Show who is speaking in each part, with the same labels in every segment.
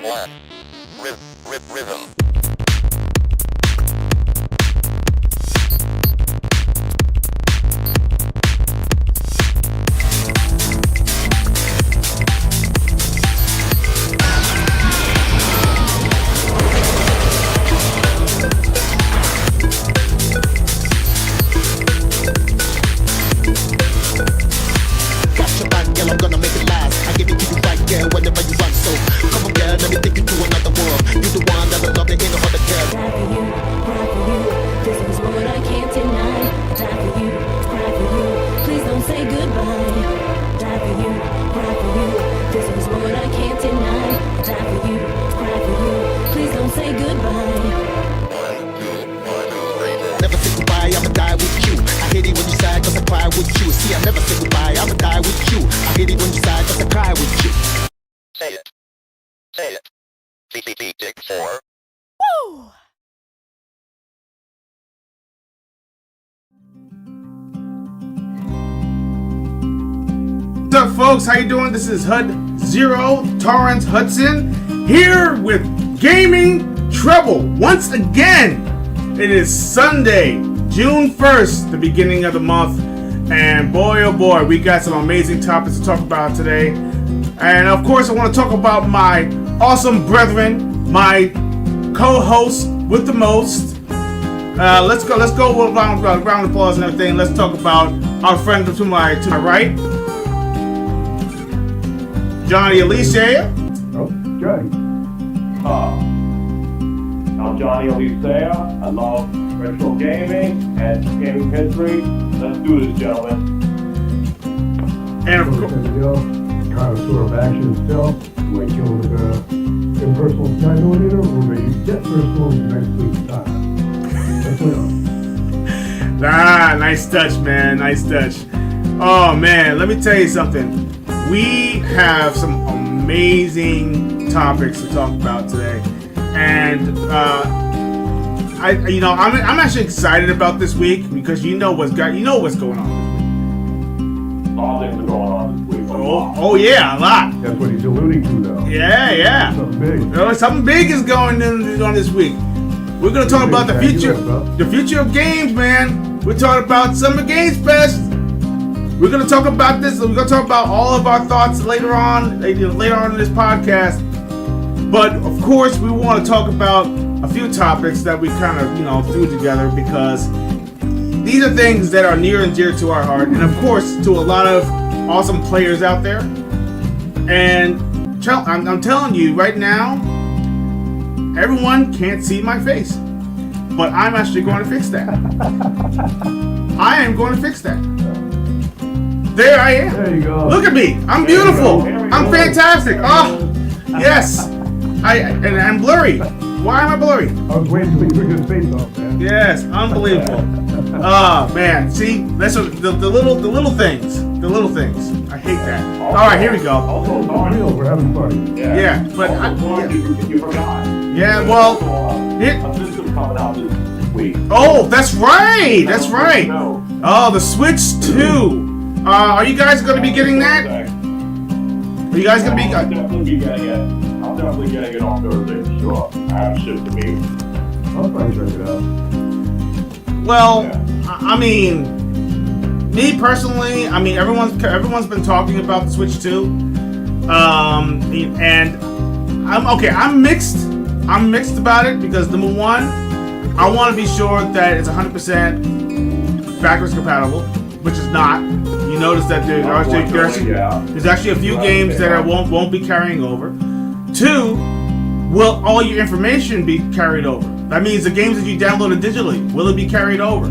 Speaker 1: One. Rhythm. Say it. CCP Dig 4.
Speaker 2: Woo!
Speaker 3: What's up, folks? How you doing? This is HUD Zero, Torrance Hudson, here with Gaming Treble. Once again, it is Sunday, June 1st, the beginning of the month. And boy, oh boy, we got some amazing topics to talk about today. And of course, I want to talk about my awesome brethren, my co-host with the most. Let's go with a round of applause and everything. Let's talk about our friend to my right, Johnny Alicia.
Speaker 4: Oh, Johnny. I'm Johnny Alicia. I love retro gaming and gaming history. Let's do this, gentlemen.
Speaker 3: And of course,
Speaker 4: connoisseur of action still. We're killing the impersonal calculator. We're ready to get personal next week's time. That's what
Speaker 3: nice touch, man. Nice touch. Oh man, let me tell you something. We have some amazing topics to talk about today, and I'm actually excited about this week because you know what's going on this week.
Speaker 4: all things are going on this week.
Speaker 3: Oh yeah, a lot.
Speaker 4: That's what he's alluding to, though.
Speaker 3: Yeah.
Speaker 4: Something big.
Speaker 3: Something big is going on this week. We're gonna talk about the future of games, man. We're talking about Summer Games Fest. We're gonna talk about this. We're gonna talk about all of our thoughts later on in this podcast. But of course, we want to talk about a few topics that we kind of threw together because these are things that are near and dear to our heart, and of course to a lot of awesome players out there. And I'm telling you right now, everyone can't see my face, but I'm actually going to fix that. I am going to fix that. There I am.
Speaker 4: There you go.
Speaker 3: Look at me. I'm beautiful. I'm fantastic. Oh, yes. I'm blurry. Why am I blurry?
Speaker 4: I was waiting till you took his face off, man.
Speaker 3: Yes, unbelievable. Oh man, see, that's the little things. The little things. I hate that. All right, here we go.
Speaker 4: Also, we're having fun.
Speaker 3: Yeah, but
Speaker 4: you forgot.
Speaker 3: Yeah, well,
Speaker 4: A system coming out this week.
Speaker 3: oh, that's right. That's right. Oh, the Switch 2. Are you guys going to be getting that? Are you guys going to be?
Speaker 4: I'll definitely be getting it. I'm definitely getting it on Thursday for sure. I have a shift to me. I'll probably check it out.
Speaker 3: Well, I mean, me personally, I mean, everyone's been talking about the Switch 2, and I'm mixed. I'm mixed about it because number one, I want to be sure that it's 100% backwards compatible, which is not. You notice that there's actually a few games that won't be carrying over. Two, will all your information be carried over? That means the games that you downloaded digitally, will it be carried over?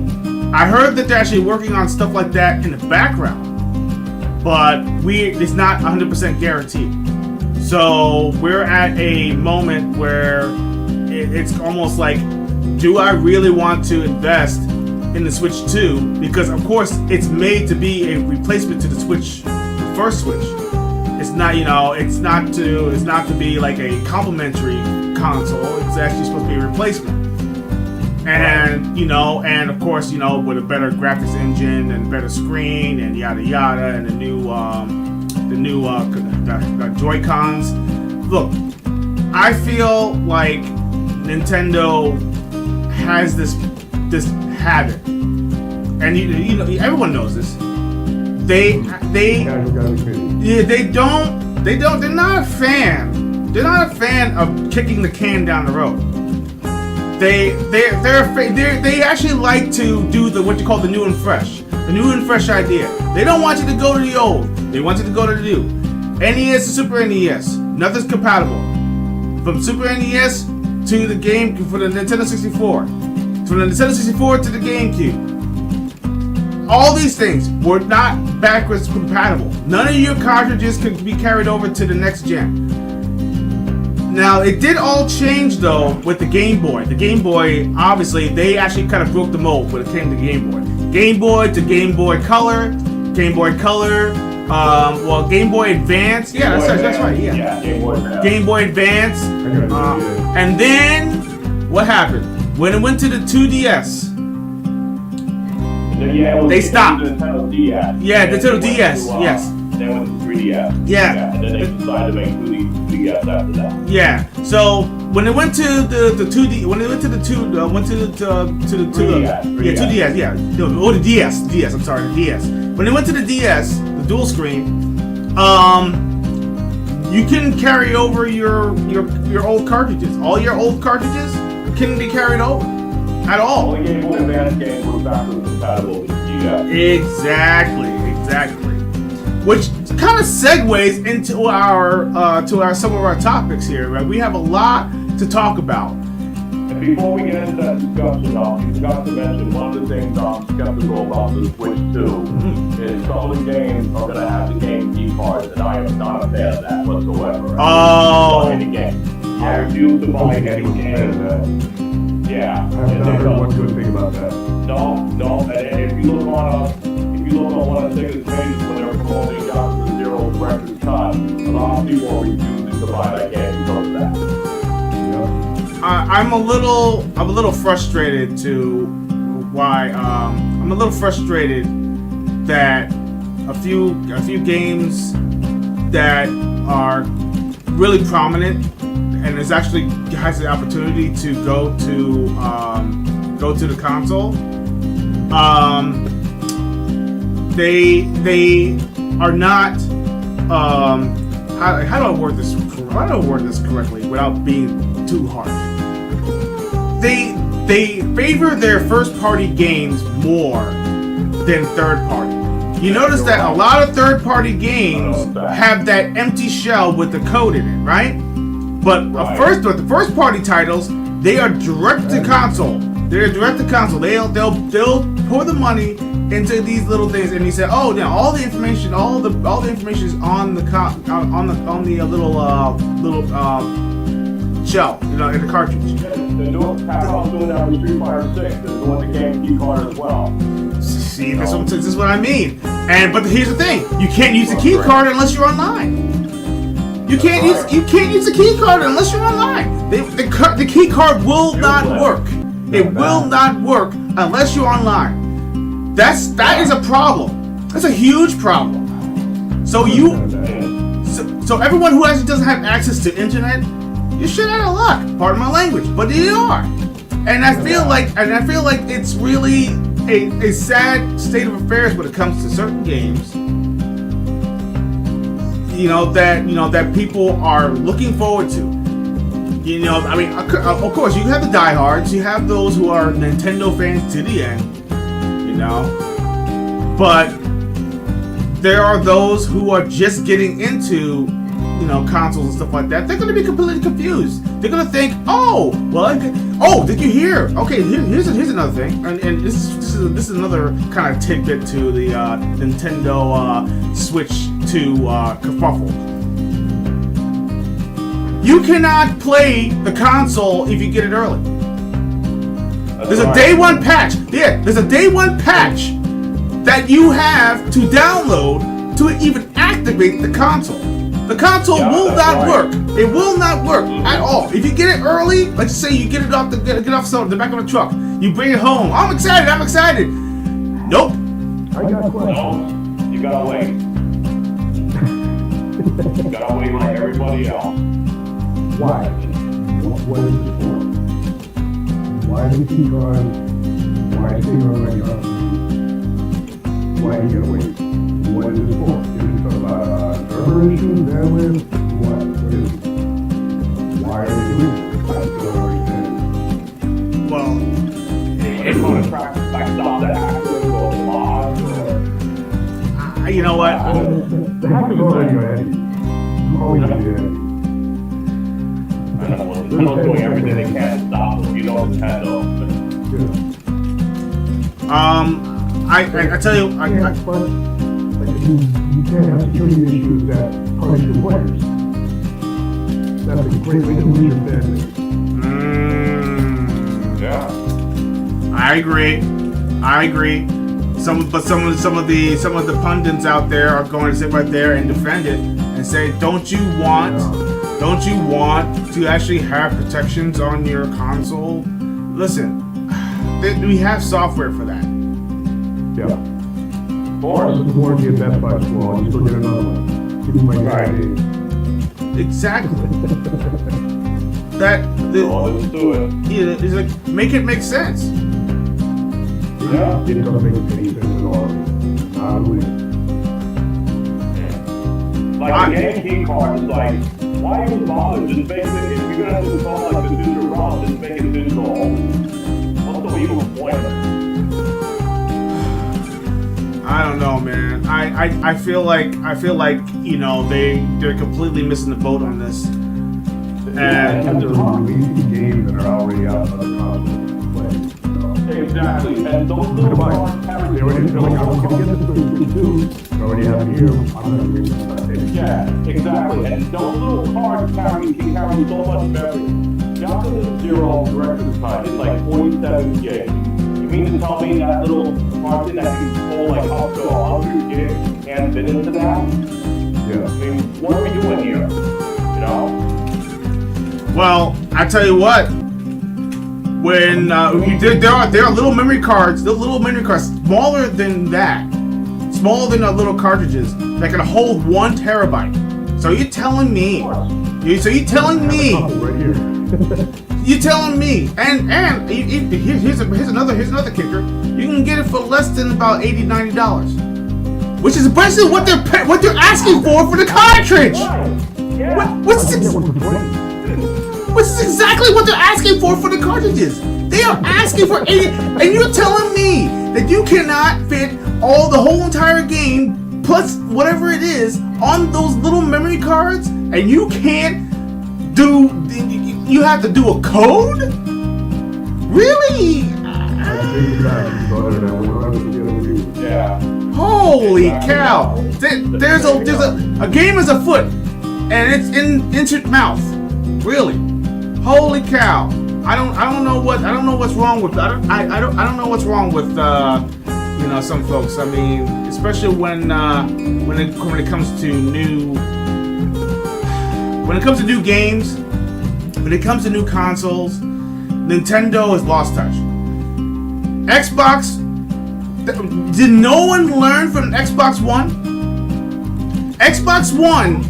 Speaker 3: I heard that they're actually working on stuff like that in the background, but it's not 100% guaranteed. So we're at a moment where it's almost like, do I really want to invest in the Switch 2? Because of course it's made to be a replacement to the Switch, the first Switch. It's not, it's not to be like a complementary console. It's actually supposed to be a replacement. And and of course, with a better graphics engine and better screen and yada yada, and the new Joy-Cons. Look, I feel like Nintendo has this habit, and you know everyone knows this. They're not a fan. They're not a fan of kicking the can down the road. They actually like to do what you call the new and fresh idea. They don't want you to go to the old. They want you to go to the new. NES to Super NES, nothing's compatible. From Super NES to the for the Nintendo 64, from the Nintendo 64 to the GameCube. All these things were not backwards compatible. None of your cartridges could be carried over to the next gen. Now, it did all change, though, with the Game Boy. The Game Boy, obviously, they actually kind of broke the mold when it came to Game Boy. Game Boy to Game Boy Color, Game Boy Color, Game Boy Advance. Yeah, that's right, yeah. Game Boy Advance. And then, what happened? When it went to the 2DS, they stopped.
Speaker 2: Nintendo DS.
Speaker 3: Yeah, Nintendo DS, yes.
Speaker 2: Then went to 3DS.
Speaker 3: Yeah.
Speaker 2: And then they decided to make 2DS after that.
Speaker 3: Yeah. So when it went to the 2D, when it went to the 2DS, yeah. No, the DS. I'm sorry, the DS. When it went to the DS, the dual screen, you can carry over your old cartridges. All your old cartridges can be carried over at all.
Speaker 2: Only Game Boy Advance game was backwards compatible with DS.
Speaker 3: Exactly. Which kind of segues into our some of our topics here, right? We have a lot to talk about.
Speaker 2: And before we get into that discussion, you forgot to mention one of the things I'm skeptical about the Switch 2 is some of the games are going to have the game key cards, and I am not a fan of that whatsoever.
Speaker 3: Oh.
Speaker 2: Any game. I refuse to buy any game. Yeah.
Speaker 4: I've not heard one good thing about that.
Speaker 2: No. And if you look on one of the biggest pages when they're promoting Yakuza Zero Record Cut, a lot of people are refusing to buy that game because of that.
Speaker 3: I'm a little frustrated I'm a little frustrated that a few games that are really prominent and has the opportunity to go to the console. They are not. How do I word this? How do I word this correctly without being too harsh? They favor their first-party games more than third-party. You notice that a lot of third-party games have that empty shell with the code in it, right? But the first-party titles, they are direct to console. They're direct to console. They'll pour the money into these little things, and he said, "Oh, now all the information is on the little shell, in the cartridge."
Speaker 2: They're doing that with Street Fighter 6. They're doing the game key card as well.
Speaker 3: See, this is what I mean. But here's the thing: you can't use the key card unless you're online. You can't use the key card unless you're online. The key card will not work. It will not work unless you're online. That is a problem. That's a huge problem. So everyone who actually doesn't have access to internet, you're shit out of luck. Pardon my language, but they are. And I feel like it's really a sad state of affairs when it comes to certain games. That people are looking forward to. Of course, you have the diehards. You have those who are Nintendo fans to the end. But there are those who are just getting into, consoles and stuff like that. They're going to be completely confused. They're going to think, did you hear? Okay, here's another thing, and this is another kind of tidbit to the Nintendo Switch 2 kerfuffle. You cannot play the console if you get it early. There's a day one patch. Yeah, there's a day one patch that you have to download to even activate the console. The console will not work. It will not work at all. If you get it early, let's say you get it off the back of the truck, you bring it home. I'm excited. Nope.
Speaker 4: I got a question.
Speaker 2: No, you gotta wait. You gotta wait like everybody else.
Speaker 4: Why? What is it for? Why do you keep on? Why do you on like why do you wait? What is it for? Is it about server issues, bandwidth? What is it? Why are you doing it? I don't understand.
Speaker 3: Well,
Speaker 2: It's going to practice like stop the hackers or the mods or...
Speaker 3: you know what?
Speaker 4: The hackers already are heavy. Always heavy.
Speaker 2: Nintendo's doing everything they can to stop them. You know Nintendo.
Speaker 3: I tell you,
Speaker 4: You can't have security issues that punish the players. That's a great way to lose your fan base.
Speaker 2: Yeah.
Speaker 3: I agree. Some of the pundits out there are going to sit right there and defend it and say, don't you want to actually have protections on your console? Listen, we have software for that.
Speaker 4: Yeah. Or this is warranty at Best Buy school, you still get another one. Give me my guy.
Speaker 3: Exactly.
Speaker 2: Let's do it.
Speaker 3: Yeah, it's like make it make sense.
Speaker 2: Yeah.
Speaker 4: It doesn't make any sense at all. Not really.
Speaker 2: Like the game key card is like, why even bother? Just make it, if you're gonna do something like the digital ROM, just make it digital. What's the evil point?
Speaker 3: I don't know, man. I feel like you know they're completely missing the boat on this.
Speaker 4: And they're releasing games that are already out on the console.
Speaker 2: Exactly. And those little cards carry
Speaker 4: They already feel like I was going to get this too. They already have it here. I'm not going to get it.
Speaker 2: Yeah, exactly. And those little cards can carry so much memory. Down to the 0 director's time, it's like 47 gigs. You mean to tell me that little card that can pull like up to 100 gigs can't fit into that?
Speaker 4: Yeah.
Speaker 2: I mean, what are we doing here? You know?
Speaker 3: Well, I tell you what. When there are little memory cards, smaller than that, smaller than little cartridges that can hold 1 terabyte. So you're telling me, you're telling me, and here's another kicker. You can get it for less than about $80-$90, which is basically what they're asking for the cartridge. Which is exactly what they're asking for the cartridges. They are asking for 80, and you're telling me that you cannot fit the whole entire game plus whatever it is on those little memory cards, and you can't do. You have to do a code? Really?
Speaker 2: Yeah.
Speaker 3: Holy cow! There's a game is afoot, and it's in your mouth. Really? Holy cow! I don't know what's wrong with I don't know what's wrong with some folks. I mean, especially when it comes to new games, when it comes to new consoles, Nintendo has lost touch. Xbox, did no one learn from Xbox One? Xbox One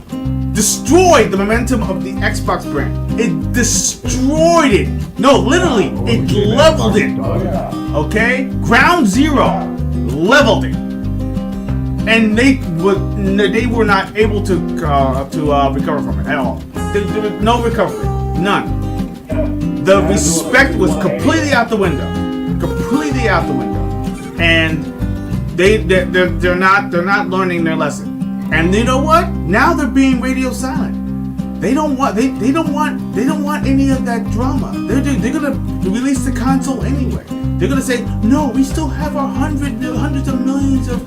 Speaker 3: destroyed the momentum of the Xbox brand. It destroyed it. No, literally, it leveled it. Okay? Ground zero. Leveled it. And they were not able to recover from it at all. There was no recovery. None. The respect was completely out the window. Completely out the window. And they're not learning their lesson. And you know what? Now they're being radio silent. They don't want any of that drama. They're gonna release the console anyway. They're gonna say, no, we still have our hundreds of millions of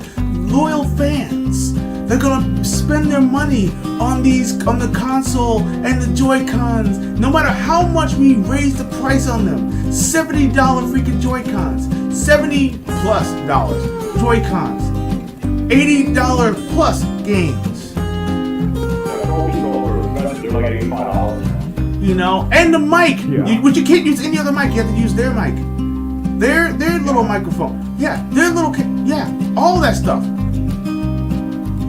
Speaker 3: loyal fans. They're gonna spend their money on the console and the Joy-Cons, no matter how much we raise the price on them. $70 freaking Joy-Cons, $70+ Joy-Cons, $80 plus games. You know, and the mic, which you can't use any other mic. You have to use their mic, their little microphone. Yeah, their little all that stuff.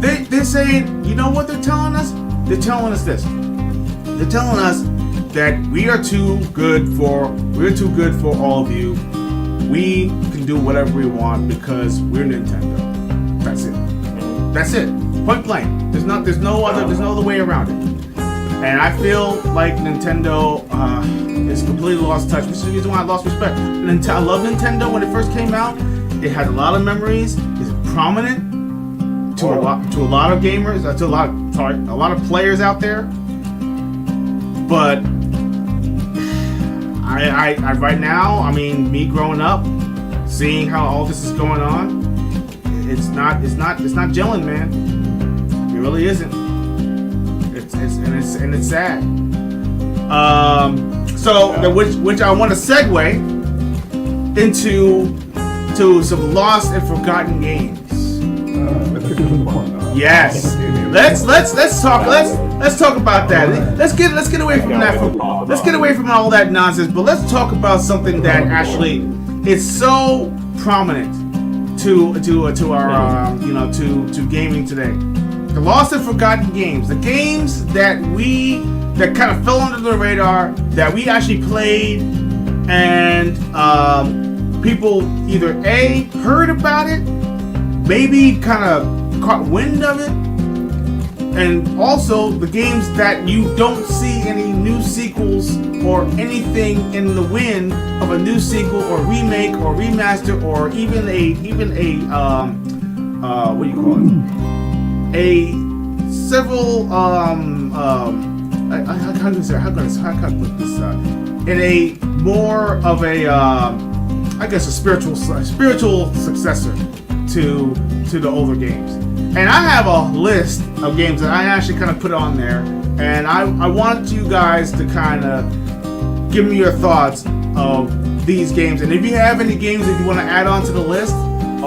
Speaker 3: They're saying, you know what they're telling us? They're telling us this. They're telling us that we're too good for all of you. We can do whatever we want because we're Nintendo. That's it. That's it. Point blank. There's no other way around it. And I feel like Nintendo is completely lost touch, which is the reason why I lost respect. I love Nintendo when it first came out. It had a lot of memories. It's prominent to a lot of gamers, to a lot of players out there. But I right now, I mean, me growing up, seeing how all this is going on, it's not gelling, man. It really isn't. It's sad. Which I want to segue into some lost and forgotten games. Yes. Let's talk about that. Let's get away from that. Let's get away from all that nonsense. But let's talk about something that actually is so prominent to our to gaming today. The lost and forgotten games. The games that kind of fell under the radar, that we actually played, and people either A, heard about it, maybe kind of caught wind of it, and also the games that you don't see any new sequels or anything in the wind of a new sequel or remake or remaster or even a what do you call it? How can I put this in a more of a I guess a spiritual successor to the older games. And I have a list of games that I actually kind of put on there, and I want you guys to kind of give me your thoughts of these games. And if you have any games that you want to add on to the list,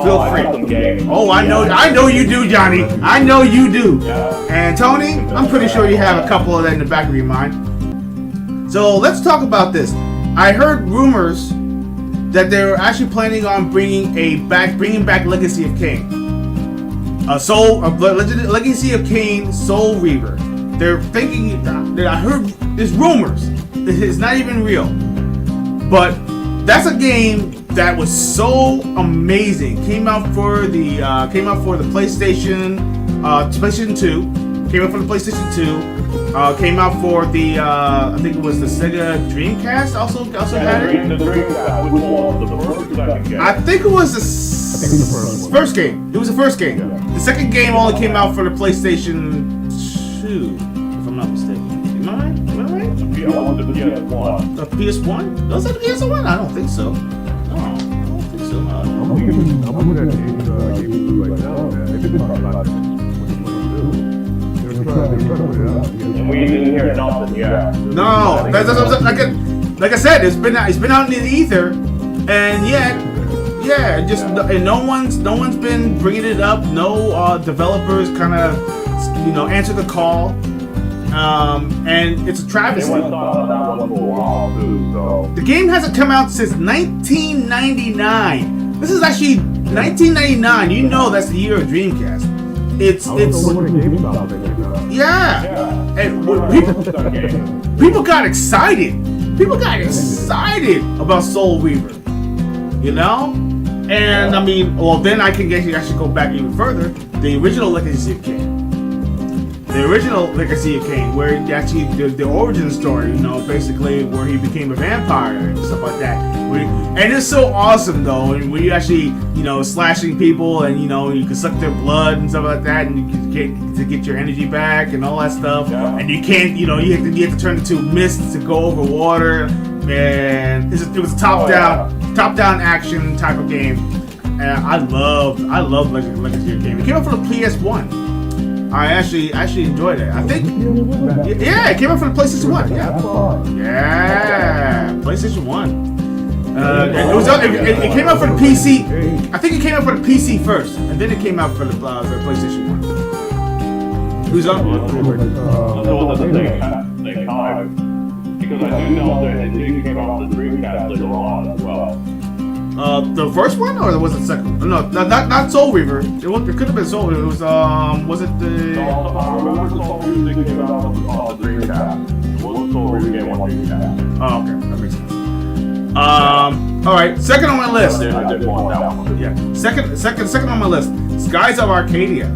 Speaker 3: feel free. Oh, I know you do, Johnny. I know you do. And Tony, I'm pretty sure you have a couple of that in the back of your mind. So let's talk about this. I heard rumors that they're actually planning on bringing back Legacy of Kain. Legacy of Kain Soul Reaver. They're thinking that I heard there's rumors. It's not even real. But that's a game that was so amazing. Came out for the PlayStation 2. Came out for the PlayStation 2. Came out for the I think it was the Sega Dreamcast. Also had it.
Speaker 2: The Dreamcast. Which one was the first or second game?
Speaker 3: I think it was the first game. It was the first game.
Speaker 4: Yeah.
Speaker 3: The second game only came out for the PlayStation 2, if I'm not mistaken. Am I right?
Speaker 2: Yeah, the PS1.
Speaker 3: The PS1? Was that the PS1? I don't think so. No, I don't think so.
Speaker 4: I'm looking at games right now, man. They've been talking about this 2022. They're trying to put it out.
Speaker 2: And we didn't hear nothing yet.
Speaker 3: No, that's like I said, it's been out in the ether, and yet, and no one's been bringing it up. No developers kind of answer the call, and it's a travesty.
Speaker 2: They went on that one for a while too. So
Speaker 3: The game hasn't come out since 1999. This is actually 1999. You know that's the year of Dreamcast. It's yeah. And people got excited. People got excited about Soul Reaver. And I mean, well, then I should go back even further. The original Legacy of Kain. Where actually the origin story, basically where he became a vampire and stuff like that. And it's so awesome though, and when you actually, slashing people and you can suck their blood and stuff like that, and you can get your energy back and all that stuff.
Speaker 2: Yeah.
Speaker 3: And you can't, you have to turn into mist to go over water. Man, it was a top-down action type of game, and I loved Legacy of Kain. It came out for the PS1. I actually enjoyed it. I think, yeah, it came out for the PlayStation 1. Yeah, PlayStation 1. It came out for the PC. I think it came out for the PC first, and then it came out for the PlayStation 1. Who's up?
Speaker 2: Because I do know that it came out on the Dreamcast later on as well.
Speaker 3: The first one, or was it the second one? No, not Soul Reaver. It could have been Soul Reaver. It was was it the?
Speaker 2: I remember Soul Reaver came out on the Dreamcast. It was Soul Reaver game on Dreamcast.
Speaker 3: Oh, okay, that makes sense. All right, second on my list.
Speaker 2: I did want that one.
Speaker 3: Yeah, second on my list. Skies of Arcadia.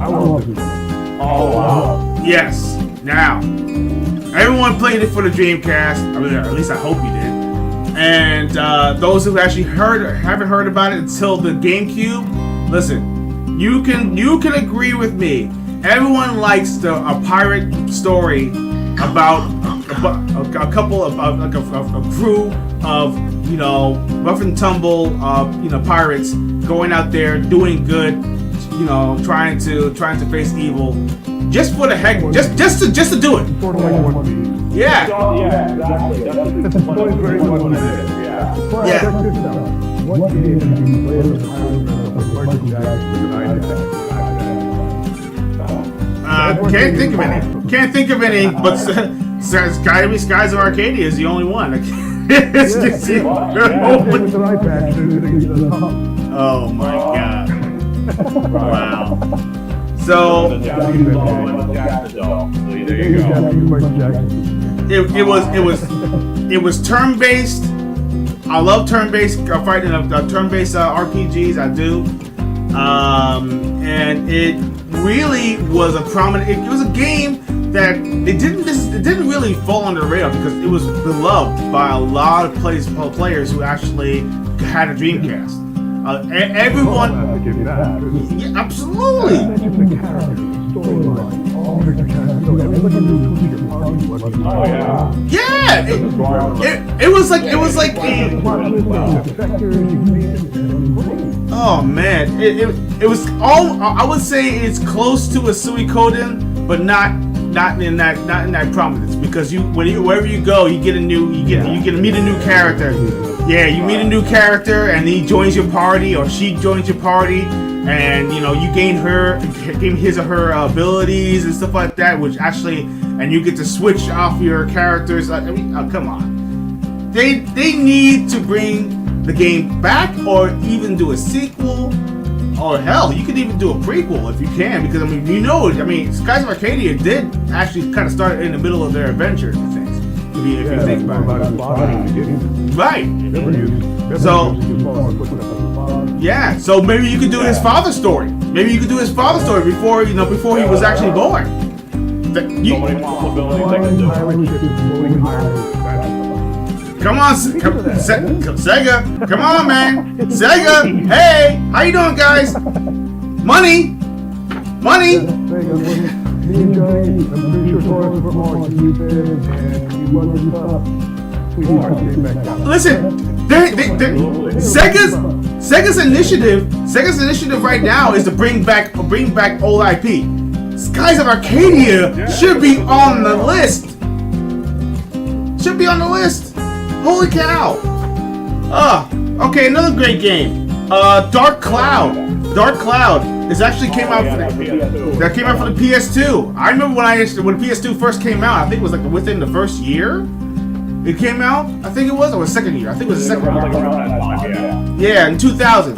Speaker 4: I love this.
Speaker 2: Oh wow.
Speaker 3: Yes. Now, everyone played it for the Dreamcast. I mean, at least I hope you did. And those who actually haven't heard about it until the GameCube, listen, you can agree with me. Everyone likes a pirate story about a couple of like a crew of rough and tumble pirates going out there doing good, trying to face evil, just for the heck, just to do it.
Speaker 4: Sort of like One Piece.
Speaker 3: Yeah.
Speaker 2: Yeah, exactly. That's very much what it is. Yeah.
Speaker 4: But
Speaker 3: Yeah.
Speaker 4: check this out. What game have you played as a pirate of Michael Jackson?
Speaker 3: Can't think of any, but Skies of Arcadia is the only one. Oh my god! Wow. So it was turn-based. I love turn-based fighting, turn-based RPGs. I do, and it really was a prominent. It was a game that it didn't really fall on the radar because it was beloved by a lot of players who actually had a Dreamcast. Everyone, yeah, absolutely.
Speaker 2: Oh yeah.
Speaker 3: Yeah, it was like oh man, it was all. I would say it's close to a Suikoden, but not in that prominence, because wherever you go, you get to meet a new character. Yeah, you meet a new character and he joins your party or she joins your party, and you gain his or her abilities and stuff like that, which actually, and you get to switch off your characters. I mean, oh, come on, they need to bring the game back, or even do a sequel, or hell, you could even do a prequel if you can, because I mean, Skies of Arcadia did actually kind of start in the middle of their adventure and things. If you think about it. Right. So, yeah. So maybe you could do his father's story. Maybe you could do his father's story before he was actually born.
Speaker 2: So many possibilities they can do.
Speaker 3: Come on, Sega. Come on, man. Sega. Hey, how you doing, guys? Money. Listen, Sega's initiative right now is to bring back old IP. Skies of Arcadia should be on the list. Holy cow! Okay, another great game. Dark Cloud. It actually came out for the PS2. I remember when the PS2 first came out. I think it was like within the first year it came out. I think it was, or the second year. I think it was the second year. Yeah, in 2000.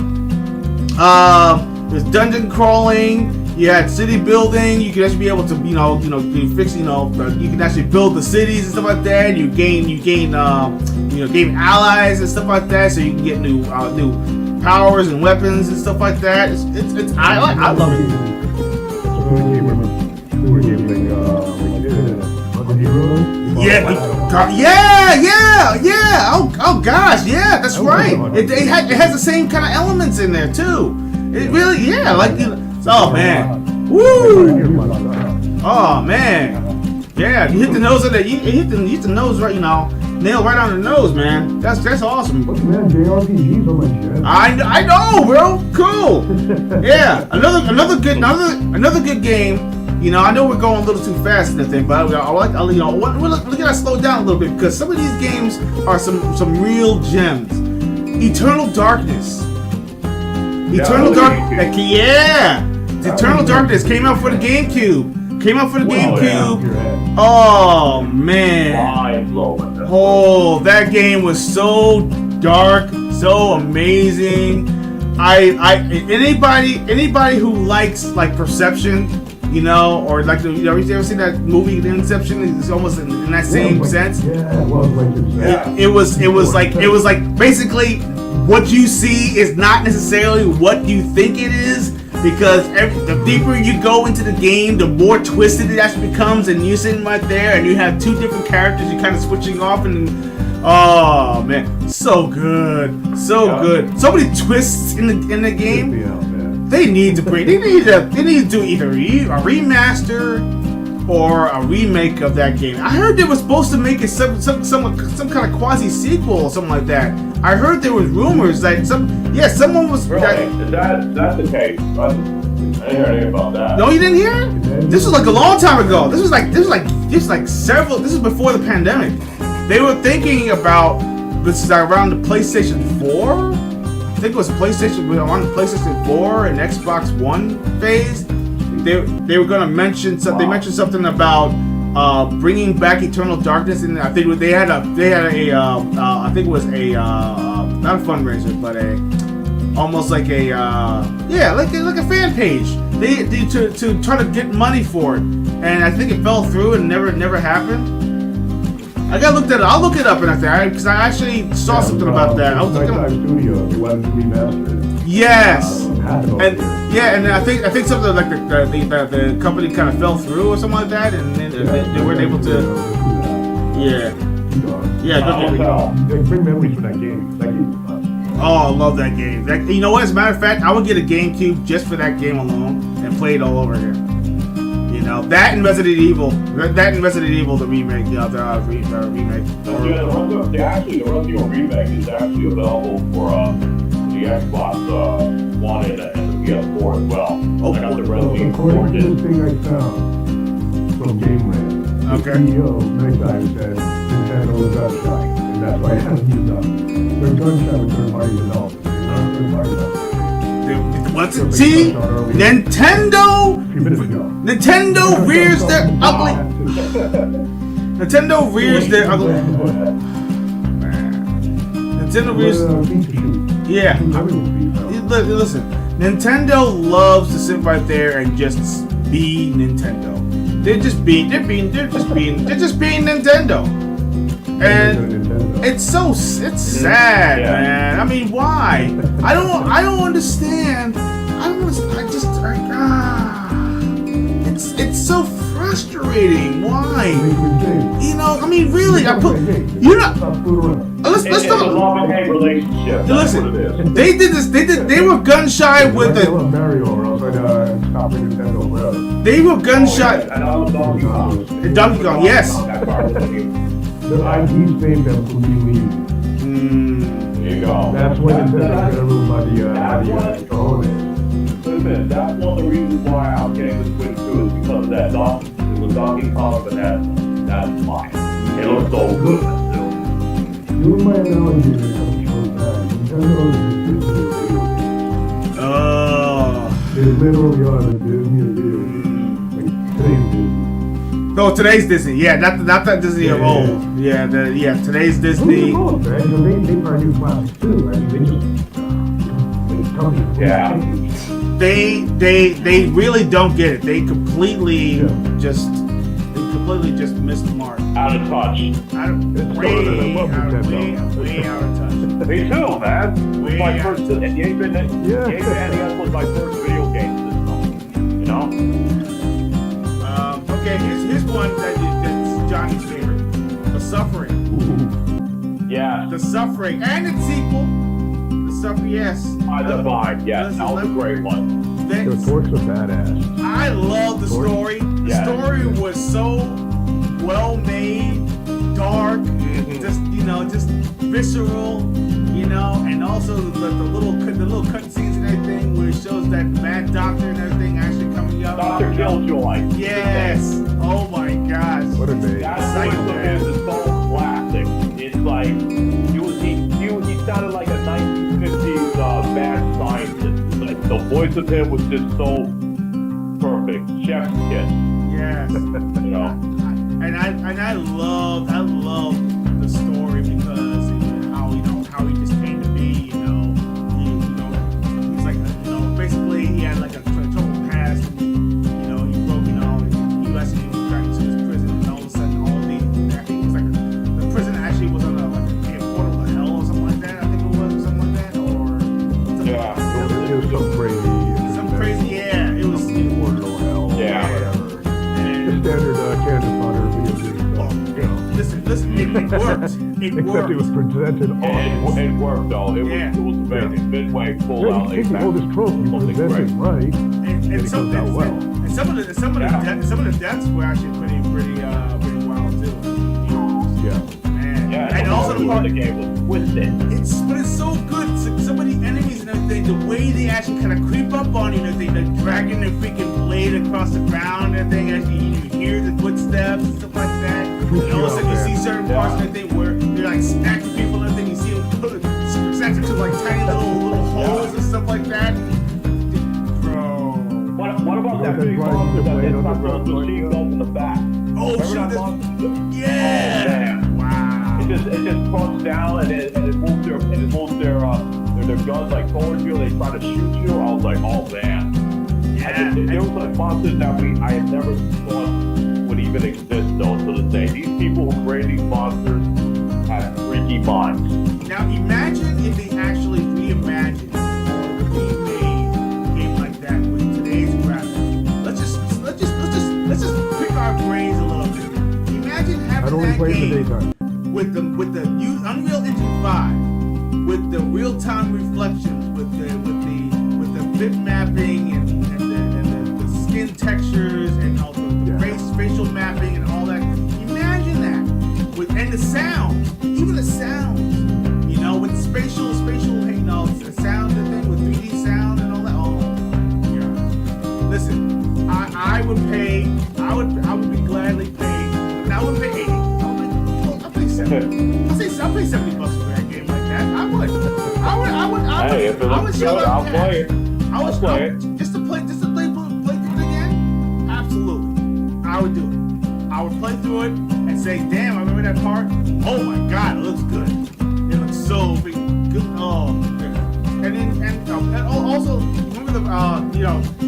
Speaker 3: There's dungeon crawling. You had city building. You could actually be able to, fix, you can actually build the cities and stuff like that. You gain allies and stuff like that, so you can get new powers and weapons and stuff like that. I love it. Yeah. Oh gosh, yeah, that's right. It has the same kind of elements in there too. It really, yeah, like. Oh man! Woo! Oh man! Yeah, you hit the nose of that. You hit the nose right. Nail right on the nose, man. That's awesome. I know, bro. Cool. Yeah, another good game. I know we're going a little too fast in the thing, but we're gonna slow down a little bit, because some of these games are some real gems. Eternal Darkness. Eternal Darkness came out for the GameCube. Oh man. Oh, that game was so dark, so amazing. Anybody who likes like Perception, you know, or like you ever seen that movie Inception? It's almost in that same sense.
Speaker 4: Yeah, it was like Inception.
Speaker 3: It was like basically what you see is not necessarily what you think it is, because the deeper you go into the game, the more twisted it actually becomes, and you're sitting right there and you have two different characters, you're kind of switching off, and oh man, so good, good. So many twists in the game. They need to do either a remaster or a remake of that game. I heard they were supposed to make it some kind of quasi sequel or something like that. I heard there was rumors that someone was.
Speaker 2: Really? That's the case. I didn't hear anything about that.
Speaker 3: No, you didn't hear it? This was like a long time ago. This was before the pandemic. They were thinking about this is around the PlayStation 4. I think it was PlayStation 4 and Xbox One phase. They were gonna mention something. They mentioned something about bringing back Eternal Darkness, and I think they had a I think it was a not a fundraiser, but almost like a like a fan page. They to try to get money for it, and I think it fell through and never happened. I gotta look that up. I'll look it up because I actually saw something about that. I was looking.
Speaker 4: Studio, they wanted to remaster it.
Speaker 3: Yes. And I think something like the company kind of fell through or something like that, and then they weren't able to. Yeah.
Speaker 4: Bring memories from that game.
Speaker 3: Oh, I love that game. You know what? As a matter of fact, I would get a GameCube just for that game alone and play it all over again. You know, that and Resident Evil. The remake. Yeah, the remake.
Speaker 2: The Resident Evil remake is actually available for the Xbox One and the PS4 as well.
Speaker 3: Oh,
Speaker 2: I got the Resident Evil 4
Speaker 4: According to
Speaker 2: disc.
Speaker 4: the thing I found from Game Rant,
Speaker 3: Okay.
Speaker 4: the CEO next time said Nintendo was gun shy, and that's why it hasn't used up. They're gun shy with third-party developers. They're not third-party developers.
Speaker 3: What's it? See, Nintendo rears their ugly. Nintendo rears their ugly. Nintendo rears. Yeah. Listen, Nintendo loves to sit right there and just be Nintendo. They're just being Nintendo. And it's sad, man. I mean, why? I don't understand. It's so frustrating. Why? You know, I mean, really,
Speaker 2: It's a love-and-hate relationship.
Speaker 3: Listen, they did this. They were gun shy with the.
Speaker 4: Mario, or else I'd stop Nintendo forever.
Speaker 3: They were gun shy.
Speaker 2: And I love Donkey Kong.
Speaker 3: Donkey Kong, yes.
Speaker 4: The IP's named them for being
Speaker 2: There you go.
Speaker 4: That's when Nintendo got ruled by the cojones.
Speaker 2: Listen, that's one of the reasons why I'm getting the Switch too, is because that it was Donkey Kong, but that's mine. It looks so good still.
Speaker 4: Doing my analogy that comes from that, Nintendo is the Disney. They literally are the Disney of video games. Like today's Disney.
Speaker 3: No, today's Disney. Yeah, not that Disney of old. Yeah, today's Disney.
Speaker 4: They produce classics too. I mean, they just
Speaker 3: They really don't get it. They completely just missed the mark.
Speaker 2: Out of touch.
Speaker 3: Way out of touch.
Speaker 2: Me too, man. My first, the Game NES was my first video game system. You know?
Speaker 3: Okay, here's one that's Johnny's favorite. The Suffering.
Speaker 2: Yeah.
Speaker 3: The Suffering. And its sequel. The Suffering, yes.
Speaker 2: The Vibe, yes. That was a great one.
Speaker 4: Torque's a badass.
Speaker 3: I love the story. The story was so well made, dark, just visceral, and also the little cutscenes and everything where it shows that Mad Doctor and everything actually coming up.
Speaker 2: Dr. Killjoy.
Speaker 3: Yes. Oh my gosh.
Speaker 4: What a name.
Speaker 2: That voice of his is so classic. It's like he sounded like a 1950s mad scientist. Like, the voice of him was just so perfect. Chef's kiss.
Speaker 3: Yes. And I love the story because how he just came to be. it worked. It
Speaker 4: Except
Speaker 3: worked.
Speaker 4: it was presented on.
Speaker 2: It worked though. It was amazing. Midway pulled
Speaker 4: Yeah,
Speaker 2: out
Speaker 4: you take all this trophy,
Speaker 2: something
Speaker 4: present it
Speaker 2: great.
Speaker 4: right,
Speaker 3: and
Speaker 4: it
Speaker 3: some
Speaker 4: goes out well.
Speaker 3: and some of the deaths were actually pretty wild too.
Speaker 4: Yeah.
Speaker 3: Man.
Speaker 2: Yeah,
Speaker 3: And also the part
Speaker 2: the game was twisted.
Speaker 3: it's so good. Some of the enemies and everything, the way they actually kind of creep up on you and everything, like dragging their freaking blade across the ground and everything, as you hear the footsteps and stuff like that. And all of a sudden you see certain parts and everything where they're like snatching people and everything. You see them snatch into like tiny little holes and stuff like that. Bro.
Speaker 2: What about that big monster that hits my those machine guns in the back?
Speaker 3: Oh,
Speaker 2: Remember
Speaker 3: shit,
Speaker 2: that
Speaker 3: this-
Speaker 2: monster?
Speaker 3: Yeah.
Speaker 2: Oh, man.
Speaker 3: Wow.
Speaker 2: It just crunches down and it moves their guns like towards you. They try to shoot you. I was like, oh man.
Speaker 3: Yeah.
Speaker 2: There was like monsters that I had never thought would even exist though to this day. These people who create these monsters have freaky minds.
Speaker 3: Now imagine if they actually reimagined or remade a game like that with today's graphics. Let's just pick our brains a little bit. Imagine having
Speaker 4: I'd only
Speaker 3: that
Speaker 4: play in the
Speaker 3: game
Speaker 4: daytime.
Speaker 3: with the Unreal Engine 5, with the real-time reflections, with the bit mapping and the skin textures and also the facial mapping and all that. Imagine that and the sounds, even the sounds, with spatial, the sound and thing with 3D sound and all that. Oh my God! Listen, I would be gladly paid. I would pay 80. I'll pay 70. I'll pay $70 for that game like that. I would.
Speaker 2: Hey, if it looks good, I'll play it.
Speaker 3: I'll
Speaker 2: play it.
Speaker 3: Just to play through it again? Absolutely. I would do it. I would play through it and say, damn, I remember that part. Oh my God, it looks good. It looks so big, good. Oh, and also remember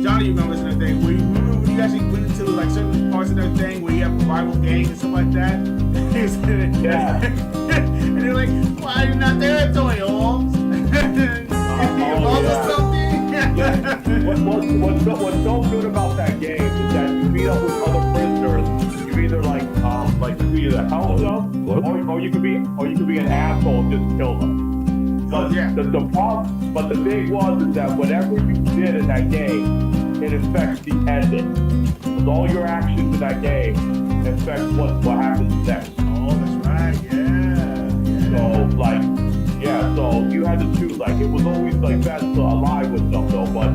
Speaker 3: Johnny remembers and everything. Where you remember when you actually went into like certain parts of everything where you have a rival gang and stuff like that.
Speaker 2: Yeah.
Speaker 3: And they're like, why are you not there, Tony Holmes?
Speaker 2: What's so good about that game is that you meet up with other prisoners. You either you either help them or you could be an asshole and just kill them. But the problem, but the thing was that whatever you did in that game, it affects the ending. Because all your actions in that game affect what happens next.
Speaker 3: Oh, that's right. Yeah.
Speaker 2: So you had to choose. Like it was always like best to ally with them though. But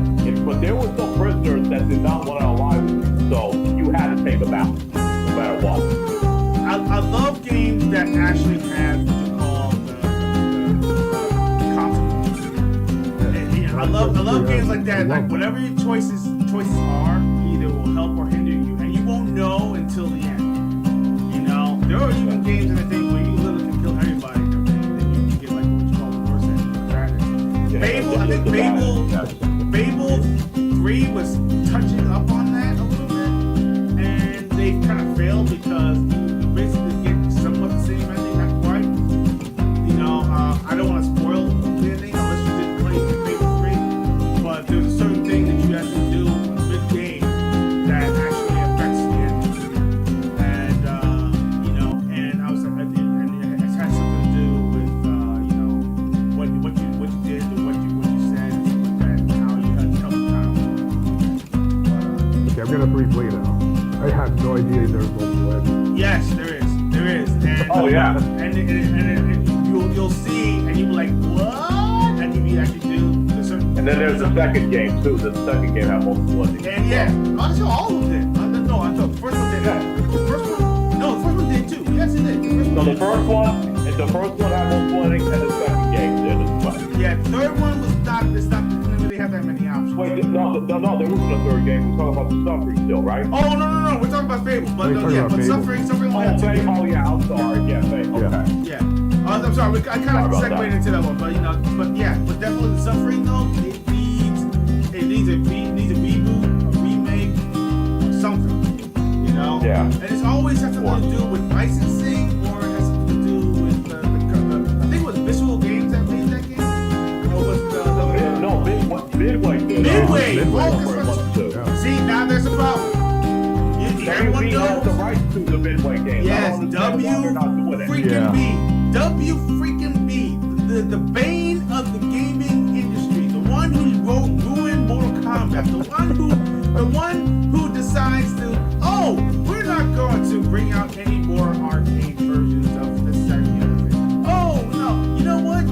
Speaker 2: there were some prisoners that did not want to ally with you, so you had to take them out, no matter what.
Speaker 3: I love games that actually have what you call the consequences. I love games like that. Like whatever your choices are, either will help or hinder you, and you won't know until the end. There are even games I think where you literally can kill everybody, and then you can get like what you call the worst ending. Fable, I think Fable 3 was touching up on that a little bit, and they kind of failed because you basically get somewhat the same ending, not quite. I don't want to spoil the ending unless you didn't play Fable 3, but there's a certain thing that you have to do in mid-game that actually affects the ending. And and I was like, and it has something to do with what you did or what you said and stuff like that, and how you had to help the town.
Speaker 4: Okay, I'm gonna replay now. I had no idea there was multiple endings.
Speaker 3: Yes, there is. And,
Speaker 2: Oh yeah.
Speaker 3: And you'll see, and you'll be like, what? And if you actually do the certain.
Speaker 2: And then there's the second game too. The second game had multiple endings.
Speaker 3: And yeah, I saw all of them did. No, I thought the first one did. The first one did too. Yes, it did.
Speaker 2: So the first one had multiple endings, and the second game did as well.
Speaker 3: Yeah, the third one was not. It didn't really have that many options.
Speaker 2: Wait, no, there wasn't a third game. We're talking about the suffering still, right?
Speaker 3: Oh no, we're talking about Fable, but
Speaker 4: We're talking about Fable.
Speaker 3: suffering only had two games.
Speaker 2: Oh yeah, I'm sorry. Yeah, Fable. Okay.
Speaker 3: Yeah. I'm sorry. I kind of
Speaker 2: Sorry
Speaker 3: segued
Speaker 2: about
Speaker 3: into that one, but definitely the suffering though. It needs a reboot, a remake, or something.
Speaker 2: Yeah.
Speaker 3: And it's always has something to do with licensing, or it has something to do with I think it was Visual Games that made that game, or was
Speaker 2: Midway did.
Speaker 3: Midway.
Speaker 4: Midway.
Speaker 3: Oh,
Speaker 2: Yeah.
Speaker 3: see, now there's a problem. Everyone
Speaker 2: WB has the
Speaker 3: knows.
Speaker 2: rights to the Midway games.
Speaker 3: Yes,
Speaker 2: I don't understand why they're not doing it.
Speaker 3: freaking B. W freaking B. The bane of the gaming industry. The one who ruined Mortal Kombat. The one who decides to, we're not going to bring out any more arcade versions of this, that, and the other thing. Oh, no. You know what?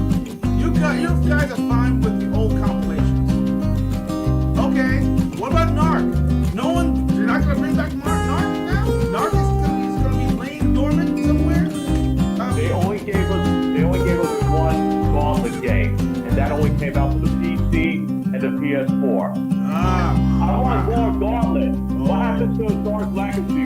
Speaker 3: You guys are fine with the old compilations. Okay. What about Narc? You're not going to bring back Narc now? Narc is going to be laying dormant somewhere?
Speaker 2: They only gave us one Gauntlet game, and that only came out for the PC and the PS4. I want more Gauntlet. What happened to Dark Legacy?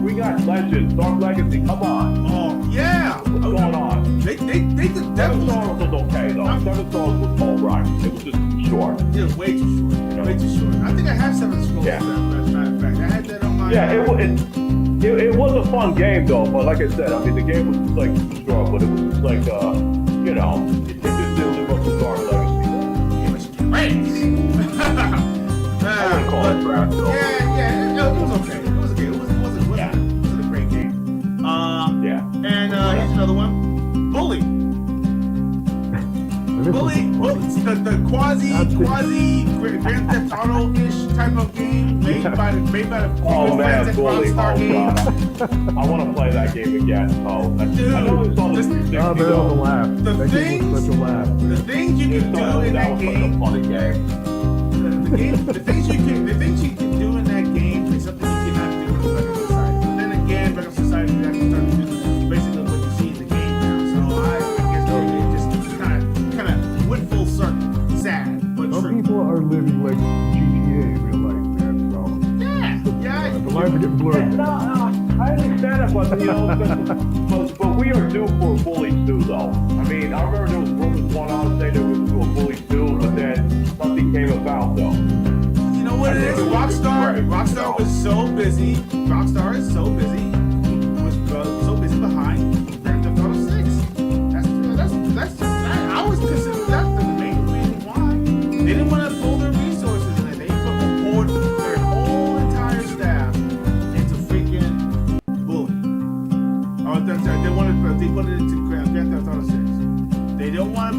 Speaker 2: We got Legends, Dark Legacy. Come on.
Speaker 3: Oh yeah.
Speaker 2: What's going on?
Speaker 3: They could
Speaker 2: Seven
Speaker 3: definitely.
Speaker 2: Stars was okay though. Seven Stars was alright. It was just too short.
Speaker 3: It was way too short. Way too short. I think I have Seven Scrolls.
Speaker 2: Yeah.
Speaker 3: As a matter of fact, I had that on my.
Speaker 2: Yeah, it was a fun game though. But like I said, I mean the game was just like too short, but it was just like it just didn't live up to Dark Legacy.
Speaker 3: It was trash.
Speaker 2: I wouldn't call it trash though.
Speaker 3: Yeah. It was okay. It was okay. It wasn't a great game.
Speaker 2: Yeah.
Speaker 3: And here's another one. Bully. The quasi Grand Theft Auto-ish type of game made by the
Speaker 2: Oh man,
Speaker 3: friends at
Speaker 2: Bully!
Speaker 3: Rockstar Games.
Speaker 2: God. I want to play that game again.
Speaker 3: Dude,
Speaker 2: I know it's on the 360
Speaker 4: Oh, that was a
Speaker 2: though.
Speaker 4: laugh.
Speaker 3: The
Speaker 4: That game
Speaker 3: things-
Speaker 4: was such a laugh.
Speaker 3: The things you can do in that
Speaker 2: was such a
Speaker 3: game,
Speaker 2: funny game.
Speaker 3: the things you can do in that game is something you cannot do in regular society. But then again, regular society you have to start to do basically what you see in the game now. So I guess it just kind of went full circle. Sad, but
Speaker 4: Some
Speaker 3: true.
Speaker 4: people are living like GTA in real life, man.
Speaker 3: Yeah.
Speaker 4: The lines are getting blurred.
Speaker 2: No, I understand it, but we are due for a Bully 2 though. I mean, I remember there was rumors going on saying they were going to do a Bully 2, but then something came about though.
Speaker 3: You know what it is? Rockstar was so busy. Rockstar is so busy. Was so busy behind Grand Theft Auto 6. I always consider that the main reason why they didn't want to pull their resources in it. They poured their whole entire staff into freaking Bully. Oh, that's right. They wanted it to Grand Theft Auto 6. They didn't want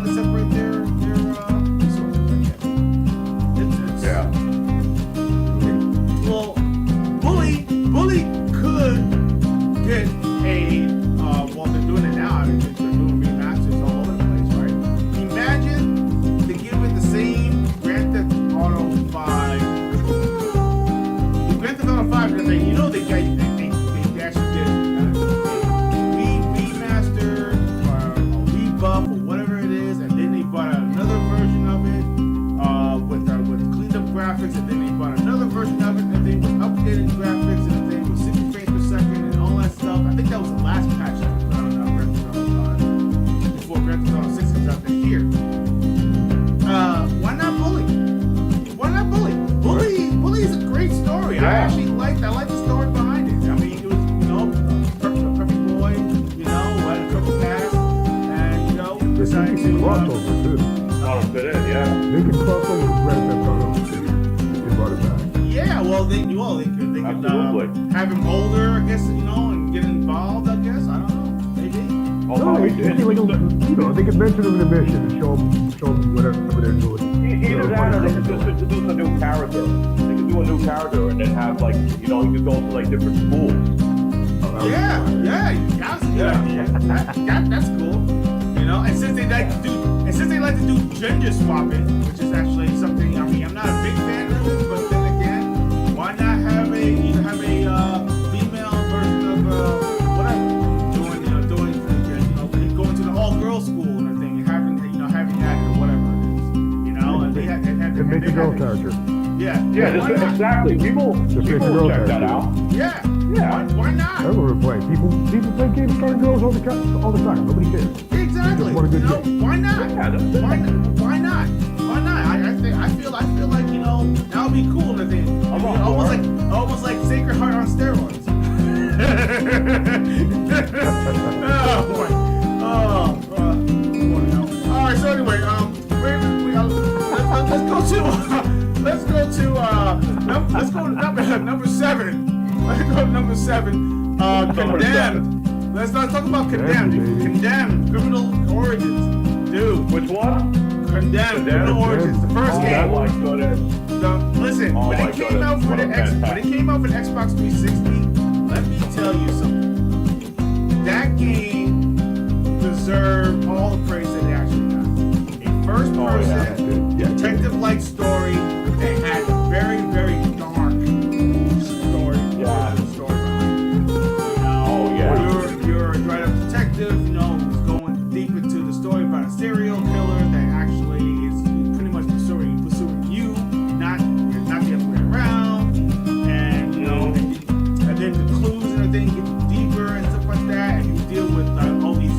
Speaker 3: to separate their resources. I guess. It's,
Speaker 2: Yeah.
Speaker 3: Well, Bully could get they're doing it now. I mean, they're doing remasters all over the place, right? Imagine they give it the same Grand Theft Auto 5. The Grand Theft Auto 5, because they actually did remaster or a rebuff or whatever it is, and then they brought out another version of it with cleaned up graphics, and then they brought another version of it, and then with updated graphics, and everything with 60 frames per second and all that stuff. I think that was the last patch that was put out on Grand Theft Auto 5 before Grand Theft Auto 6 comes out this year. Why not Bully? Why not Bully? Bully is a great story.
Speaker 2: Yeah.
Speaker 3: I like the story behind it. I mean, it was, a perfect boy, who had a troubled past, and, decided
Speaker 4: They can
Speaker 3: to,
Speaker 4: cross over too.
Speaker 2: How to fit in, yeah.
Speaker 4: They can cross over with Grand Theft Auto if they brought it back.
Speaker 3: yeah, they could
Speaker 2: Absolutely.
Speaker 3: have him older, I guess, and get involved, I guess. I don't know. Maybe.
Speaker 2: Oh,
Speaker 4: No,
Speaker 2: probably
Speaker 4: they
Speaker 2: did.
Speaker 4: can, they can mention them in the mission and show them whatever they're doing.
Speaker 2: Either that or they could just introduce a new character. They could do a new character and then have you could go to different schools.
Speaker 3: Yeah, that's a good idea. That's cool. And since they like to do gender swapping, which is actually something. I mean, I'm not a big fan of it, but then again, why not have a female version of whatever, going to the all-girls school and everything, and having that or whatever it is, and they have
Speaker 4: And make the girl character.
Speaker 3: Yeah,
Speaker 2: Yeah,
Speaker 3: why not?
Speaker 2: exactly. People will check that out.
Speaker 3: Yeah,
Speaker 2: Yeah.
Speaker 3: Why not?
Speaker 4: That's what we're playing. People play games starring girls all the time. Nobody cares.
Speaker 3: Exactly.
Speaker 4: Just want a good game.
Speaker 3: Why not?
Speaker 2: Yeah, that's it.
Speaker 3: Why not? I feel like that would be cool. I think
Speaker 2: I'm all for it.
Speaker 3: almost like Sacred Heart on steroids. Oh boy. All right. So anyway, let's go to number let's go to number 7. Let's go to number 7. Condemned. Let's not talk about Condemned. Condemned. Criminal Origins. Dude.
Speaker 2: Which one?
Speaker 3: Condemned. Criminal Origins. The first game.
Speaker 2: Oh my goodness.
Speaker 3: Listen,
Speaker 2: Oh
Speaker 3: when
Speaker 2: my
Speaker 3: it came out for
Speaker 2: goodness.
Speaker 3: when it came out for Xbox 360, let me tell you something. That game deserved all the praise that it actually got. A first-person, detective-like story that had a very, very dark story.
Speaker 2: Yeah.
Speaker 3: Story behind it. You know,
Speaker 2: Oh, yeah.
Speaker 3: You're a dried-up detective, you know, who's going deep into the story about a serial killer that actually is pretty much pursuing you, not the other way around. And you know, and then the clues and everything get deeper and stuff like that, and you deal with all these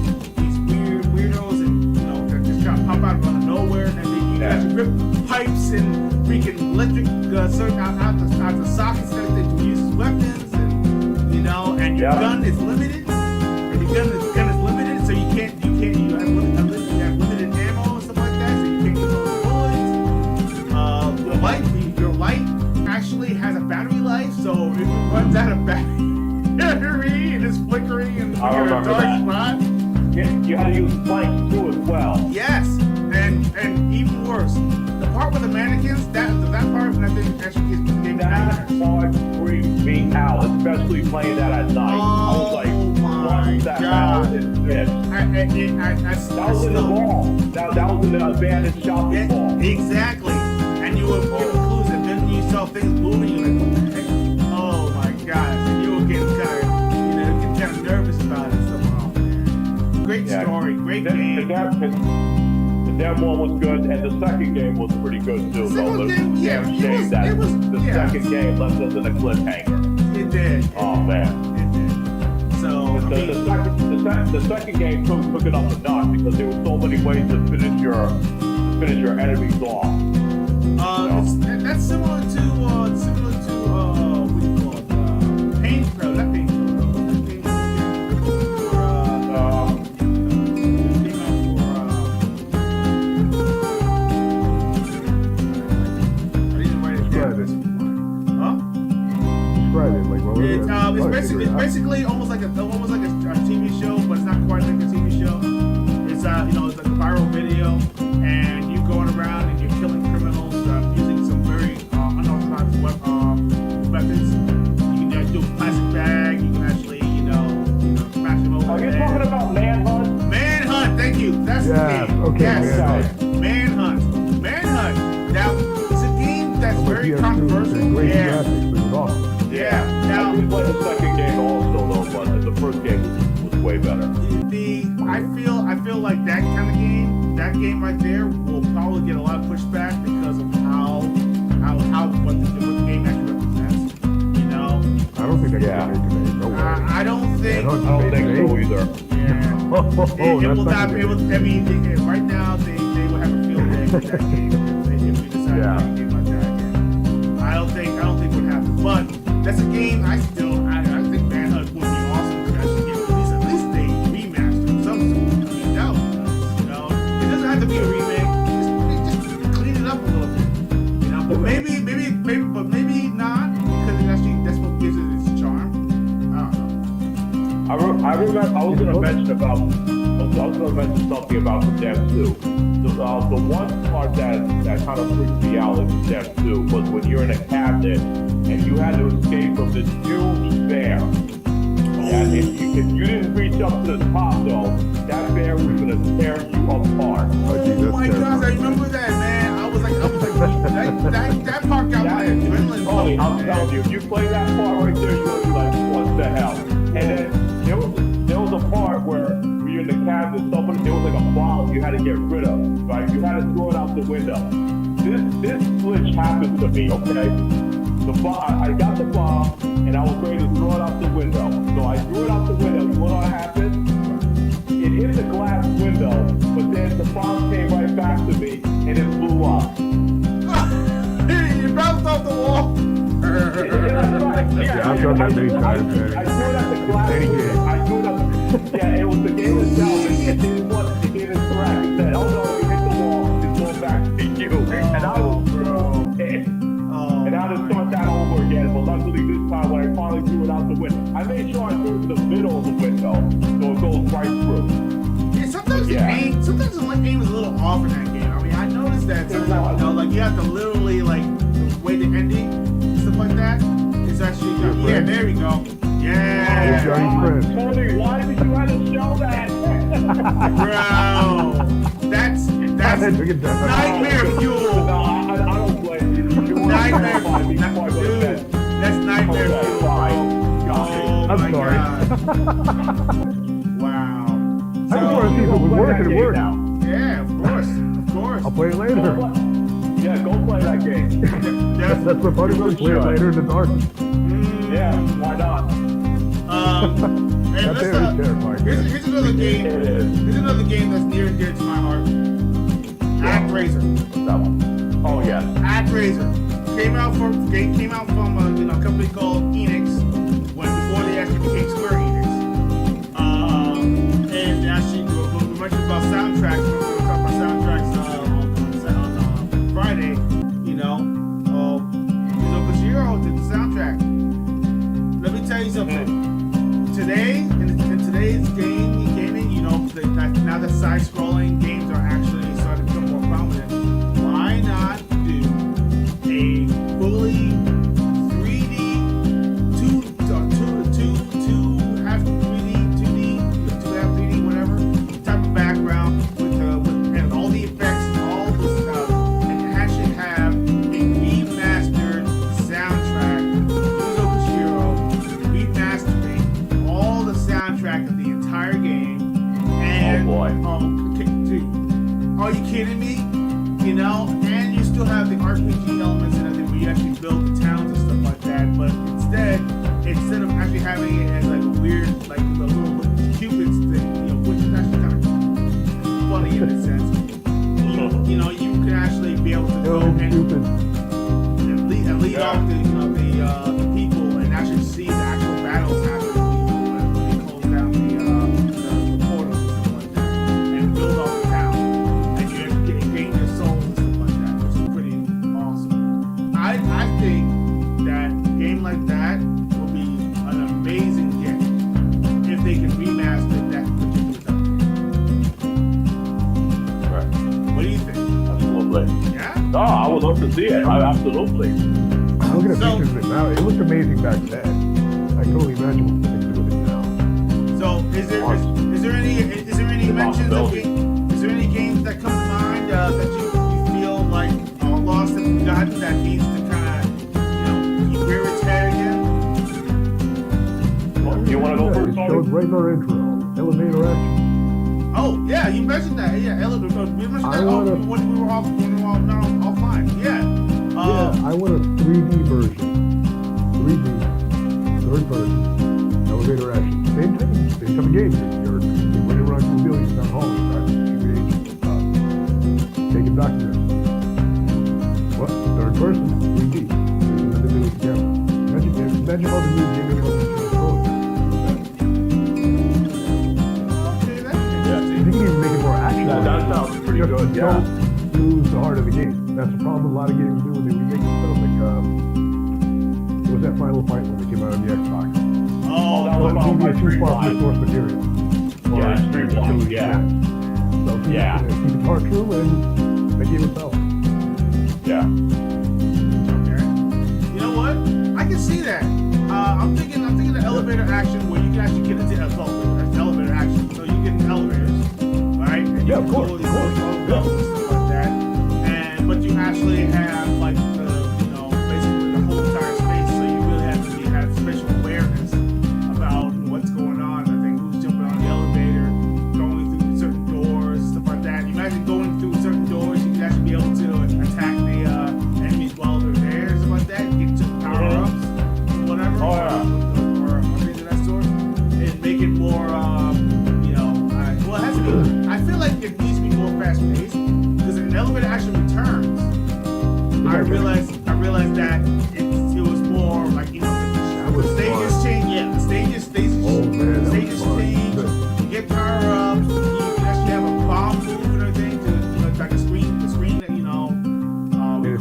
Speaker 3: weirdos and you know that just kind of pop out of nowhere, and then you guys rip pipes and freaking electric circuit out the sockets that they use as weapons, and you know, and your gun is limited, and your gun is limited, so you have limited ammo and stuff like that, so you can't use all the bullets. Your light actually has a battery life, so if it runs out of battery and it's flickering and you're in a dark spot.
Speaker 2: You had to use planks too as well.
Speaker 3: Yes, and even worse, the part with the mannequins, that part, I think actually gives the game
Speaker 2: That part freaked me out, especially playing that at night. I was like,
Speaker 3: my
Speaker 2: what the
Speaker 3: God.
Speaker 2: hell is this?
Speaker 3: That
Speaker 2: That was in the mall. That was in the abandoned shopping mall.
Speaker 3: Exactly. And you were given clues, and then you saw things moving, you're like, what the heck? Oh my gosh. And you were getting kind of nervous about it. So, oh man. Great story, great game.
Speaker 2: The demo one was good, and the second game was pretty good too.
Speaker 3: Second game, yeah, it was,
Speaker 2: the second game left us in a cliffhanger.
Speaker 3: It did.
Speaker 2: Oh man.
Speaker 3: It did. So,
Speaker 2: The second game took it up a notch because there were so many ways to finish your enemies off.
Speaker 3: That's similar to what do you call it? Pain Pro, not Pain Pro. It came out I didn't write it down. Huh?
Speaker 4: Describe it. Like, what was it?
Speaker 3: It's basically almost like a TV show, but it's not quite like a TV show. It's it's like a viral video, and you going around and you're killing criminals using some very unorthodox methods. You can do a plastic bag. You can actually smash them over.
Speaker 2: Are
Speaker 3: the
Speaker 2: you
Speaker 3: head.
Speaker 2: talking about Manhunt?
Speaker 3: Manhunt? Thank you. That's the game.
Speaker 4: Okay.
Speaker 3: Yes. Manhunt. Now it's a game that's very controversial.
Speaker 4: Great
Speaker 3: Yeah.
Speaker 4: graphics, but it was awesome.
Speaker 3: Yeah. Now.
Speaker 2: I did play the second game also though, but the first game was way better.
Speaker 3: I feel like that kind of game, that game right there, will probably get a lot of pushback because of what the game actually represents. You know.
Speaker 4: I don't think I can make today. No way.
Speaker 3: I don't think.
Speaker 2: I don't think so either.
Speaker 3: Yeah. It will not. It will. I mean, right now they will have a field day with that game if we decide to make a game like that again. I don't think it would happen. But that's a game I think Manhunt would be awesome to actually get at least a remaster of some sort. I mean, that would be nice, you know. It doesn't have to be a remake. Just clean it up a little bit, you know. But maybe not because that's what gives it its charm. I don't know.
Speaker 2: I remember I was going to mention something about Condemned 2. The one part that kind of freaked me out in Condemned 2 was when you're in a cabinet and you had to escape from this huge bear. And if you didn't reach up to the top though, that bear was going to tear you apart.
Speaker 3: Oh my gosh, I remember that, man. I was like, that part got my adrenaline
Speaker 2: Tony,
Speaker 3: pumping,
Speaker 2: I'm
Speaker 3: man.
Speaker 2: telling you, if you play that part right there, you're going to be like, what the hell? And then there was a part where you're in the cabinet, there was like a bomb you had to get rid of, right? You had to throw it out the window. This glitch happened to me, okay? I got the bomb, and I was ready to throw it out the window. So I threw it out the window. You know what happened? It hit the glass window, but then the bomb came right back to me, and it blew up.
Speaker 3: You bounced off the wall.
Speaker 2: Yeah,
Speaker 4: I've done that many times, man.
Speaker 2: I threw it at the glass window. Yeah, it was the game itself. It didn't interact. It said, oh no, you hit the wall, it's going back to you. And I was, and I just thought that all I threw it out the window. I made sure I threw it in the middle of the window so it goes right through.
Speaker 3: Yeah, sometimes the aim is a little off in that game. I mean, I noticed that sometimes, you know, like you have to literally like the way the ending and stuff like that. It's actually yeah. There we go. Yeah.
Speaker 2: Tony, why did you have to show that?
Speaker 3: Bro, that's nightmare fuel.
Speaker 2: No, I don't blame you.
Speaker 3: Nightmare fuel. Dude, that's nightmare fuel, bro. Oh
Speaker 4: I'm
Speaker 3: my
Speaker 4: sorry.
Speaker 3: God. Wow.
Speaker 4: I just want to see if it would work and it worked.
Speaker 3: Yeah, of course.
Speaker 4: I'll play it later.
Speaker 2: Yeah, go play that game.
Speaker 4: That's what funny was. Play it later in the dark.
Speaker 2: Yeah, why not?
Speaker 3: And
Speaker 4: That there is terrifying.
Speaker 3: here's another game. Here's another game that's near and dear to my heart. ActRaiser.
Speaker 2: That one. Oh yeah.
Speaker 3: ActRaiser came out from a company called Enix before they actually became Square Enix. And actually we mentioned about soundtracks. We were talking about soundtracks on Friday. You know, Koshiro did the soundtrack. Let me tell you something. Today, in today's gaming, you know, now that side-scrolling games are actually starting to become more prominent, why not do a fully 3D, half 3D, 2D, half 3D, whatever type of background and all the effects and all this stuff, and actually have a remastered soundtrack? Yuzo Koshiro remastering all the soundtrack of the entire game. And,
Speaker 2: oh boy.
Speaker 3: Dude, are you kidding me? You know, and you still have the RPG elements and everything where you actually build the towns and stuff like that, but instead of actually having it as like a weird, like a little Cupid's thing, you know, which is actually kind of funny in a sense. You know, you can actually be able to go and lead off the people and actually see the actual battles happen when they close down the portal and stuff like that, and build off the town, and you gain their souls and stuff like that, which is pretty awesome. I think that a game like that will be an amazing game if they can remaster that particular game.
Speaker 2: Right.
Speaker 3: What do you think?
Speaker 2: Absolutely.
Speaker 3: Yeah?
Speaker 2: No, I would love to see it. Absolutely.
Speaker 4: Looking at pictures of it now, it looked amazing back then. I can only imagine what they can do with it now.
Speaker 3: So is there any mentions of is there any games that come to mind that you feel like are lost and forgotten that needs to kind of rear its head again?
Speaker 2: You want to go first,
Speaker 4: It showed right in our intro. Elevator action.
Speaker 3: Oh yeah, you mentioned that. Yeah, elevator. We mentioned that when we were offline. Yeah.
Speaker 4: I want a 3D version. 3D, third person, elevator action. Same type of game. You're running around through buildings down hallways, right? Taking documents. What? Third person, 3D. Another video together. Imagine all the new gaming elements you control.
Speaker 3: Okay, that's
Speaker 4: You can even make it more action.
Speaker 2: That sounds pretty good. Yeah.
Speaker 4: Don't lose the heart of the game. That's the problem a lot of games do when they remake stuff. Like, it was that final fight when they came out on the Xbox.
Speaker 2: Oh, that was
Speaker 4: Well,
Speaker 2: about my
Speaker 4: too
Speaker 2: street
Speaker 4: far from the
Speaker 2: line.
Speaker 4: source material.
Speaker 2: Yeah, street line. Yeah.
Speaker 4: So keep it hard true and make it yourself.
Speaker 2: Yeah.
Speaker 3: okay. You know what? I can see that. I'm thinking the elevator action where you can actually get into elevator action. So you get in elevators, right? And you
Speaker 4: Yeah, of
Speaker 3: can
Speaker 4: course,
Speaker 3: go
Speaker 4: of
Speaker 3: these
Speaker 4: course.
Speaker 3: levels and stuff like that. But you actually have like basically the whole entire space. So you really have to have spatial awareness about what's going on. I think who's jumping on the elevator, going through certain doors, stuff like that. You imagine going through certain doors, you can actually be able to attack the enemies while they're there, stuff like that. Get to power-ups, or whatever.
Speaker 2: Oh, yeah.
Speaker 3: Or things of that sort. And make it more, well, it has to be. I feel like it needs to be more fast-paced because an elevator actually returns. I realized that it was more like the stages change. Yeah, the stages change. You get power ups. You can actually have a bomb move and everything to like the screen that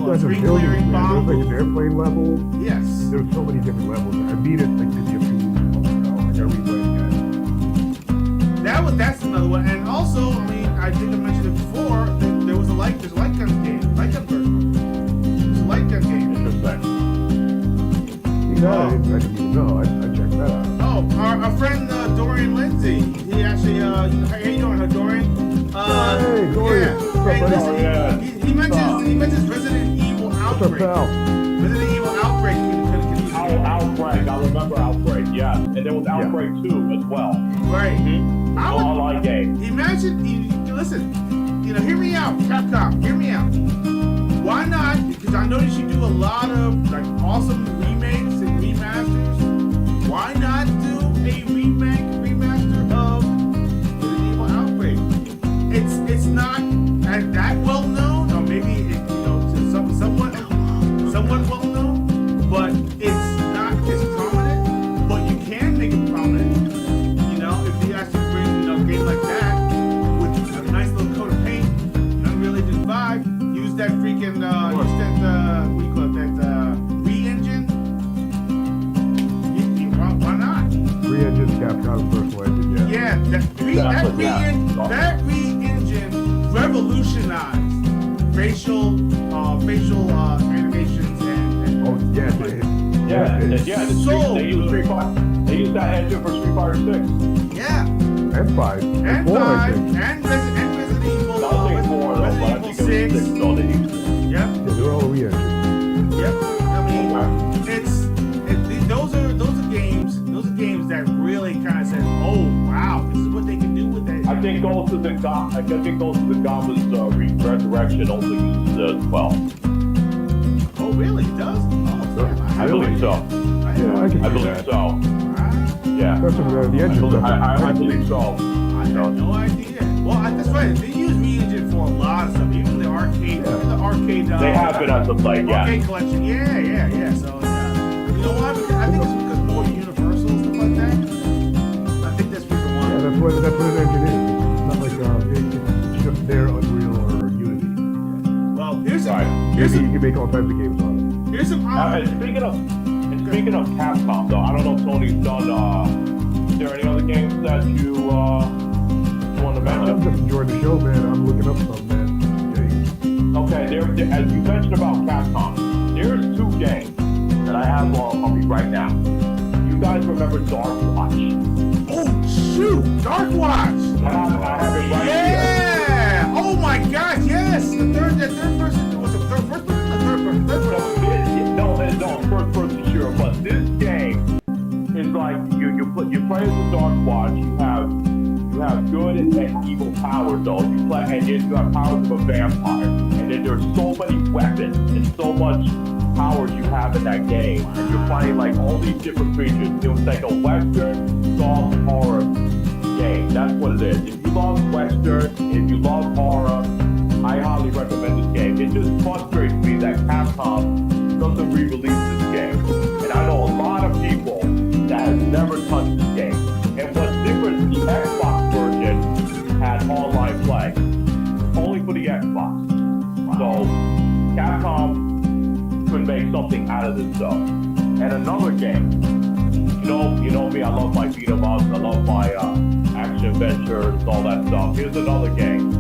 Speaker 4: guys are
Speaker 3: tree
Speaker 4: building,
Speaker 3: clearing,
Speaker 4: man.
Speaker 3: bomb.
Speaker 4: There was like an airplane level.
Speaker 3: Yes.
Speaker 4: There was so many different levels. I beat it like maybe a few months ago. I gotta replay it again.
Speaker 3: That's another one. And also, I mean, I think I mentioned it before. There's a light gun game, light gun version. There's a light gun game.
Speaker 2: Interesting.
Speaker 4: See, that I didn't even know. I checked that out.
Speaker 3: Oh, our friend Dorian Lindsay. He actually, how you doing, Dorian?
Speaker 4: Hey, Dorian.
Speaker 3: Yeah.
Speaker 4: What's up,
Speaker 3: Hey,
Speaker 4: buddy?
Speaker 3: listen,
Speaker 2: Yeah.
Speaker 3: he mentions Resident Evil
Speaker 4: What's up,
Speaker 3: Outbreak.
Speaker 4: pal?
Speaker 3: Resident Evil Outbreak.
Speaker 2: Outbreak, I remember Outbreak, yes. And there was Outbreak 2 as well.
Speaker 3: Right. I would,
Speaker 2: Online game.
Speaker 3: listen, hear me out, Capcom, hear me out. Why not? Because I noticed you do a lot of like awesome remakes and remasters. Why not do a remaster of Resident Evil Outbreak? It's not that well known, or maybe to somewhat well known, but it's not as prominent. But you can make it prominent. If you actually bring a game like that with a nice little coat of paint, Unreal Engine 5, use that freaking what do you call it, that re-engine. Why not?
Speaker 4: Re-engine's Capcom's first engine, yeah.
Speaker 3: Yeah, that re-engine revolutionized facial animations and
Speaker 4: Oh, yeah, dude.
Speaker 2: They used that engine for Street Fighter 6.
Speaker 3: yeah,
Speaker 4: And 5.
Speaker 3: and
Speaker 4: 4, I
Speaker 3: 5
Speaker 4: think.
Speaker 3: and Resident Evil.
Speaker 2: I think 4 though, but I
Speaker 3: Resident
Speaker 2: think
Speaker 3: Evil
Speaker 2: it was
Speaker 3: 6.
Speaker 2: 6 though they used it.
Speaker 3: Yep.
Speaker 4: Yeah, they're all re-engined.
Speaker 3: Yep. I mean, those are games that really kind of said, oh wow, this is what they can do with that.
Speaker 2: I think Ghost of the Goblin's Resurrection also uses it as well.
Speaker 3: Oh really? It does? Oh, damn,
Speaker 2: I believe so.
Speaker 4: Yeah, I can
Speaker 2: I
Speaker 4: see
Speaker 2: believe
Speaker 4: that.
Speaker 2: so.
Speaker 3: Wow.
Speaker 2: Yeah.
Speaker 4: That's what the engine stuff.
Speaker 2: I believe so.
Speaker 3: I had no idea. Well, that's right. They use re-engine for a lot of stuff, even the arcade.
Speaker 4: Yeah.
Speaker 3: Even the arcade.
Speaker 2: They have been at the play, yeah.
Speaker 3: Arcade collection. Yeah. So, you know why? Because I think it's because more universal stuff like that. I think that's the reason why.
Speaker 4: Yeah, that's what an engine is. It's not like it's just their Unreal or Unity.
Speaker 3: Well, here's
Speaker 2: Right.
Speaker 4: You can make all types of games on it.
Speaker 3: here's some.
Speaker 2: And speaking of Capcom, though, I don't know if Tony's done. Is there any other games that you want to
Speaker 4: I'm
Speaker 2: mention?
Speaker 4: just enjoying the show, man. I'm looking up some, man.
Speaker 2: Okay, as you mentioned about Capcom, there's 2 games that I have on me right now. You guys remember Dark Watch?
Speaker 3: Oh shoot, Dark Watch.
Speaker 2: I have it right here.
Speaker 3: Yeah. Oh my gosh. Yes. The third person. What's the first person? The third person.
Speaker 2: No, first person shooter, but this game is like you play as the Dark Watch. You have good and evil powers though. You play and you have powers of a vampire, and then there's so many weapons and so much powers you have in that game, and you're playing like all these different creatures. It was like a Western soft horror game. That's what it is. If you love Western, if you love horror, I highly recommend this game. It just frustrates me that Capcom doesn't re-release this game. And I know a lot of people that have never touched this game. And what's different, the Xbox version had online play. Only for the Xbox. So Capcom could make something out of this stuff. And another game. You know me, I love my beat 'em ups, I love my action adventures, all that stuff. Here's another game.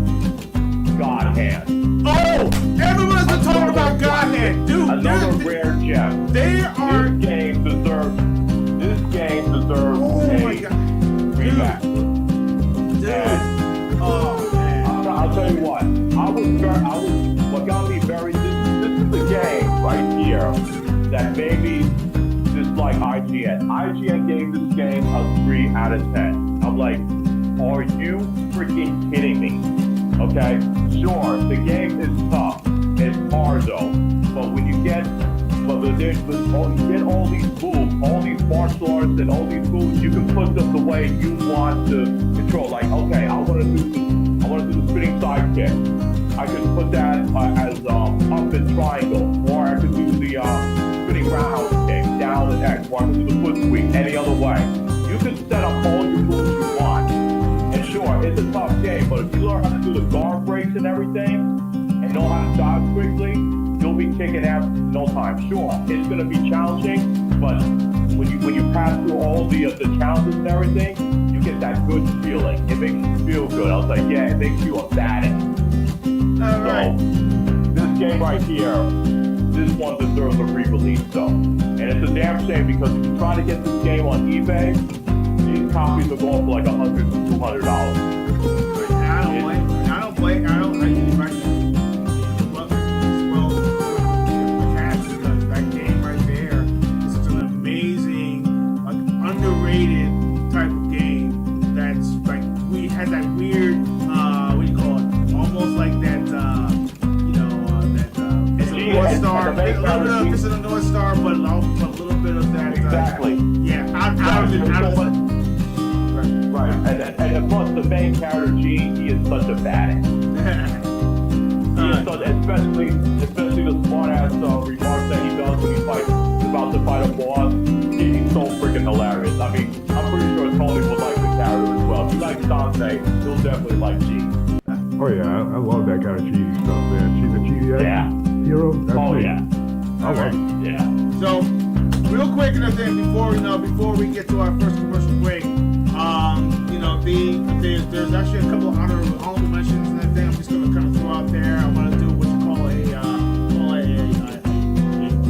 Speaker 2: God Hand.
Speaker 3: Oh, everyone's been talking about God Hand, dude.
Speaker 2: Another rare gem.
Speaker 3: They are.
Speaker 2: This game deserves
Speaker 3: Oh
Speaker 2: a
Speaker 3: my god,
Speaker 2: rematch.
Speaker 3: dude.
Speaker 2: And
Speaker 3: Oh man.
Speaker 2: I'll tell you what. What got me very. This is the game right here that made me dislike IGN. IGN gave this game a 3 out of 10. I'm like, are you freaking kidding me? Okay, sure, the game is tough. It's hard though. But when you get all these moves, all these martial arts and all these moves, you can put them the way you want to control. Like, okay, I want to do the spinning side kick. I could put that as up and triangle, or I could do the spinning roundhouse kick, down and X, or I could do the foot sweep any other way. You can set up all your moves you want. And sure, it's a tough game, but if you learn how to do the guard breaks and everything, and know how to dodge quickly, you'll be kicking make an app in no time. Sure, it's going to be challenging, but when you pass through all the challenges and everything, you get that good feeling. It makes you feel good. I was like, yeah, it makes you a badass.
Speaker 3: All right.
Speaker 2: So this game right here, this one deserves a re-release though. And it's a damn shame because if you try to get this game on eBay, these copies are going for like $100 to $200.
Speaker 3: This is a North Star, but a little bit of that.
Speaker 2: Exactly. Right. And plus the main character, Gene, he is such a badass. He is such, especially the smart ass remarks that he does when he's about to fight a boss. He's so freaking hilarious. I mean, I'm pretty sure Tony will like the character as well. If he likes Dante, he'll definitely like Gene.
Speaker 4: Oh yeah, I love that kind of cheesy stuff, man. She's a cheesy hero. That's me. I love it.
Speaker 2: Yeah.
Speaker 3: So, real quick, and then before we get to our first commercial break, there's actually a couple of honorable mentions and everything. I'm just going to kind of throw out there. I want to do what you call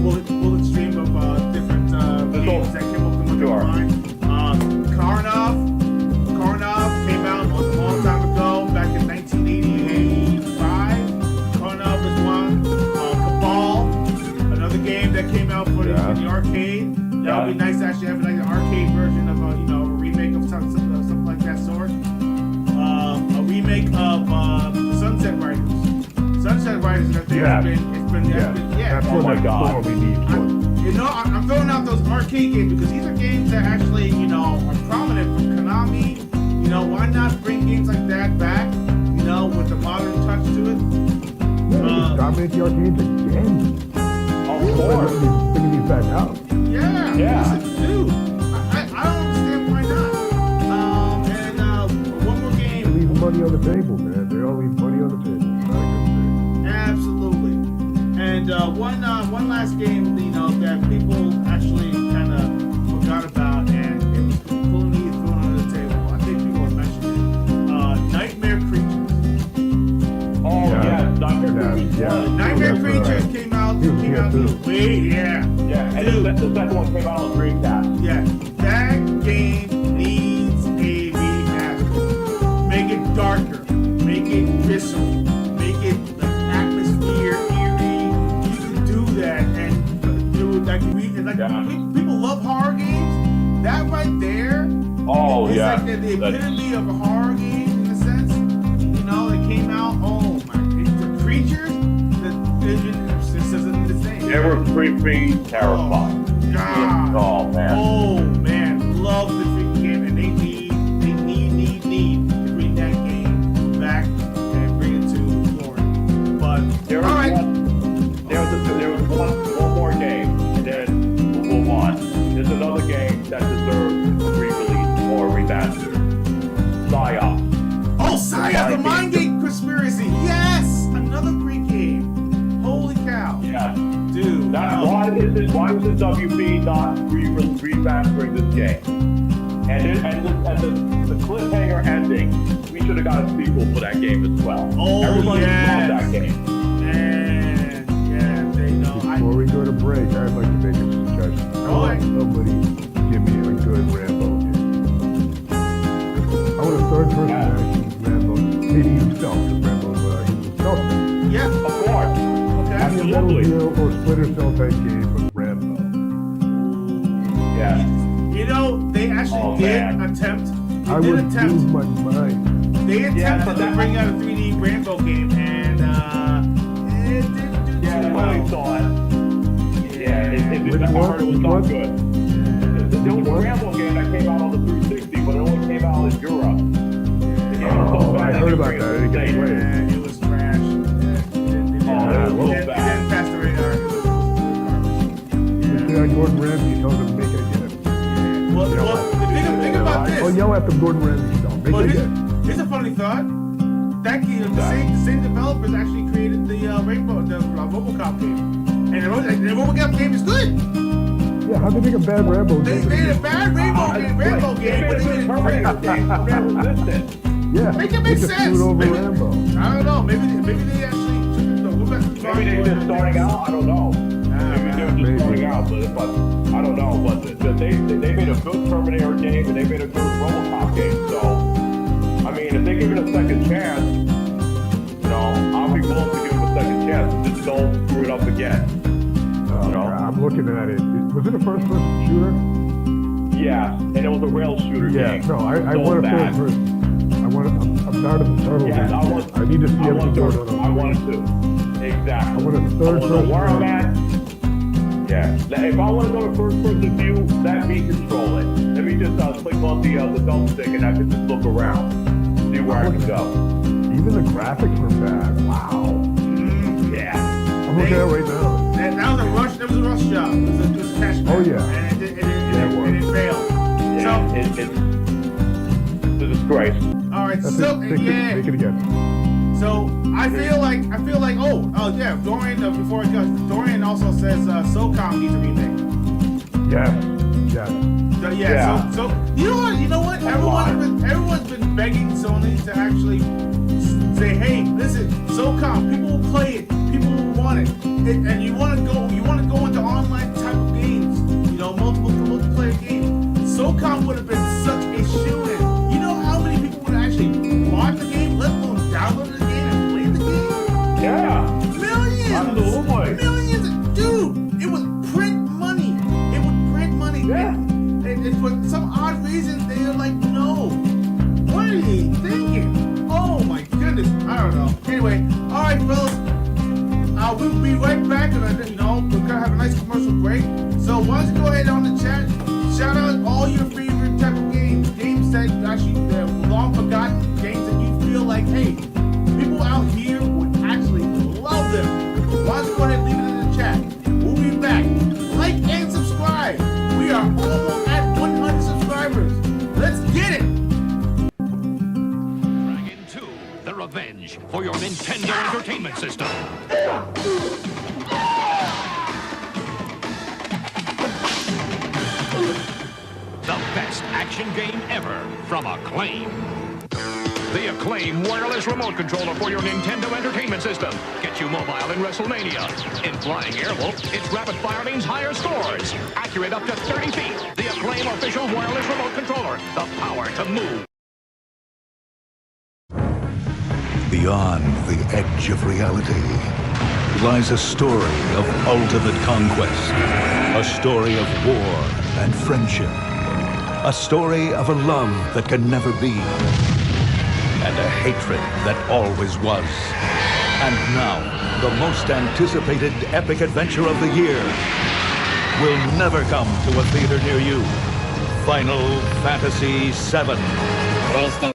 Speaker 3: a bullet stream of different games that came up to my mind. Karnov came out a long time ago, back in 1985. Karnov was one. Cabal, another game that came out for the arcade. That would be nice to actually have like an arcade version of a remake of something like that sort. A remake of the Sunset Riders. Sunset Riders, I think has been.
Speaker 4: That's
Speaker 2: oh my God.
Speaker 4: We need
Speaker 3: I'm throwing out those arcade games because these are games that actually, are prominent from Konami. Why not bring games like that back, with a modern touch to it?
Speaker 4: Dominate the arcades again.
Speaker 2: Of course.
Speaker 4: Bringing these back out.
Speaker 3: Yeah. Dude, I don't understand why not. And one more game.
Speaker 4: They leave money on the table, man. They all leave money on the table. It's not a good thing.
Speaker 3: Absolutely. And one last game, that people actually kind of forgot about, and it was completely thrown on the table. I think people have mentioned it. Nightmare Creatures.
Speaker 2: Oh yes, Nightmare Creatures.
Speaker 3: Nightmare Creatures came out.
Speaker 4: Yeah.
Speaker 2: And the second one came out on Dreamcast.
Speaker 3: Yeah, that game needs a remaster. Make it darker. Make it visceral. Make it atmosphere, eerie. You can do that and do it people love horror games. That right there.
Speaker 2: Oh
Speaker 3: is
Speaker 2: yeah.
Speaker 3: like the epitome of a horror game in a sense. They came out. Oh my! The creatures. This isn't the same.
Speaker 2: They were creepy, terrifying.
Speaker 3: God.
Speaker 2: Oh man.
Speaker 3: Oh man, love the freaking game, and they need to bring that game back and bring it to glory. But
Speaker 2: There was one more game, and then we'll move on. There's another game that deserves a re-release or a remaster. Psyop.
Speaker 3: Oh, Psyop, the Mind Game Conspiracy. Yes, another great game. Holy cow.
Speaker 2: Yeah.
Speaker 3: Dude.
Speaker 2: Why is the WB not remastering this game? And the cliffhanger ending, we should have got a sequel for that game as well.
Speaker 3: Oh,
Speaker 2: everybody
Speaker 3: yes.
Speaker 2: loved that game.
Speaker 3: Man, yeah, they know.
Speaker 4: Before we go to break, I'd like to make a suggestion. I want somebody to give me a good Rambo game. I want a third-person action Rambo. Maybe himself, because Rambo's he was a stealth.
Speaker 3: Yeah.
Speaker 2: Of course.
Speaker 3: Okay.
Speaker 2: Absolutely.
Speaker 4: Metal Gear or Splinter Cell type game with Rambo.
Speaker 2: Yeah.
Speaker 3: They actually did attempt.
Speaker 4: I would lose my mind.
Speaker 3: They attempted to bring out a 3D Rambo game, and it didn't do too
Speaker 2: I
Speaker 3: well.
Speaker 2: saw it. Yeah, it
Speaker 4: Which
Speaker 2: I
Speaker 4: one?
Speaker 2: heard it was
Speaker 4: Which
Speaker 2: not
Speaker 4: one?
Speaker 2: good. There was a Rambo game that came out on the 360, but it only came out in Europe. The game was so bad
Speaker 4: I heard about that. I didn't get to play it.
Speaker 3: Yeah, it was trash. It didn't pass the radar. It was
Speaker 4: Yeah, Gordon Ramsay told him to make it again.
Speaker 3: Well, the thing about this.
Speaker 4: Oh, yell at the Gordon Ramsay song. Make it again.
Speaker 3: Here's a funny thought. That game, the same developers actually created the RoboCop game, and The RoboCop game is good.
Speaker 4: Yeah, how they make a bad Rambo
Speaker 3: They
Speaker 4: game?
Speaker 3: made a bad Rambo
Speaker 2: They
Speaker 3: game,
Speaker 2: made
Speaker 3: but
Speaker 2: a
Speaker 3: they
Speaker 2: good
Speaker 3: made it
Speaker 2: Terminator
Speaker 3: great.
Speaker 2: game. Terminator Resistance.
Speaker 4: Yeah,
Speaker 3: Make it make
Speaker 4: just
Speaker 3: sense.
Speaker 4: screwed over
Speaker 3: Maybe-
Speaker 4: Rambo.
Speaker 3: I don't know. Maybe they actually took it. We're back to the
Speaker 2: Maybe they just starting out. I don't know. Maybe they were just
Speaker 4: maybe.
Speaker 2: starting out, but I don't know. But they made a good Terminator game and they made a good RoboCop game. So I mean, if they give it a second chance, you know, I'll be willing to give it a second chance. Just don't screw it up again. You know?
Speaker 4: I'm looking at it. Was it a first-person shooter?
Speaker 2: Yeah, and it was a rail shooter game.
Speaker 4: No, I
Speaker 2: So
Speaker 4: want a
Speaker 2: bad.
Speaker 4: third person. I'm tired of the turtle.
Speaker 2: Yes,
Speaker 4: I need to see
Speaker 2: I want
Speaker 4: everything going on.
Speaker 2: I wanted to. Exactly.
Speaker 4: I want a third
Speaker 2: I want to know
Speaker 4: person.
Speaker 2: where I'm at. Yeah. Now, if I want to go to first person view, let me control it. Let me just click on the thumbstick and I can just look around, see where I can go.
Speaker 4: Even the graphics were bad. Wow.
Speaker 2: Yeah.
Speaker 4: I'm looking at it right now.
Speaker 3: That was a rush. That was a rush job. It was a cash grab.
Speaker 4: Oh, yeah.
Speaker 3: And it failed.
Speaker 2: Yeah.
Speaker 3: So
Speaker 2: It's a disgrace.
Speaker 3: all right.
Speaker 4: That's
Speaker 3: So
Speaker 4: it.
Speaker 3: yeah.
Speaker 4: Make it again.
Speaker 3: So I feel like oh yeah, Dorian before it goes, Dorian also says SOCOM needs a remake.
Speaker 4: Yes.
Speaker 3: So,
Speaker 2: Yeah.
Speaker 3: So you know what? Everyone's been begging Sony to actually say, hey, listen, SOCOM, people will play it, people will want it, and you want to go into online type of games, you know, multiplayer games. SOCOM would have been such a shoo-in. You know how many people would actually bought the game, let alone download the game and play the game?
Speaker 2: Yeah.
Speaker 3: Millions!
Speaker 2: Absolutely.
Speaker 3: Millions! Dude, it was print money. It would print money.
Speaker 2: Yeah.
Speaker 3: And for some odd reason, they're like, no. What are you thinking? Oh my goodness. I don't know. Anyway, all right, fellas. We'll be right back, and you know, we're gonna have a nice commercial break. So why don't you go ahead on the chat, shout out all your favorite type of games that actually they're long forgotten, games that you feel like, hey, people out here would actually love them. Why don't you go ahead and leave it in the chat? We'll be back. Like and subscribe. We are almost at 100 subscribers. Let's get it.
Speaker 5: Dragon 2, The Revenge for your Nintendo Entertainment System. The best action game ever from Acclaim. The Acclaim wireless remote controller for your Nintendo Entertainment System. Gets you mobile in WrestleMania. In Flying Airwolf, its rapid fire means higher scores. Accurate up to 30 feet. The Acclaim official wireless remote controller. The power to move.
Speaker 6: Beyond the edge of reality lies a story of ultimate conquest, a story of war and friendship, a story of a love that can never be, and a hatred that always was. And now, the most anticipated epic adventure of the year will never come to a theater near you. Final Fantasy VII.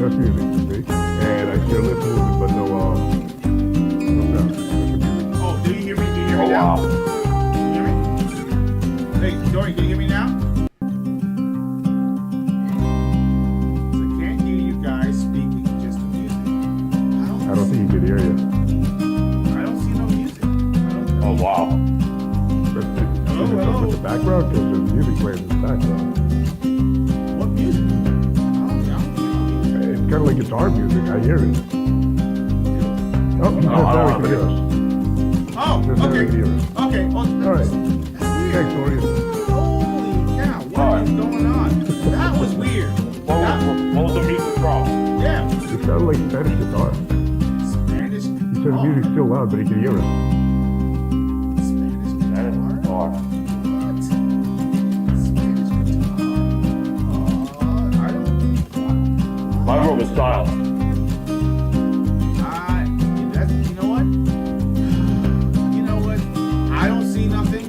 Speaker 4: just music to me, and I hear lips moving, but no sound.
Speaker 3: Oh, do you hear me? Do you hear me
Speaker 2: Oh,
Speaker 3: now?
Speaker 2: wow.
Speaker 3: Can you hear me? Hey, Dorian, can you hear me now? So I can't hear you guys speaking, just the music.
Speaker 4: I don't think he can hear you.
Speaker 3: I don't see no music.
Speaker 2: Oh, wow.
Speaker 3: Hello?
Speaker 4: With the background, because there's music playing in the background.
Speaker 3: What music? I don't hear no music.
Speaker 4: It's kind of like guitar music. I hear it. Oh, he says now he can hear us.
Speaker 3: Oh,
Speaker 4: He says now he
Speaker 3: okay.
Speaker 4: can hear us.
Speaker 3: Okay. Well,
Speaker 4: All right.
Speaker 3: that's weird.
Speaker 4: Thanks, Dorian.
Speaker 3: Holy cow, what is going on? That was weird.
Speaker 2: What was the music from?
Speaker 3: Yeah.
Speaker 4: It sounded like Spanish guitar.
Speaker 3: Spanish.
Speaker 4: He said the music's still loud, but he can hear us.
Speaker 3: Spanish guitar.
Speaker 2: Oh,
Speaker 3: What? Spanish guitar. I don't.
Speaker 2: my room is silent.
Speaker 3: You know what? You know what? I don't see nothing.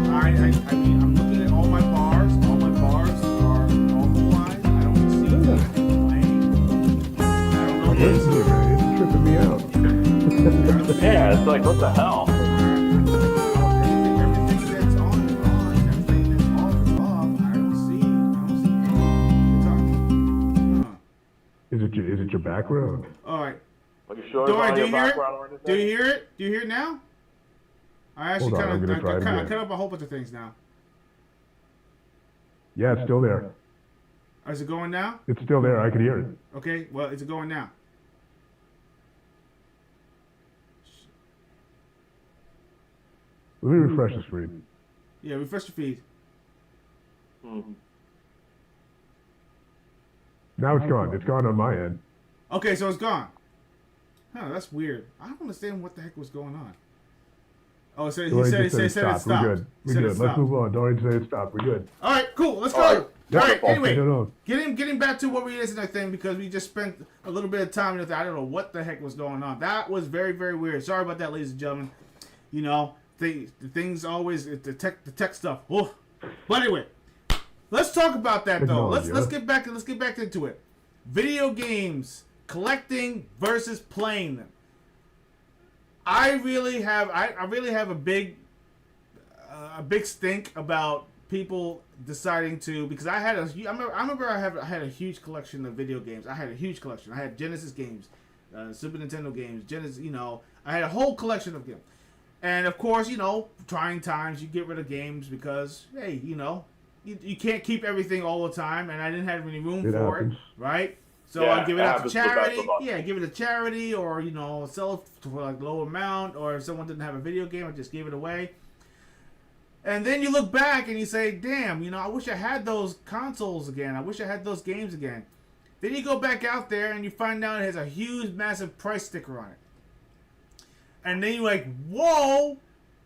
Speaker 3: I mean, I'm looking at all my bars. All my bars are normalized. I don't see anything playing. I don't know what
Speaker 4: It's tripping me out.
Speaker 2: Yeah, it's like, what the hell?
Speaker 3: Everything that's on is on. Everything that's off is off. I don't see anything.
Speaker 4: Is it your background?
Speaker 3: All right.
Speaker 2: Are you sure
Speaker 3: Dorian,
Speaker 2: it's
Speaker 3: do
Speaker 2: on
Speaker 3: you
Speaker 2: your
Speaker 3: hear
Speaker 2: background or
Speaker 3: it?
Speaker 2: anything?
Speaker 3: Do you hear it? Do you hear it now? I actually
Speaker 4: Hold on, I'm gonna try it
Speaker 3: I
Speaker 4: again.
Speaker 3: cut up a whole bunch of things now.
Speaker 4: Yeah, it's still there.
Speaker 3: Is it going now?
Speaker 4: It's still there. I can hear it.
Speaker 3: Okay. Well, is it going now?
Speaker 4: Let me refresh the screen.
Speaker 3: Yeah, refresh your feed.
Speaker 4: Now it's gone. It's gone on my end.
Speaker 3: Okay, so it's gone. Huh, that's weird. I don't understand what the heck was going on. Oh, so he
Speaker 4: Dorian
Speaker 3: said
Speaker 4: just
Speaker 3: it stopped.
Speaker 4: We're good. We're good. Let's move on. Dorian said it stopped. We're good.
Speaker 3: All right, cool. Let's go.
Speaker 2: All
Speaker 3: All
Speaker 2: right.
Speaker 3: right.
Speaker 4: Yep.
Speaker 3: Anyway,
Speaker 4: No.
Speaker 3: getting back to what we is in that thing because we just spent a little bit of time with that. I don't know what the heck was going on. That was very, very weird. Sorry about that, ladies and gentlemen. You know, the things always the tech stuff. Oof. But anyway, let's talk about that though. Let's get back into it. Video games, collecting versus playing them. I really have a big stink about people deciding to, because I remember I had a huge collection of video games. I had a huge collection. I had Genesis games, Super Nintendo games, I had a whole collection of games. And of course, trying times, you get rid of games because, hey, you can't keep everything all the time, and I didn't have any room for it, right? So
Speaker 2: Yeah,
Speaker 3: I give it out to
Speaker 2: happens to the best
Speaker 3: charity.
Speaker 2: of us.
Speaker 3: Yeah, give it to charity, or sell it for like low amount. Or if someone didn't have a video game, I just gave it away. And then you look back and you say, "Damn, I wish I had those consoles again. I wish I had those games again." Then you go back out there and you find out it has a huge, massive price sticker on it. And then you're like, "Whoa,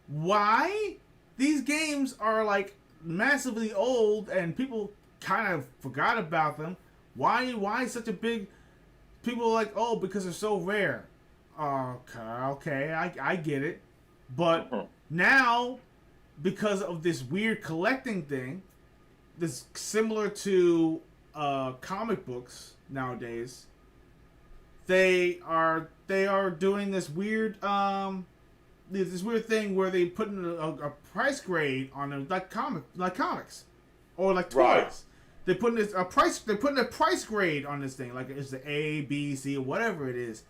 Speaker 3: why? These games are like massively old, and people kind of forgot about them." Why such a big... People are like, oh, because they're so rare. Okay, I get it. But now, because of this weird collecting thing, that's similar to comic books nowadays, they are doing this weird thing where they put in a price grade on them, like comics or like toys.
Speaker 2: Right.
Speaker 3: They put in a price grade on this thing, like it's the A, B, C, or whatever it is,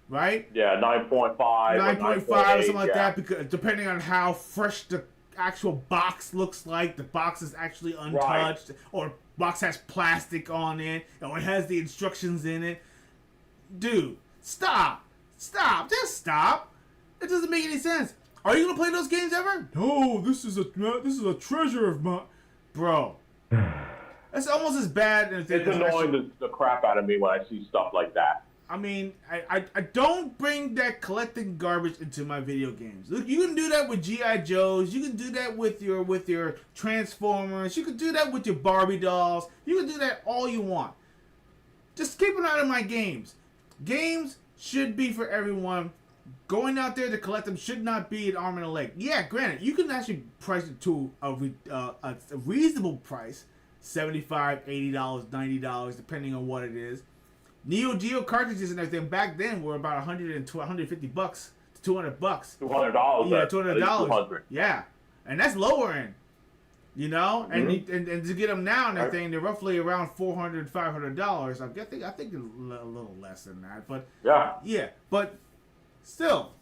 Speaker 3: right?
Speaker 2: Yeah, 9.5.
Speaker 3: 9.5 or something like that, because depending on how fresh the actual box looks like, the box is actually untouched, or box has plastic on it, or it has the instructions in it. Dude, stop, just stop. It doesn't make any sense. Are you gonna play those games ever? No, this is a treasure of mine, bro. That's almost as bad.
Speaker 2: It's annoying the crap out of me when I see stuff like that.
Speaker 3: I mean, I don't bring that collecting garbage into my video games. Look, you can do that with G.I. Joes. You can do that with your Transformers. You can do that with your Barbie dolls. You can do that all you want. Just keep it out of my games. Games should be for everyone. Going out there to collect them should not be an arm and a leg. Yeah, granted, you can actually price it to a reasonable price. $75, $80, $90, depending on what it is. Neo Geo cartridges and everything back then were about $150 to $200.
Speaker 2: $200.
Speaker 3: Yeah,
Speaker 2: at
Speaker 3: $200.
Speaker 2: least $200.
Speaker 3: Yeah, and that's lower end. You know,
Speaker 2: Mm-hmm.
Speaker 3: and to get them now and everything, they're roughly around $400, $500. I think a little less than that, but
Speaker 2: Yeah.
Speaker 3: but still,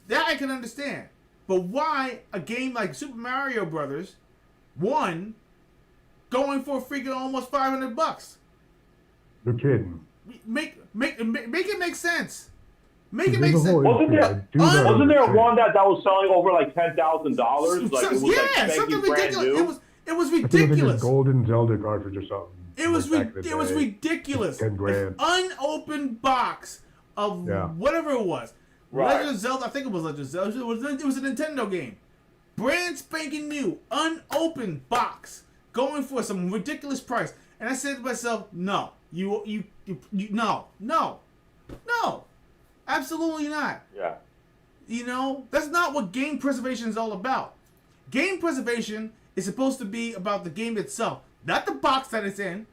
Speaker 3: that I can understand. But why a game like Super Mario Brothers 1 going for freaking almost $500?
Speaker 4: You're kidding.
Speaker 3: Make it make sense. Make it
Speaker 4: There's
Speaker 3: make
Speaker 4: a
Speaker 3: sense.
Speaker 4: whole
Speaker 2: Wasn't
Speaker 4: industry.
Speaker 2: there-
Speaker 4: I do not
Speaker 2: Wasn't there
Speaker 4: understand.
Speaker 2: one that was selling over like $10,000? Like it was like
Speaker 3: Yeah, something
Speaker 2: spanking brand
Speaker 3: ridiculous.
Speaker 2: new.
Speaker 3: It was
Speaker 4: I think it was like a
Speaker 3: ridiculous.
Speaker 4: golden Zelda cartridge or something.
Speaker 3: It was
Speaker 4: back in the
Speaker 3: it was
Speaker 4: day.
Speaker 3: ridiculous.
Speaker 4: 10 grand.
Speaker 3: An unopened box of
Speaker 4: Yeah.
Speaker 3: whatever it was.
Speaker 2: Right.
Speaker 3: Legend of Zelda. I think it was Legend of Zelda. It was a Nintendo game, brand spanking new, unopened box, going for some ridiculous price. And I said to myself, no, no, absolutely not.
Speaker 2: Yeah.
Speaker 3: You know, that's not what game preservation is all about. Game preservation is supposed to be about the game itself, not the box that it's in.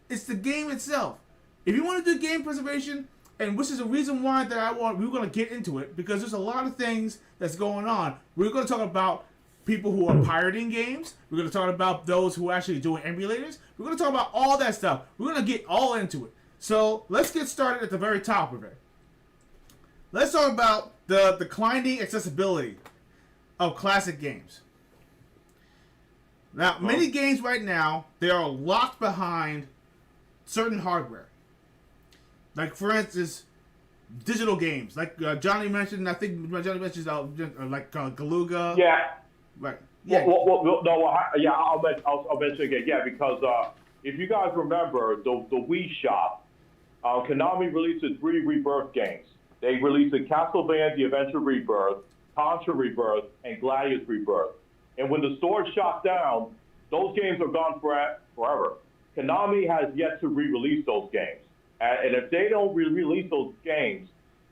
Speaker 3: It's the game itself. If you want to do game preservation, and which is a reason why we're going to get into it, because there's a lot of things that's going on. We're going to talk about people who are pirating games. We're going to talk about those who are actually doing emulators. We're going to talk about all that stuff. We're going to get all into it. So let's get started at the very top of it. Let's talk about the declining accessibility of classic games. Now, many games right now, they are locked behind certain hardware. Like, for instance, digital games. Like Johnny mentioned, I think Johnny mentioned Galuga.
Speaker 2: Yeah.
Speaker 3: Right. Yeah.
Speaker 2: I'll mention again. Yeah, because if you guys remember the Wii Shop, Konami released 3 Rebirth games. They released Castlevania: The Adventure Rebirth, Contra Rebirth, and Gladius Rebirth. And when the store shut down, those games are gone forever. Konami has yet to re-release those games. And if they don't re-release those games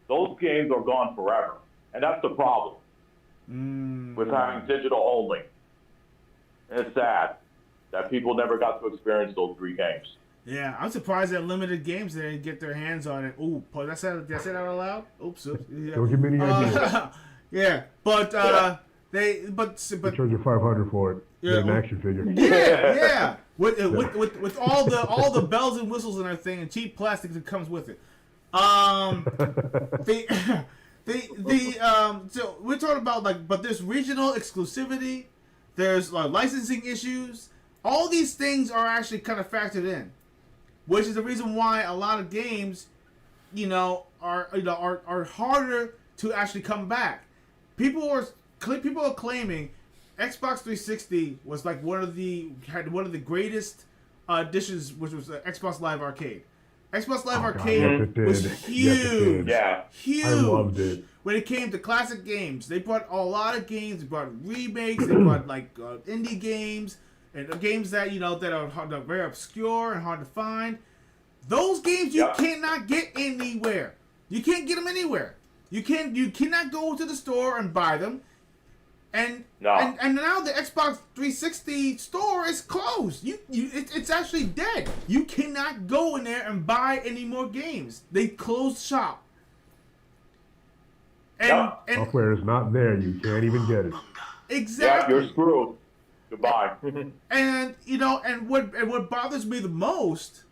Speaker 2: are gone forever. And that's the problem with having digital only. And it's sad that people never got to experience those 3 games.
Speaker 3: Yeah, I'm surprised that limited games they didn't get their hands on it. Ooh, did I say that out loud? Oops. Yeah.
Speaker 4: Don't give me any ideas.
Speaker 3: Yeah, but they
Speaker 4: Charge you $500 for it.
Speaker 3: Yeah,
Speaker 4: Get an action figure.
Speaker 3: yeah. With all the bells and whistles and everything and cheap plastic that comes with it. So we're talking about but there's regional exclusivity, there's licensing issues. All these things are actually kind of factored in, which is the reason why a lot of games, are harder to actually come back. People are claiming Xbox 360 was like one of the greatest additions, which was Xbox Live Arcade. Xbox Live Arcade was huge.
Speaker 2: Yeah.
Speaker 3: Huge.
Speaker 4: I loved it.
Speaker 3: When it came to classic games, they brought a lot of games. They brought remakes. They brought indie games and games that that are very obscure and hard to find. Those games you cannot get anywhere. You can't get them anywhere. You cannot go to the store and buy them. And now the Xbox 360 store is closed. It's actually dead. You cannot go in there and buy any more games. They closed shop. And
Speaker 4: Software is not there. You can't even get it.
Speaker 3: Exactly.
Speaker 2: Yeah, you're screwed. Goodbye.
Speaker 3: And what bothers me the most,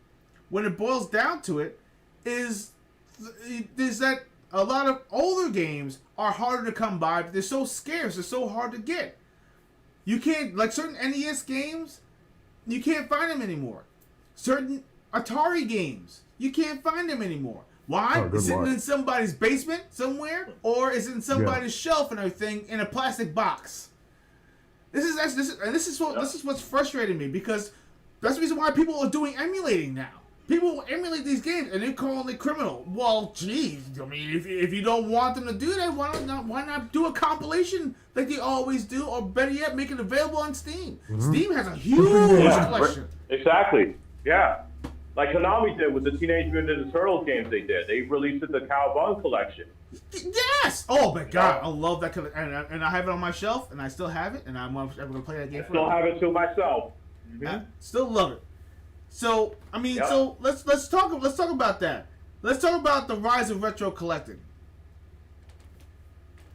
Speaker 3: when it boils down to it, is that a lot of older games are harder to come by, but they're so scarce, they're so hard to get. You can't, like certain NES games, you can't find them anymore. Certain Atari games, you can't find them anymore. Why? It's sitting in somebody's basement somewhere, or is it in somebody's shelf and everything in a plastic box. This is what's frustrating me, because that's the reason why people are doing emulating now. People will emulate these games and they're calling it criminal. Well, geez, I mean, if you don't want them to do that, why not do a compilation like they always do, or better yet, make it available on Steam. Steam has a huge collection.
Speaker 2: Exactly. Yeah. Like Konami did with the Teenage Mutant Ninja Turtles games they did. They released the Cowabunga collection.
Speaker 3: Yes! Oh my god, I love that collection. And I have it on my shelf, and I still have it, and I'm going to play that game
Speaker 2: I still have it to myself.
Speaker 3: Still love it. So I mean,
Speaker 2: Yeah.
Speaker 3: so let's talk about that. Let's talk about the rise of retro collecting.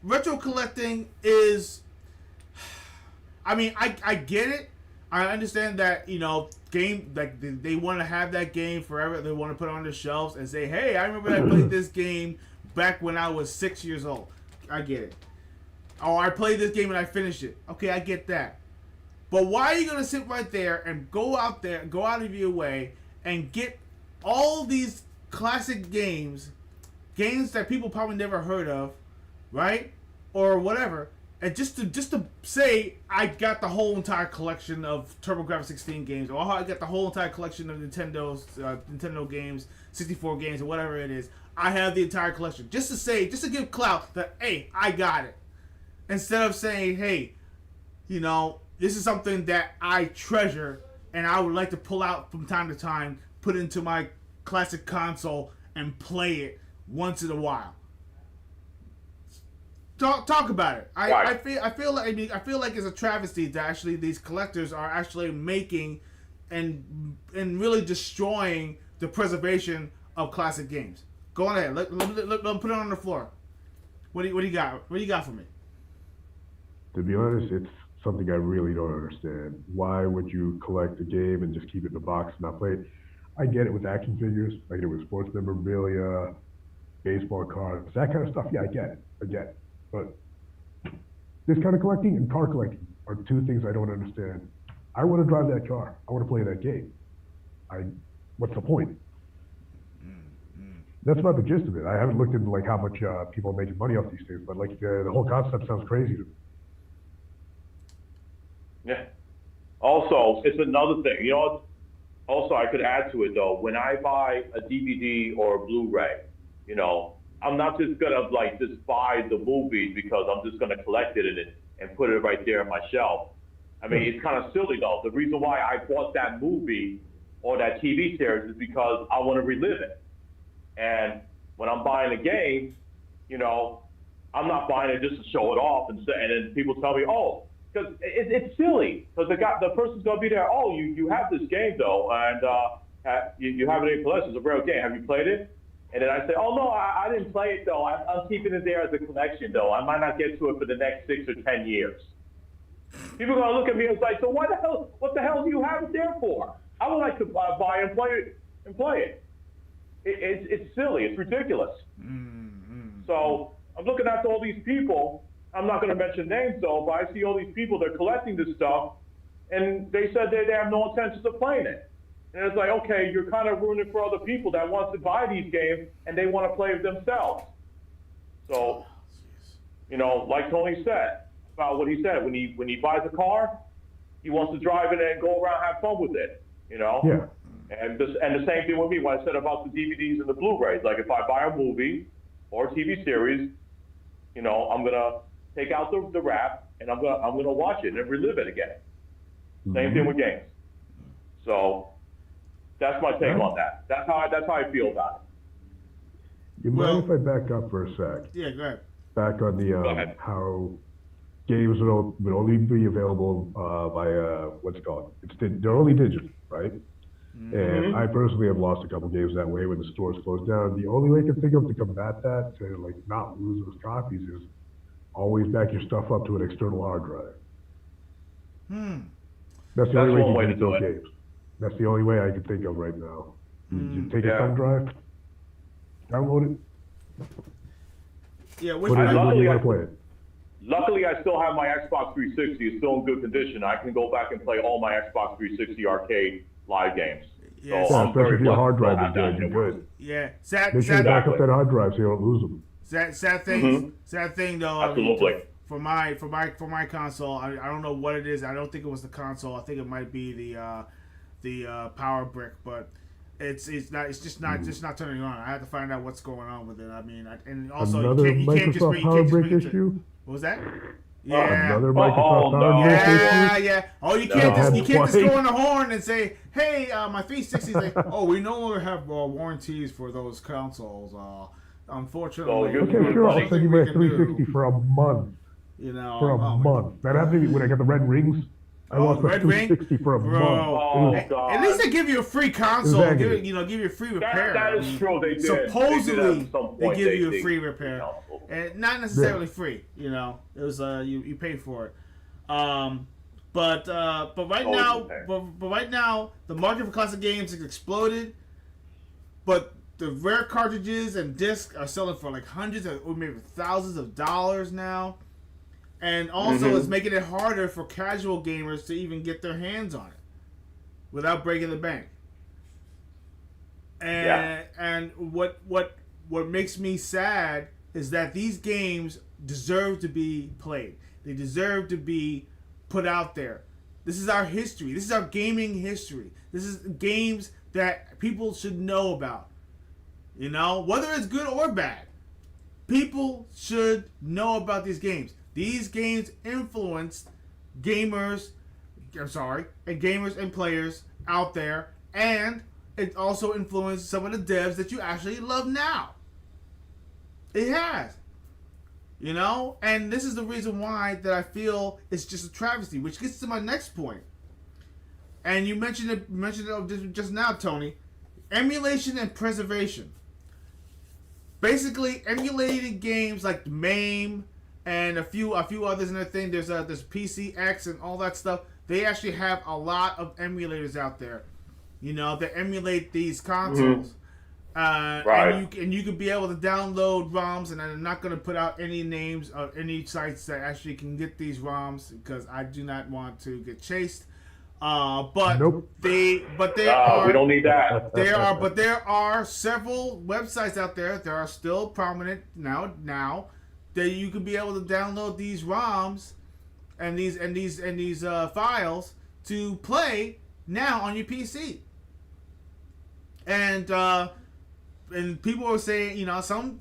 Speaker 3: Retro collecting is, I mean, I get it. I understand that, you know, game, like they want to have that game forever. They want to put it on their shelves and say, hey, I remember I played this game back when I was 6 years old. I get it. Or I played this game and I finished it. Okay, I get that. But why are you gonna sit right there and go out of your way and get all these classic games that people probably never heard of, right? Or whatever, and just to say I got the whole entire collection of TurboGrafx-16 games, or I got the whole entire collection of Nintendo games, 64 games, or whatever it is. I have the entire collection. Just to give clout that, hey, I got it. Instead of saying, hey, you know, this is something that I treasure and I would like to pull out from time to time, put into my classic console and play it once in a while. Talk about it. I feel like it's a travesty that actually these collectors are actually making and really destroying the preservation of classic games. Go on ahead. Let me put it on the floor. What do you got? What do you got for me?
Speaker 4: To be honest, it's something I really don't understand. Why would you collect a game and just keep it in a box and not play it? I get it with action figures. I get it with sports memorabilia, baseball cards, that kind of stuff. Yeah, I get it. But this kind of collecting and car collecting are two things I don't understand. I want to drive that car. I want to play that game. What's the point? That's not the gist of it. I haven't looked into like how much people are making money off these things, but like the whole concept sounds crazy to me.
Speaker 2: Yeah. Also, it's another thing. You know, also I could add to it though. When I buy a DVD or a Blu-ray, you know, I'm not just gonna like just buy the movie because I'm just gonna collect it and put it right there on my shelf. I mean, it's kind of silly though. The reason why I bought that movie or that TV series is because I want to relive it. And when I'm buying a game, you know, I'm not buying it just to show it off and then people tell me, oh, because it's silly because the person's gonna be there. Oh, you have this game though, and you have it in collection. It's a real game. Have you played it? And then I say, oh no, I didn't play it though. I'm keeping it there as a collection though. I might not get to it for the next 6 or 10 years. People are gonna look at me and say, so what the hell do you have it there for? I would like to buy and play it. It's silly. It's ridiculous. So I'm looking at all these people. I'm not going to mention names though, but I see all these people. They're collecting this stuff, and they said they have no intentions of playing it. And it's like, okay, you're kind of ruining for other people that want to buy these games and they want to play it themselves. So, you know, like Tony said about what he said, when he buys a car, he wants to drive it and go around, have fun with it. You know.
Speaker 4: Yeah.
Speaker 2: And the same thing with me when I said about the DVDs and the Blu-rays. Like if I buy a movie or a TV series, you know, I'm gonna take out the wrap and I'm gonna watch it and relive it again. Same thing with games. So that's my take on that. That's how I feel about it.
Speaker 4: You mind if I back up for a sec?
Speaker 3: Yeah, go ahead.
Speaker 4: Back on the
Speaker 2: ahead.
Speaker 4: how games would only be available by what's it called? They're only digital, right? And I personally have lost a couple games that way when the stores closed down. The only way I can think of to combat that, to like not lose those copies, is always back your stuff up to an external hard drive. That's the only way you can get those games. That's the only way I can think of right now. You take a thumb drive, download it,
Speaker 3: Yeah,
Speaker 4: put it in when you want to play it.
Speaker 2: Luckily, I still have my Xbox 360. It's still in good condition. I can go back and play all my Xbox 360 arcade live games.
Speaker 3: Yeah,
Speaker 2: So I'm
Speaker 4: Especially
Speaker 2: very
Speaker 4: if your hard
Speaker 2: flexible
Speaker 4: drive is
Speaker 2: at
Speaker 4: good,
Speaker 2: that.
Speaker 4: you're good.
Speaker 3: yeah.
Speaker 4: Make sure you back up that hard drive so you don't lose them.
Speaker 3: Sad thing though.
Speaker 2: Absolutely.
Speaker 3: I mean, for my console, I don't know what it is. I don't think it was the console. I think it might be the power brick, but it's just not turning on. I have to find out what's going on with it. I mean, and also
Speaker 4: Another
Speaker 3: you can't just
Speaker 4: Microsoft Power Brick issue?
Speaker 3: What was that? Yeah.
Speaker 4: Another Microsoft Power Brick issue?
Speaker 3: Yeah. Oh, you can't just go on the horn and say, "Hey, my 360." Like, oh, we no longer have warranties for those consoles. Unfortunately.
Speaker 2: So
Speaker 4: Okay, sure, I'll send you my 360 for a month.
Speaker 3: You know,
Speaker 4: For a month. That happened to me when I got the red rings. I lost my
Speaker 3: Red Ring?
Speaker 4: 360 for a
Speaker 3: Bro.
Speaker 4: month.
Speaker 2: Oh,
Speaker 3: At
Speaker 2: God.
Speaker 3: least they give you a free console.
Speaker 4: Exactly.
Speaker 3: Give you a free repair.
Speaker 2: That is true. They did.
Speaker 3: Supposedly,
Speaker 2: at some
Speaker 3: they
Speaker 2: point,
Speaker 3: give you a
Speaker 2: they-
Speaker 3: free repair, and not necessarily free. You know, it was you pay for it. But right
Speaker 2: Always
Speaker 3: now,
Speaker 2: okay.
Speaker 3: but right now, the market for classic games has exploded. But the rare cartridges and discs are selling for like hundreds or maybe thousands of dollars now. And also, it's making it harder for casual gamers to even get their hands on it without breaking the bank. And what makes me sad is that these games deserve to be played. They deserve to be put out there. This is our history. This is our gaming history. This is games that people should know about. You know, whether it's good or bad, people should know about these games. These games influenced gamers, and gamers and players out there, and it also influenced some of the devs that you actually love now. It has. You know? And this is the reason why that I feel it's just a travesty, which gets to my next point. And you mentioned it just now, Tony. Emulation and preservation. Basically, emulating games like MAME and a few others in the thing. There's PCX and all that stuff. They actually have a lot of emulators out there, you know, that emulate these consoles.
Speaker 2: Right.
Speaker 3: And you could be able to download ROMs, and I'm not going to put out any names of any sites that actually can get these ROMs because I do not want to get chased. But
Speaker 4: Nope.
Speaker 3: they
Speaker 2: we
Speaker 3: are.
Speaker 2: don't need that.
Speaker 3: There are several websites out there that are still prominent now that you could be able to download these ROMs and these files to play now on your PC. And people are saying, you know, some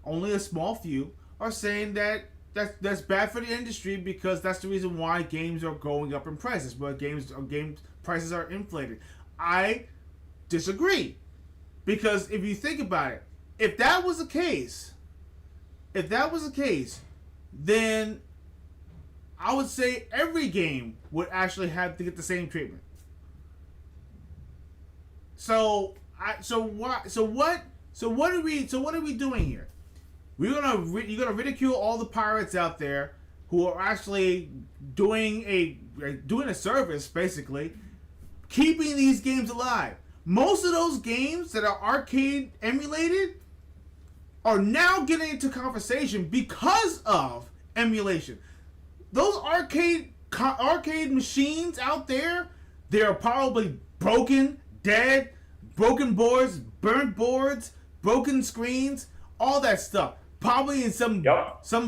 Speaker 3: only a small few are saying that that's bad for the industry because that's the reason why games are going up in prices. But game prices are inflated. I disagree, because if you think about it, if that was the case, then I would say every game would actually have to get the same treatment. So what are we doing here? You're gonna ridicule all the pirates out there who are actually doing a service, basically, keeping these games alive. Most of those games that are arcade emulated are now getting into conversation because of emulation. Those arcade machines out there, they are probably broken, dead, broken boards, burnt boards, broken screens, all that stuff. Probably in some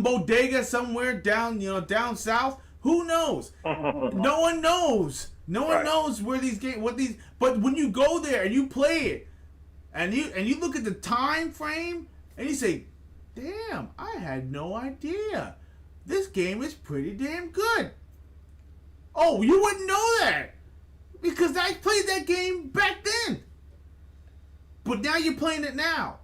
Speaker 3: bodega somewhere down south. Who knows? No one knows. No one knows where these games, But when you go there and you play it, and you look at the time frame, and you say, "Damn, I had no idea. This game is pretty damn good." Oh, you wouldn't know that because I played that game back then. But now you're playing it now.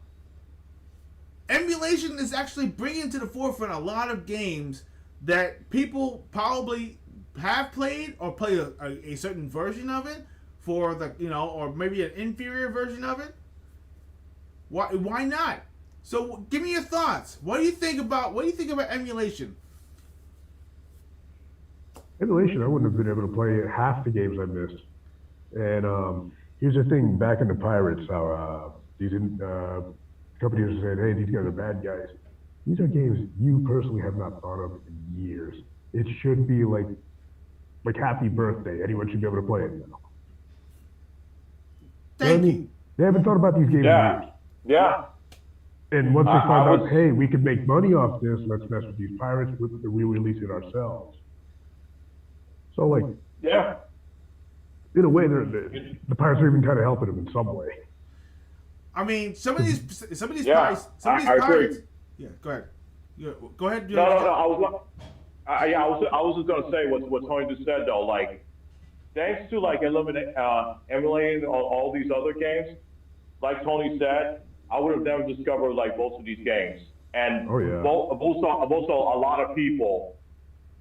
Speaker 3: Emulation is actually bringing to the forefront a lot of games that people probably have played or play a certain version of it for or maybe an inferior version of it. Why not? So give me your thoughts. What do you think about emulation?
Speaker 4: Emulation, I wouldn't have been able to play half the games I missed. And here's the thing: back in the Pirates, how these companies are saying, "Hey, these guys are bad guys." These are games you personally have not thought of in years. It should be like Happy Birthday. Anyone should be able to play it now.
Speaker 3: Thank you.
Speaker 4: They haven't thought about these games in years.
Speaker 2: Yeah.
Speaker 4: And once they find out, hey, we can make money off this, let's mess with these pirates, we release it ourselves. So, in a way, the pirates are even kind of helping them in some way.
Speaker 3: I mean, some of these
Speaker 2: Yeah, I agree.
Speaker 3: pirates. Yeah, go ahead. Go ahead.
Speaker 2: No. I was just gonna say what Tony just said though. Like, thanks to emulating all these other games, like Tony said, I would have never discovered most of these games. And also a lot of people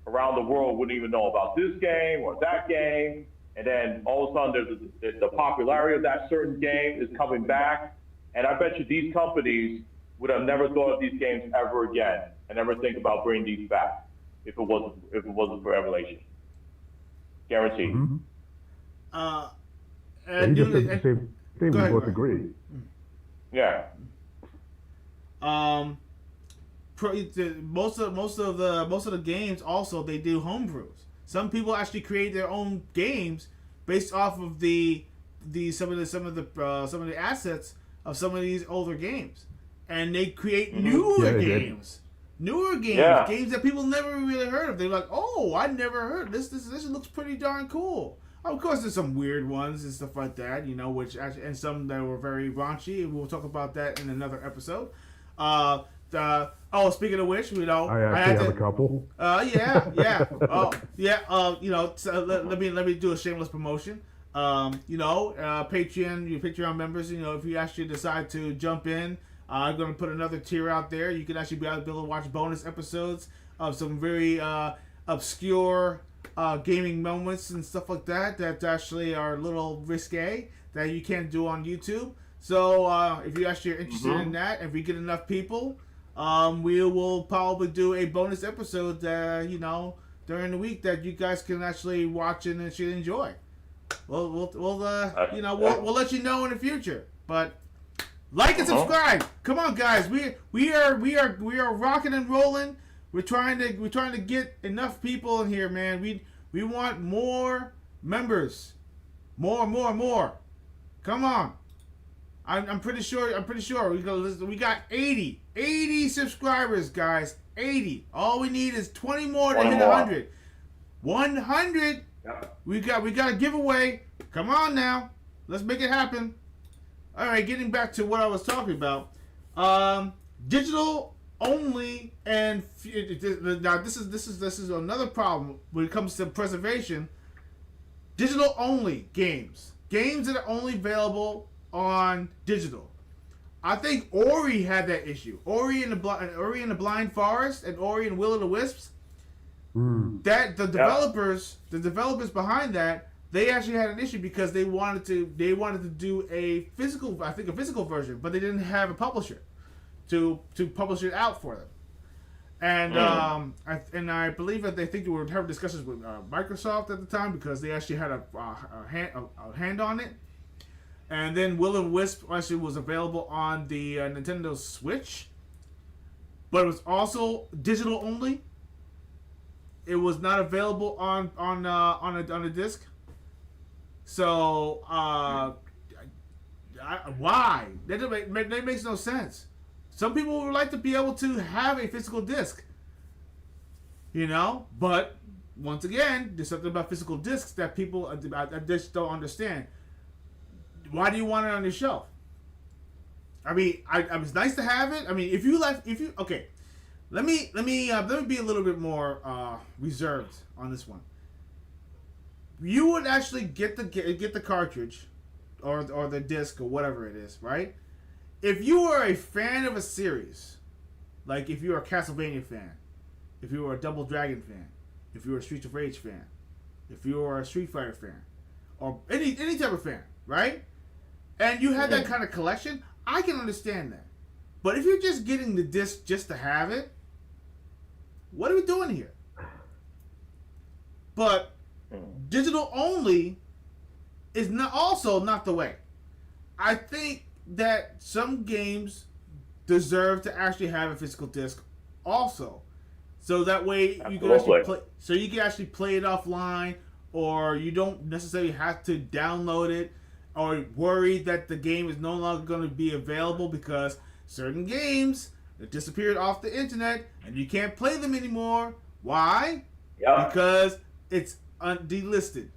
Speaker 2: around the world wouldn't even know about this game or that game. And then all of a sudden, the popularity of that certain game is coming back. And I bet you these companies would have never thought of these games ever again and never think about bringing these back if it wasn't for Revelation. Guaranteed.
Speaker 4: Mm-hmm.
Speaker 3: And
Speaker 4: he just said the same thing. We both agree.
Speaker 2: Yeah.
Speaker 3: Most of the games also they do homebrews. Some people actually create their own games based off of some of the assets of some of these older games, and they create newer games. Games that people never really heard of. They're like, oh, I never heard this. This looks pretty darn cool. Of course, there's some weird ones and stuff like that, which actually, and some that were very raunchy. And we'll talk about that in another episode. Speaking of which,
Speaker 4: I actually have a couple.
Speaker 3: So let me do a shameless promotion. Patreon members, if you actually decide to jump in, I'm going to put another tier out there. You can actually be able to watch bonus episodes of some very obscure gaming moments and stuff like that actually are a little risque that you can't do on YouTube. So if you actually are interested in that, if we get enough people, we will probably do a bonus episode, during the week that you guys can actually watch and actually enjoy. We'll let you know in the future. But like and subscribe. Come on, guys. We are rocking and rolling. We're trying to get enough people in here, man. We want more members. More. Come on. I'm pretty sure we got 80 subscribers, guys. 80. All we need is 20 more to hit 100. 100. Yeah. We got a giveaway. Come on now. Let's make it happen. All right, getting back to what I was talking about. Digital only, and now this is another problem when it comes to preservation. Digital only games that are only available on digital. I think Ori had that issue. Ori and the Blind Forest and Ori and Will of the Wisps. That the developers behind that, they actually had an issue because they wanted to do a physical version, but they didn't have a publisher to publish it out for them. And I believe that they were having discussions with Microsoft at the time because they actually had a hand on it. And then Will and Wisp actually was available on the Nintendo Switch, but it was also digital only. It was not available on a disc. So why? That makes no sense. Some people would like to be able to have a physical disc, But once again, there's something about physical discs that people I just don't understand. Why do you want it on your shelf? I mean, it's nice to have it. I mean, okay, let me be a little bit more reserved on this one. You would actually get the cartridge, or the disc or whatever it is, right? If you are a fan of a series, like if you're a Castlevania fan, if you were a Double Dragon fan, if you were a Streets of Rage fan, if you were a Street Fighter fan, or any type of fan, right? And you have that kind of collection, I can understand that. But if you're just getting the disc just to have it, what are we doing here? But digital only is not the way. I think that some games deserve to actually have a physical disc also. So that way you can actually play it offline, or you don't necessarily have to download it or worry that the game is no longer going to be available because certain games disappeared off the internet and you can't play them anymore. Why? Yeah. Because it's delisted.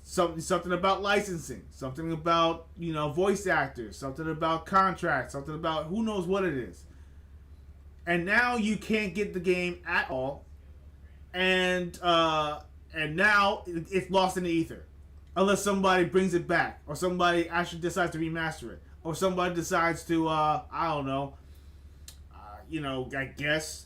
Speaker 3: Something about licensing, something about voice actors, something about contracts, something about who knows what it is. And now you can't get the game at all, and now it's lost in the ether, unless somebody brings it back, or somebody actually decides to remaster it, or somebody decides to I guess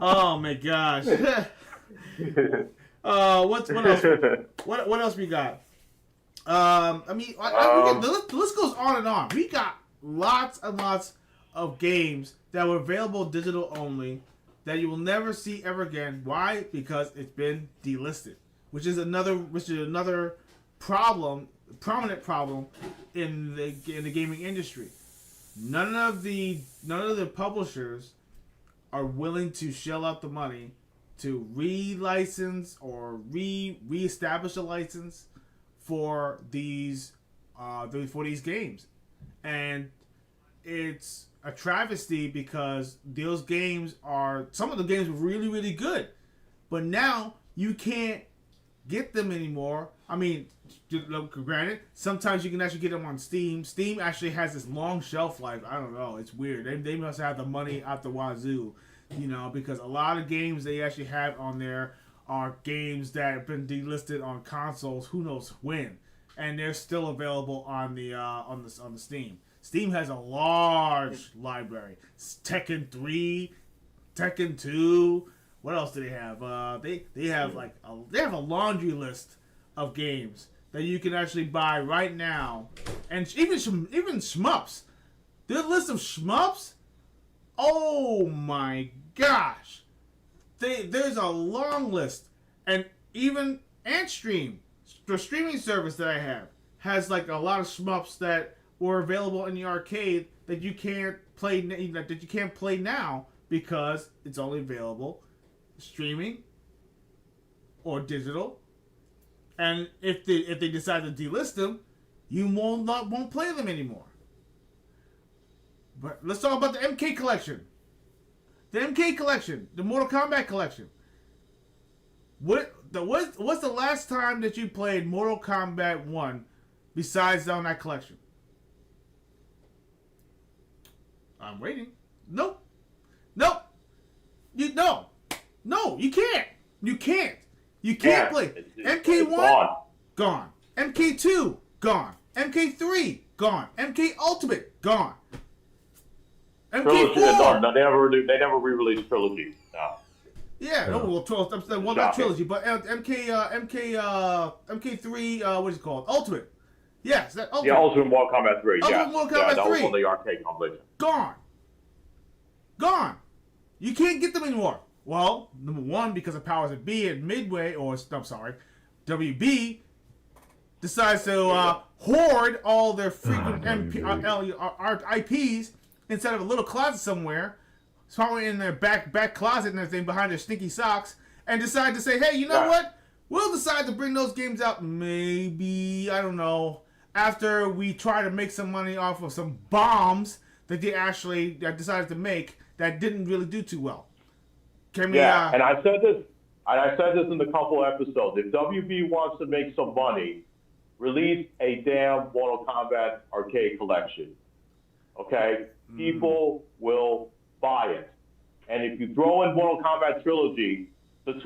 Speaker 3: Oh my gosh. What else? What else we got? The list goes on and on. We got lots and lots of games that were available digital only that you will never see ever again. Why? Because it's been delisted, which is another problem, prominent problem in the gaming industry. None of the publishers are willing to shell out the money to re-license or re-establish a license for these games, and it's a travesty because those games some of the games were really, really good, but now you can't get them anymore. I mean, granted, sometimes you can actually get them on Steam. Steam actually has this long shelf life. I don't know. It's weird. They must have the money out the wazoo, because a lot of games they actually have on there are games that have been delisted on consoles. Who knows when, and they're still available on the Steam. Steam has a large library. Tekken 3, Tekken 2. What else do they have? They have a laundry list of games that you can actually buy right now, and even shmups. Their list of shmups. Oh my gosh! There's a long list, and even Antstream, the streaming service that I have, has like a lot of shmups that were available in the arcade that you can't play now because it's only available streaming or digital. And if they decide to delist them, you won't play them anymore. But let's talk about the MK collection. The MK collection, the Mortal Kombat collection. What's the last time that you played Mortal Kombat 1 besides on that collection? I'm waiting. Nope. No, you can't. You can't play. MK1 gone. MK2 gone. MK3 gone. MK Ultimate gone.
Speaker 2: MK4. No, they never re-released Trilogy. No.
Speaker 3: Yeah, no, well, 12. Well, not Trilogy, but MK3. What is it called? Ultimate. Yes, that Ultimate.
Speaker 2: Yeah, Ultimate Mortal Kombat 3.
Speaker 3: Ultimate Mortal Kombat 3.
Speaker 2: That was on the arcade compilation.
Speaker 3: Gone. You can't get them anymore. Well, number one, because of powers that be at Midway, WB decides to hoard all their freaking IPs inside of a little closet somewhere, probably in their back closet and everything behind their stinky socks, and decide to say, hey, you know what? We'll decide to bring those games out maybe, I don't know, after we try to make some money off of some bombs that they actually decided to make that didn't really do too well. And
Speaker 2: I said this in the couple episodes. If WB wants to make some money, release a damn Mortal Kombat arcade collection. Okay? People will buy it. And if you throw in Mortal Kombat Trilogy, throw in the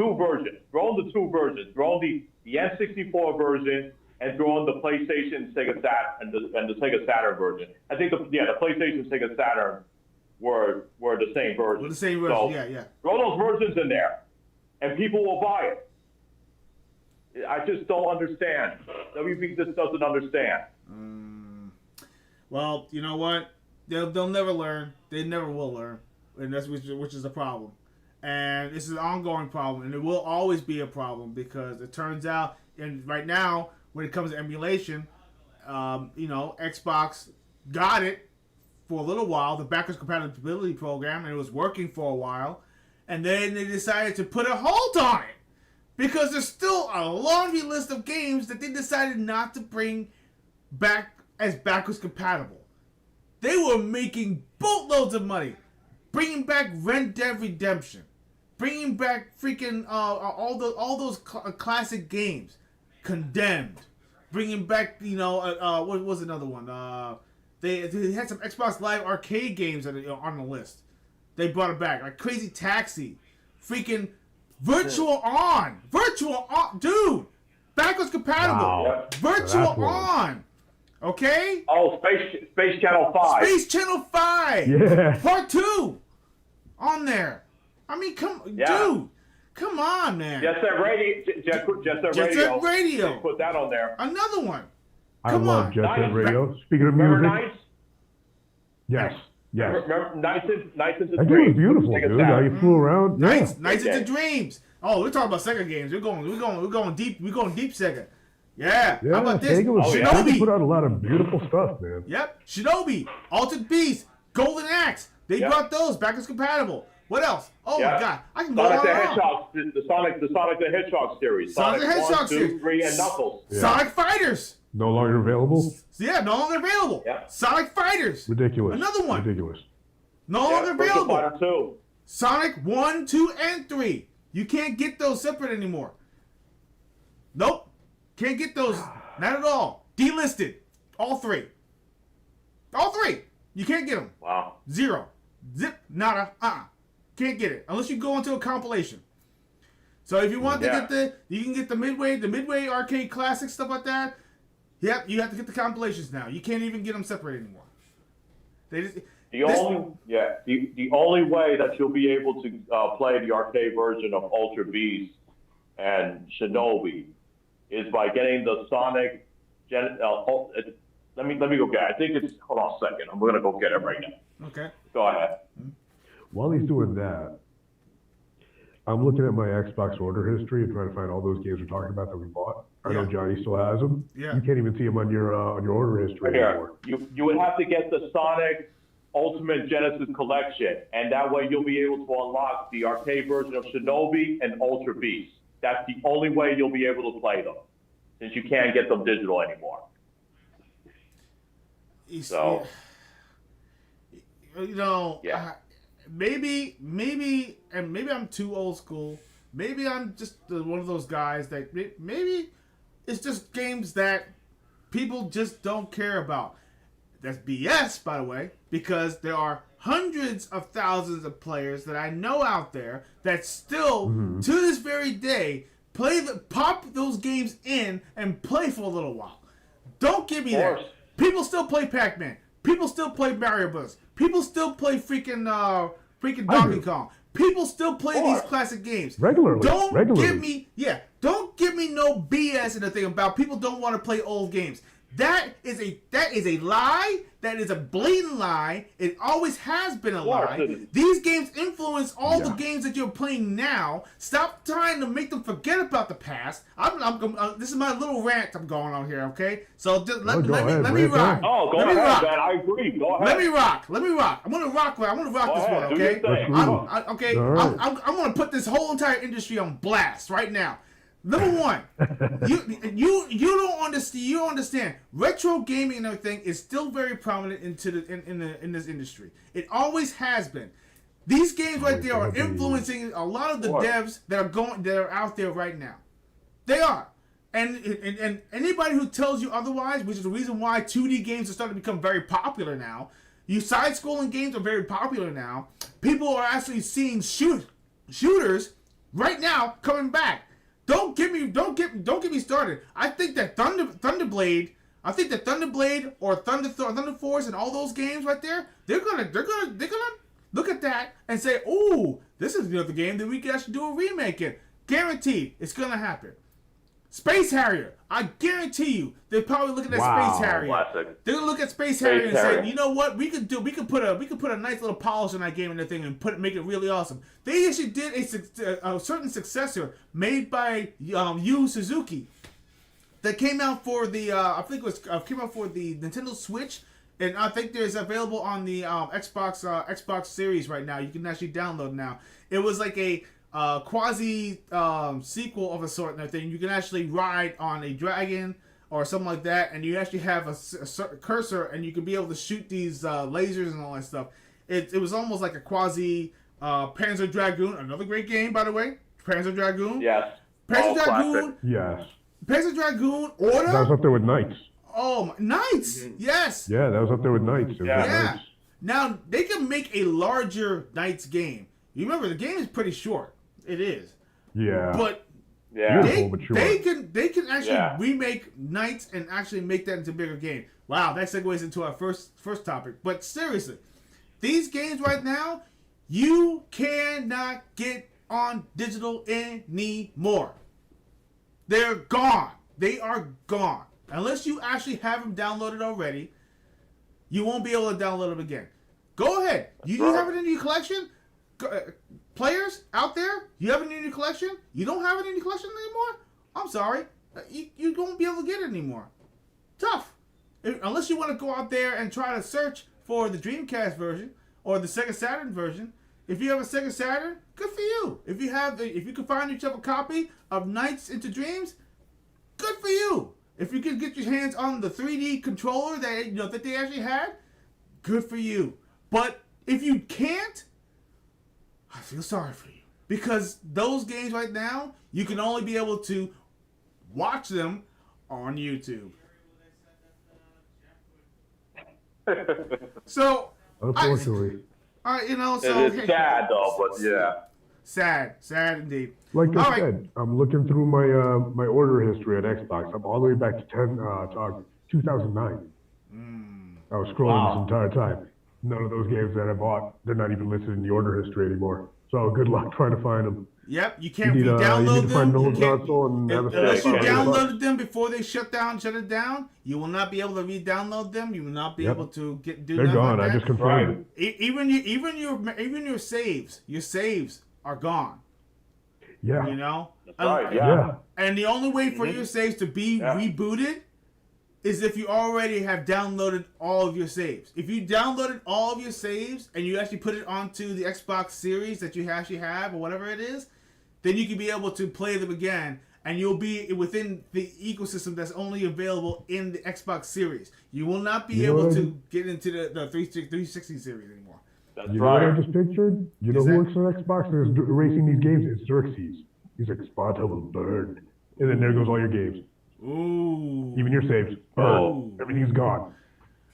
Speaker 2: two versions. Throw in the N64 version and throw in the PlayStation, Sega Saturn, and the Sega Saturn version. I think the PlayStation, Sega Saturn were the same version.
Speaker 3: Well, the same version,
Speaker 2: so
Speaker 3: yeah.
Speaker 2: Throw those versions in there, and people will buy it. I just don't understand. WB just doesn't understand.
Speaker 3: Well, you know what? They'll never learn. They never will learn, and that's which is the problem. And this is an ongoing problem, and it will always be a problem because it turns out, and right now, when it comes to emulation, Xbox got it for a little while, the backwards compatibility program, and it was working for a while, and then they decided to put a halt on it because there's still a laundry list of games that they decided not to bring back as backwards compatible. They were making boatloads of money, bringing back Red Dead Redemption, bringing back freaking all those classic games, Condemned, bringing back what was another one? They had some Xbox Live arcade games that are on the list. They brought it back, like Crazy Taxi, freaking Virtual On, dude, backwards compatible,
Speaker 2: Wow.
Speaker 3: Virtual On, okay?
Speaker 2: Oh, Space Channel 5.
Speaker 3: Space Channel 5,
Speaker 4: Yeah.
Speaker 3: Part 2, on there. I mean,
Speaker 2: Yeah.
Speaker 3: dude, come on, man.
Speaker 2: Jet Set Radio.
Speaker 3: Jet Set Radio.
Speaker 2: Put that on there.
Speaker 3: Another one.
Speaker 4: I
Speaker 3: Come
Speaker 4: love
Speaker 3: on.
Speaker 4: Jet Set
Speaker 2: Nice.
Speaker 4: Radio. Speaking of
Speaker 2: Remember
Speaker 4: music,
Speaker 2: Nights?
Speaker 4: yes.
Speaker 2: Remember Nights into
Speaker 4: That game was
Speaker 2: Dreams?
Speaker 4: beautiful,
Speaker 2: Take us
Speaker 4: dude.
Speaker 2: back.
Speaker 4: How you flew around. Yeah.
Speaker 3: Nights
Speaker 2: Okay.
Speaker 3: into Dreams. Oh, we're talking about Sega games. We're going deep. We're going deep Sega. Yeah.
Speaker 4: Yeah,
Speaker 3: How about this?
Speaker 4: Sega was
Speaker 2: yeah.
Speaker 4: Sega
Speaker 3: Shinobi.
Speaker 4: put out a lot of beautiful stuff, man.
Speaker 3: Yep. Shinobi, Altered Beast, Golden Axe. They
Speaker 2: Yep.
Speaker 3: brought those backwards compatible. What else? Oh
Speaker 2: Yeah.
Speaker 3: my God, I can go
Speaker 2: Sonic
Speaker 3: on
Speaker 2: the
Speaker 3: and on.
Speaker 2: Hedgehog, the Sonic the Hedgehog series.
Speaker 3: Sonic the Hedgehog
Speaker 2: 1, 2,
Speaker 3: series.
Speaker 2: 3, and Knuckles.
Speaker 4: Yeah.
Speaker 3: Sonic Fighters.
Speaker 4: No longer available.
Speaker 3: Yeah, no longer available.
Speaker 2: Yeah.
Speaker 3: Sonic Fighters.
Speaker 4: Ridiculous.
Speaker 3: Another one.
Speaker 4: Ridiculous.
Speaker 3: No
Speaker 2: Yeah,
Speaker 3: longer
Speaker 2: Virtua
Speaker 3: available.
Speaker 2: Fighter 2.
Speaker 3: Sonic 1, 2, and 3. You can't get those separate anymore. Nope. Can't get those. Not at all. Delisted. All three. All three. You can't get them.
Speaker 2: Wow.
Speaker 3: Zero. Zip. Nada. Can't get it. Unless you go into a compilation. So if you want to get you can get the Midway arcade classic, stuff like that. Yep, you have to get the compilations now. You can't even get them separate anymore. They just,
Speaker 2: The only way that you'll be able to play the arcade version of Ultra Beast and Shinobi is by getting the Sonic. Let me go get it. I think it's. Hold on a second. I'm gonna go get it right now.
Speaker 3: Okay.
Speaker 2: Go ahead.
Speaker 4: While he's doing that, I'm looking at my Xbox order history and trying to find all those games we're talking about that we bought. I know
Speaker 3: Yeah.
Speaker 4: Johnny still has them.
Speaker 3: Yeah.
Speaker 4: You can't even see them on your order history anymore.
Speaker 2: Here, you would have to get the Sonic Ultimate Genesis Collection, and that way you'll be able to unlock the arcade version of Shinobi and Ultra Beast. That's the only way you'll be able to play them, since you can't get them digital anymore. So,
Speaker 3: you know,
Speaker 2: Yeah.
Speaker 3: maybe I'm too old school. Maybe I'm just one of those guys that maybe it's just games that people just don't care about. That's BS, by the way, because there are hundreds of thousands of players that I know out there that still, to this very day, pop those games in and play for a little while. Don't give me that.
Speaker 2: course.
Speaker 3: People still play Pac-Man. People still play Mario Bros. People still play freaking Donkey Kong. People still play these classic games.
Speaker 4: Regularly.
Speaker 3: Don't
Speaker 4: Regularly.
Speaker 3: don't give me no BS in the thing about people don't want to play old games. That is a lie. That is a blatant lie. It always has been a
Speaker 2: course
Speaker 3: lie.
Speaker 2: it is.
Speaker 3: These games influence all the games that you're playing now. Stop trying to make them forget about the past. This is my little rant I'm going on here, okay? So just let me
Speaker 4: rant
Speaker 3: rock.
Speaker 2: Oh, go
Speaker 3: Let me
Speaker 2: ahead,
Speaker 3: rock.
Speaker 2: man. I agree. Go ahead.
Speaker 3: Let me rock. I'm gonna rock this
Speaker 2: ahead,
Speaker 3: one,
Speaker 2: do your
Speaker 3: okay?
Speaker 2: thing.
Speaker 3: Okay.
Speaker 4: All right.
Speaker 3: I'm gonna put this whole entire industry on blast right now. Number one, you don't understand. You don't understand. Retro gaming and everything is still very prominent in this industry. It always has been. These games right there are influencing a lot of the devs that are out there right now. They are. And anybody who tells you otherwise, which is the reason why 2D games are starting to become very popular now. Side-scrolling games are very popular now. People are actually seeing shooters right now coming back. Don't get me started. I think that Thunderblade or Thunder Force and all those games right there, they're gonna look at that and say, "Ooh, this is the game that we can actually do a remake in." Guaranteed, it's gonna happen. Space Harrier, I guarantee you, they're probably looking at Space Harrier.
Speaker 2: Classic.
Speaker 3: They're gonna look at Space Harrier and
Speaker 2: Harrier.
Speaker 3: say, "You know what? We could put a nice little polish on that game and everything and make it really awesome." They actually did a certain successor made by Yu Suzuki that came out for the came out for the Nintendo Switch, and I think there's available on the Xbox Series right now. You can actually download now. It was like a quasi sequel of a sort and everything. You can actually ride on a dragon or something like that, and you actually have a cursor, and you can be able to shoot these lasers and all that stuff. It was almost like a quasi Panzer Dragoon, another great game, by the way. Panzer Dragoon.
Speaker 2: Yes.
Speaker 3: Panzer Dragoon.
Speaker 2: Classic.
Speaker 4: Yes.
Speaker 3: Panzer Dragoon. Order.
Speaker 4: That was up there with Knights.
Speaker 3: Oh, Knights. Yes.
Speaker 4: Yeah, that was up there with Knights. It was
Speaker 2: Yeah.
Speaker 3: Yeah.
Speaker 4: Knights.
Speaker 3: Now they can make a larger Knights game. You remember the game is pretty short. It is.
Speaker 4: Yeah.
Speaker 3: But
Speaker 2: Yeah.
Speaker 4: Beautiful, but sure.
Speaker 3: they can actually
Speaker 2: Yeah.
Speaker 3: remake Knights and actually make that into a bigger game. Wow, that segues into our first topic. But seriously, these games right now, You cannot get on digital anymore. They're gone. They are gone. Unless you actually have them downloaded already, you won't be able to download them again. Go ahead. You do have it in your collection? Players out there, you have it in your collection? You don't have it in your collection anymore? I'm sorry. You won't be able to get it anymore. Tough. Unless you want to go out there and try to search for the Dreamcast version or the Sega Saturn version. If you have a Sega Saturn, good for you. If you can find yourself a copy of Nights into Dreams, good for you. If you can get your hands on the 3D controller that they actually had, good for you. But if you can't, I feel sorry for you. Because those games right now, you can only be able to watch them on YouTube. So,
Speaker 4: unfortunately,
Speaker 2: it's sad though, but yeah.
Speaker 3: Sad indeed.
Speaker 4: like I said, I'm looking through my my order history on Xbox. I'm all the way back to 2009. I was scrolling this entire time. None of those games that I bought, they're not even listed in the order history anymore. So good luck trying to find them.
Speaker 3: Yep, you can't
Speaker 4: You need
Speaker 3: re-download
Speaker 4: to find an
Speaker 3: them.
Speaker 4: old console and have a
Speaker 3: Unless you
Speaker 4: $5.
Speaker 3: downloaded them before they shut it down, you will not be able to re-download them. You will not be able to do.
Speaker 4: They're gone. I just confirmed it.
Speaker 3: Even your saves are gone.
Speaker 4: Yeah.
Speaker 3: You know.
Speaker 2: That's right. Yeah.
Speaker 3: And the only way for your saves to be rebooted is if you already have downloaded all of your saves. If you downloaded all of your saves and you actually put it onto the Xbox Series that you actually have or whatever it is, then you can be able to play them again, and you'll be within the ecosystem that's only available in the Xbox Series. You will not be able to get into the 360 series anymore.
Speaker 2: That's
Speaker 4: You know what I just pictured? You know who works on Xbox and is racing these games? It's Xerxes. He's like, Sparta will burn. And then there goes all your games.
Speaker 3: Ooh.
Speaker 4: Even your saves.
Speaker 3: Ooh.
Speaker 4: Everything's gone.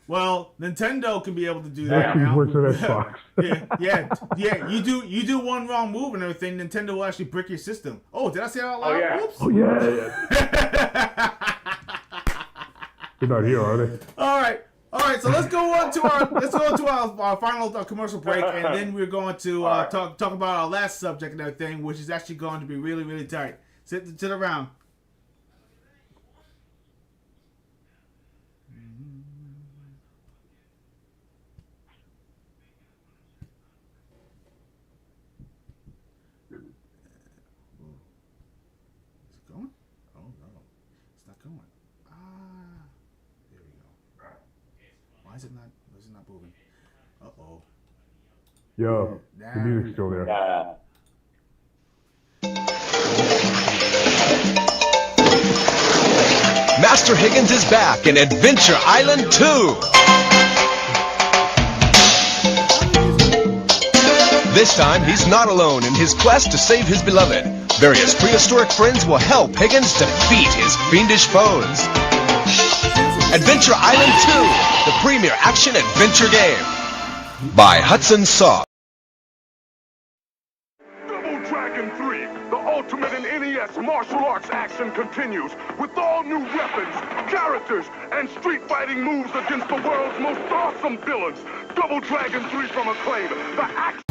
Speaker 3: Well, Nintendo can be able to do that
Speaker 4: Xerxes
Speaker 3: now.
Speaker 4: works on Xbox.
Speaker 3: yeah. You do one wrong move and everything, Nintendo will actually brick your system. Oh, did I say that out loud?
Speaker 2: Oh, yeah.
Speaker 3: Oops.
Speaker 4: Oh, yeah. They're not here, are they?
Speaker 3: All right. So let's go on to our final commercial break, and then we're going to talk about our last subject and everything, which is actually going to be really, really tight. Sit around. Is it going? Oh no, it's not going. There we go. Why is it not moving? Uh-oh.
Speaker 4: Yo, the music's still there.
Speaker 2: Yeah.
Speaker 7: Master Higgins is back in Adventure Island 2. This time, he's not alone in his quest to save his beloved. Various prehistoric friends will help Higgins defeat his fiendish foes. Adventure Island 2, the premier action-adventure game. By Hudson Soft.
Speaker 8: Double Dragon 3, the ultimate in NES martial arts action continues with all new weapons, characters, and street fighting moves against the world's most awesome villains. Double Dragon 3 from Acclaim, the action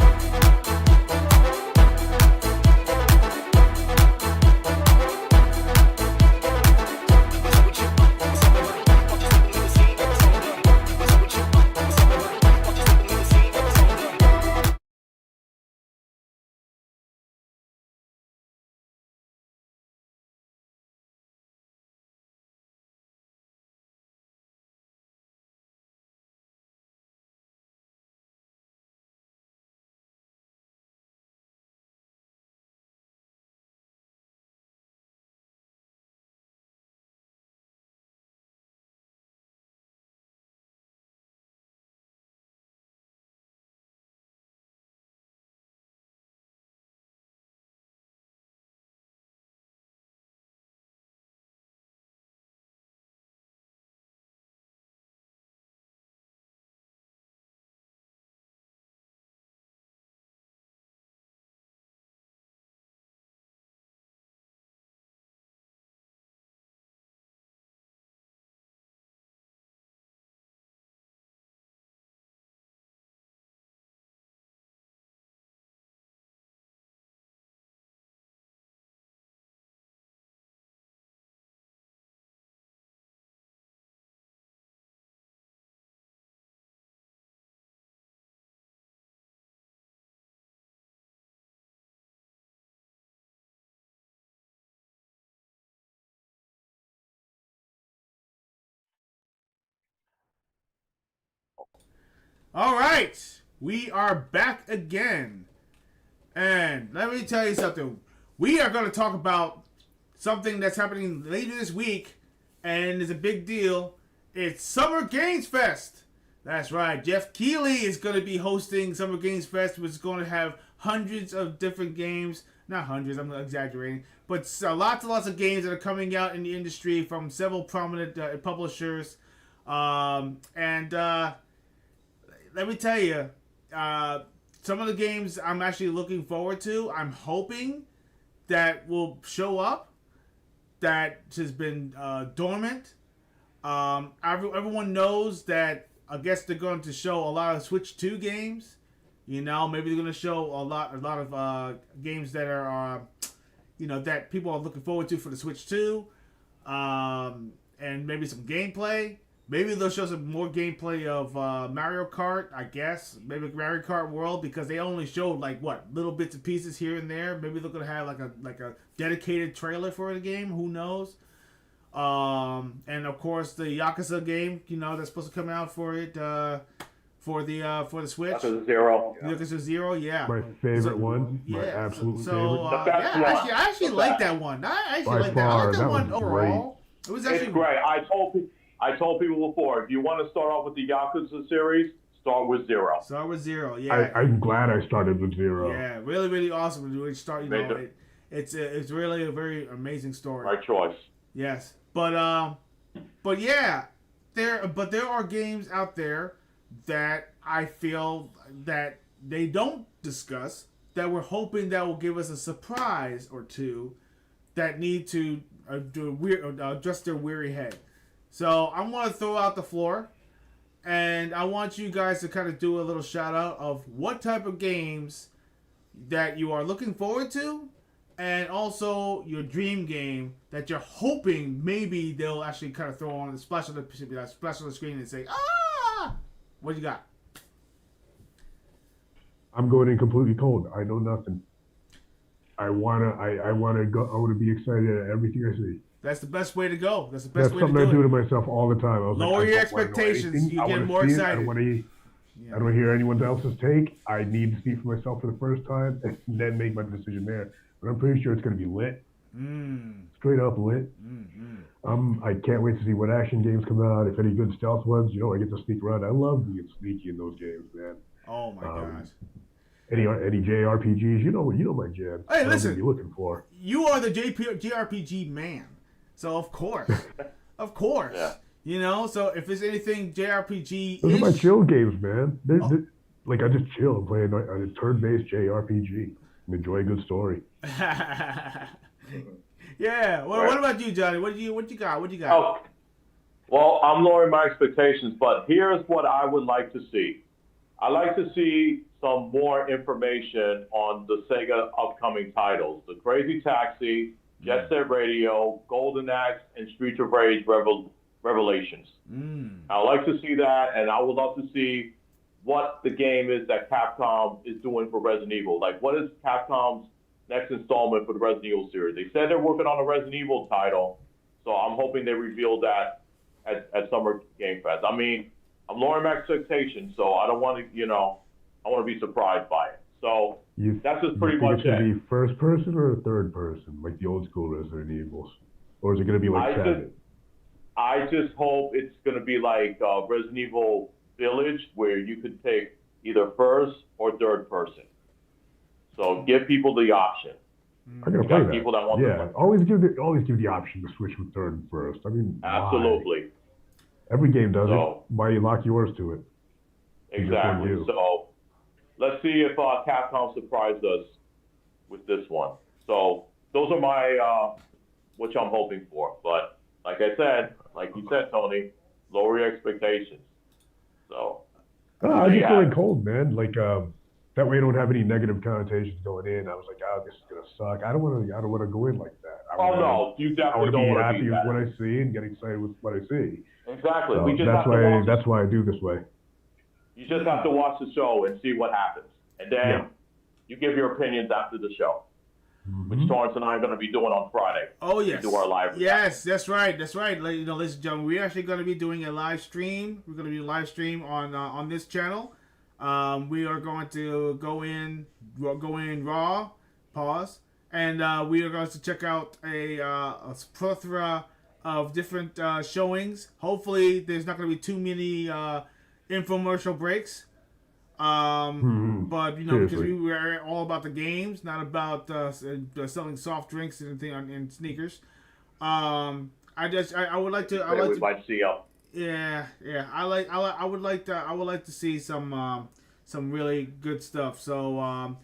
Speaker 3: All right, we are back again, and let me tell you something. We are going to talk about something that's happening later this week, and is a big deal. It's Summer Games Fest. That's right. Jeff Keighley is going to be hosting Summer Games Fest, which is going to have hundreds of different games. Not hundreds, I'm exaggerating, but lots and lots of games that are coming out in the industry from several prominent publishers, and. Let me tell you, some of the games I'm actually looking forward to. I'm hoping that will show up. That has been dormant. Everyone knows that. I guess they're going to show a lot of Switch 2 games. You know, maybe they're going to show a lot of games that are, that people are looking forward to for the Switch 2, and maybe some gameplay. Maybe they'll show some more gameplay of Mario Kart, I guess. Maybe Mario Kart World, because they only showed little bits and pieces here and there. Maybe they're gonna have like a dedicated trailer for the game. Who knows? And of course the Yakuza game, that's supposed to come out for it for the Switch.
Speaker 2: Yakuza 0.
Speaker 3: Yakuza 0, yeah.
Speaker 4: My favorite one. My absolute favorite.
Speaker 2: The best one.
Speaker 3: I actually like that one. I like that one overall. It was actually
Speaker 2: it's great. I told people before, if you want to start off with the Yakuza series, start with 0.
Speaker 3: Start with 0, yeah.
Speaker 4: I'm glad I started with 0.
Speaker 3: Yeah, really, really awesome when you start. It's really a very amazing story.
Speaker 2: Right choice.
Speaker 3: Yes, but yeah, there are games out there that I feel that they don't discuss, that we're hoping that will give us a surprise or two, that need to adjust their weary head. So I'm going to throw out the floor, and I want you guys to kind of do a little shout out of what type of games that you are looking forward to, and also your dream game that you're hoping maybe they'll actually kind of throw on the splash on the screen and say, ah! What you got?
Speaker 4: I'm going in completely cold. I know nothing. I wanna go. I want to be excited at everything I see.
Speaker 3: That's the best way to go. That's the
Speaker 4: That's
Speaker 3: best way to
Speaker 4: something I
Speaker 3: do
Speaker 4: do
Speaker 3: it.
Speaker 4: to myself all the time. I was
Speaker 3: Lower
Speaker 4: like,
Speaker 3: your
Speaker 4: I don't wanna know
Speaker 3: expectations.
Speaker 4: anything.
Speaker 3: You
Speaker 4: I
Speaker 3: get
Speaker 4: wanna
Speaker 3: more
Speaker 4: see it.
Speaker 3: excited.
Speaker 4: I don't want to hear anyone else's take. I need to see for myself for the first time and then make my decision there. But I'm pretty sure it's going to be lit. Straight up lit. I can't wait to see what action games come out. If any good stealth ones, I get to sneak around. I love being sneaky in those games, man.
Speaker 3: Oh my gosh.
Speaker 4: Any JRPGs, you know my jam.
Speaker 3: Hey, listen.
Speaker 4: What you're looking for.
Speaker 3: You are the JRPG man. So of course.
Speaker 2: Yeah.
Speaker 3: So if there's anything JRPG,
Speaker 4: those are my chill games, man. They're I just chill and play a turn-based JRPG and enjoy a good story.
Speaker 3: Yeah. Well, what about you, Johnny? What you got?
Speaker 2: Oh, well, I'm lowering my expectations, but here's what I would like to see. I'd like to see some more information on the Sega upcoming titles: the Crazy Taxi, Jet Set Radio, Golden Axe, and Streets of Rage Revelations. I'd like to see that, and I would love to see what the game is that Capcom is doing for Resident Evil. Like, what is Capcom's next installment for the Resident Evil series? They said they're working on a Resident Evil title, so I'm hoping they reveal that at Summer Game Fest. I mean, I'm lowering my expectations, so I don't want to, I want to be surprised by it. So that's just pretty much
Speaker 4: it. Is it going to be first person or third person, like the old school Resident Evils? Or is it going to be like Seven?
Speaker 2: I just hope it's going to be like Resident Evil Village, where you could take either first or third person. So give people the option.
Speaker 4: I'm gonna play that.
Speaker 2: People that want to play.
Speaker 4: Always give the option to switch from third and first. I mean,
Speaker 2: absolutely.
Speaker 4: Why? Every game does it. Why you lock yours to it?
Speaker 2: Exactly. So let's see if Capcom surprised us with this one. So those are my which I'm hoping for. But like you said, Tony, lower your expectations. So
Speaker 4: I just going cold, man. Like that way I don't have any negative connotations going in. I was like, this is gonna suck. I don't want to go in like that.
Speaker 2: No, you definitely don't want to
Speaker 4: be happy with what I see and get excited with what I see.
Speaker 2: Exactly.
Speaker 4: So that's why I do this way.
Speaker 2: You just have to watch the show and see what happens, and then you give your opinions after the show, which Torrance and I are going to be doing on Friday.
Speaker 3: Oh yes,
Speaker 2: we do our live.
Speaker 3: Yes, that's right. Ladies and gentlemen, we're actually going to be doing a live stream. We're going to be live stream on this channel. We are going to go in raw, pause, and we are going to check out a plethora of different showings. Hopefully, there's not going to be too many infomercial breaks. But because we're all about the games, not about selling soft drinks and sneakers. I would like to.
Speaker 2: We might see them.
Speaker 3: Yeah. I would like to see some really good stuff. So,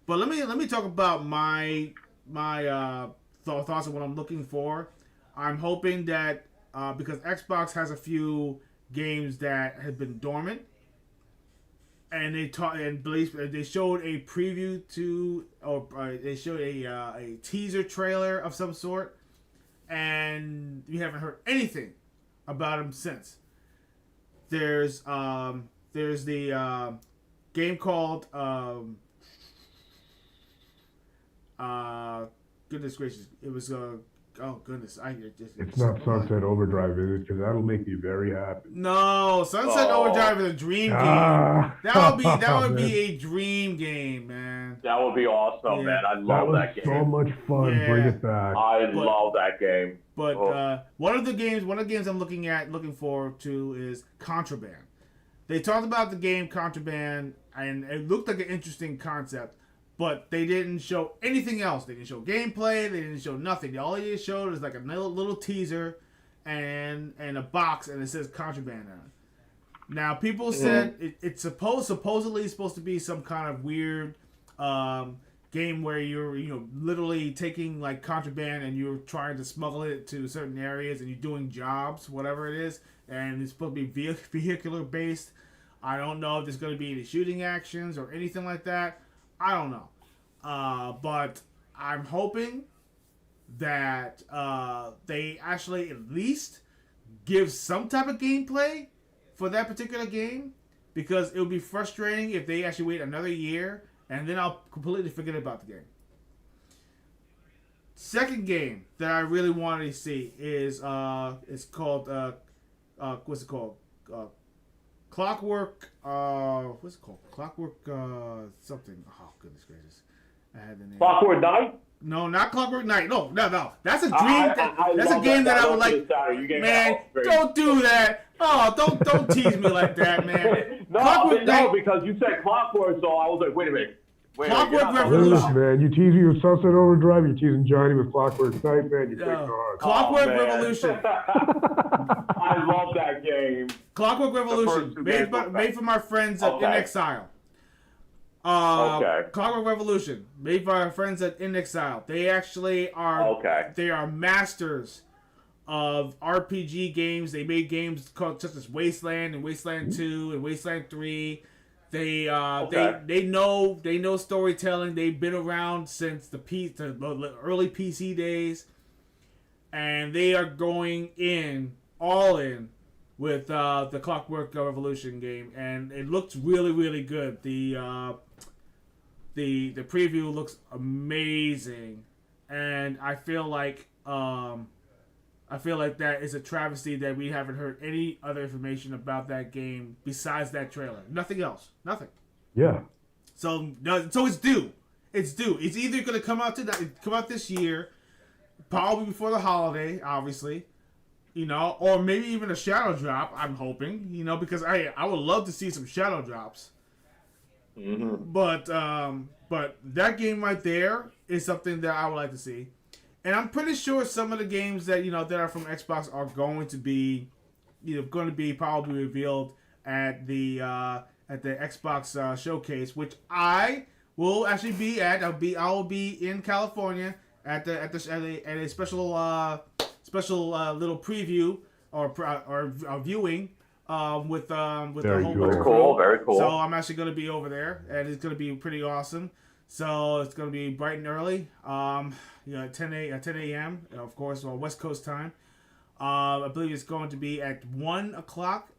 Speaker 3: but let me talk about my thoughts on what I'm looking for. I'm hoping that because Xbox has a few games that have been dormant, and they showed a preview they showed a teaser trailer of some sort, and we haven't heard anything about them since. There's the game called goodness gracious, it was oh goodness,
Speaker 4: It's not Sunset Overdrive, is it? Because that'll make me very happy.
Speaker 3: No, Sunset Overdrive is a dream game. That would be a dream game, man.
Speaker 2: That would be awesome, man. I love that game.
Speaker 4: So much fun.
Speaker 3: Yeah.
Speaker 4: Bring it back.
Speaker 2: I love that game.
Speaker 3: But one of the games I'm looking forward to is Contraband. They talked about the game Contraband, and it looked like an interesting concept, but they didn't show anything else. They didn't show gameplay. They didn't show nothing. All they showed was like a little teaser and a box, and it says Contraband on it. Now, people said it's supposedly supposed to be some kind of weird game where you're literally taking like contraband and you're trying to smuggle it to certain areas and you're doing jobs, whatever it is, and it's supposed to be vehicular based. I don't know if there's going to be any shooting actions or anything like that. I don't know, but I'm hoping that they actually at least give some type of gameplay for that particular game, because it would be frustrating if they actually wait another year and then I'll completely forget about the game. Second game that I really wanted to see is it's called what's it called? Clockwork. What's it called? Clockwork something. Oh goodness gracious! I had the name.
Speaker 2: Clockwork Knight?
Speaker 3: No, not Clockwork Knight. No. That's a dream. That's a game that I would like. Man, don't do that. Oh, don't tease me like that, man.
Speaker 2: No, because you said Clockwork, so I was like, wait a minute.
Speaker 3: Clockwork Revolution.
Speaker 4: Man, you tease me with Sunset Overdrive, you're teasing Johnny with Clockwork Knight, man. You take no hard.
Speaker 3: Clockwork Revolution.
Speaker 2: I love that game.
Speaker 3: Clockwork Revolution, made from our friends at In Exile. Clockwork Revolution, made by our friends at In Exile. They actually are they are masters of RPG games. They made games called such as Wasteland and Wasteland 2 and Wasteland 3. They know storytelling. They've been around since the early PC days, and they are going all in with the Clockwork Revolution game, and it looks really, really good. The preview looks amazing, and I feel like that is a travesty that we haven't heard any other information about that game besides that trailer. Nothing else. Nothing.
Speaker 4: Yeah.
Speaker 3: So it's due. It's due. It's either going to come out this year, probably before the holiday, obviously, or maybe even a shadow drop. I'm hoping, because I would love to see some shadow drops. Mm-hmm. But that game right there is something that I would like to see. And I'm pretty sure some of the games that that are from Xbox are going to be, probably revealed at the Xbox showcase, which I will actually be at. I will be in California at a special little preview or viewing with the whole bunch of crew.
Speaker 2: Very cool.
Speaker 3: So I'm actually going to be over there, and it's going to be pretty awesome. So it's going to be bright and early. 10 a.m. Of course, West Coast time. I believe it's going to be at 1 o'clock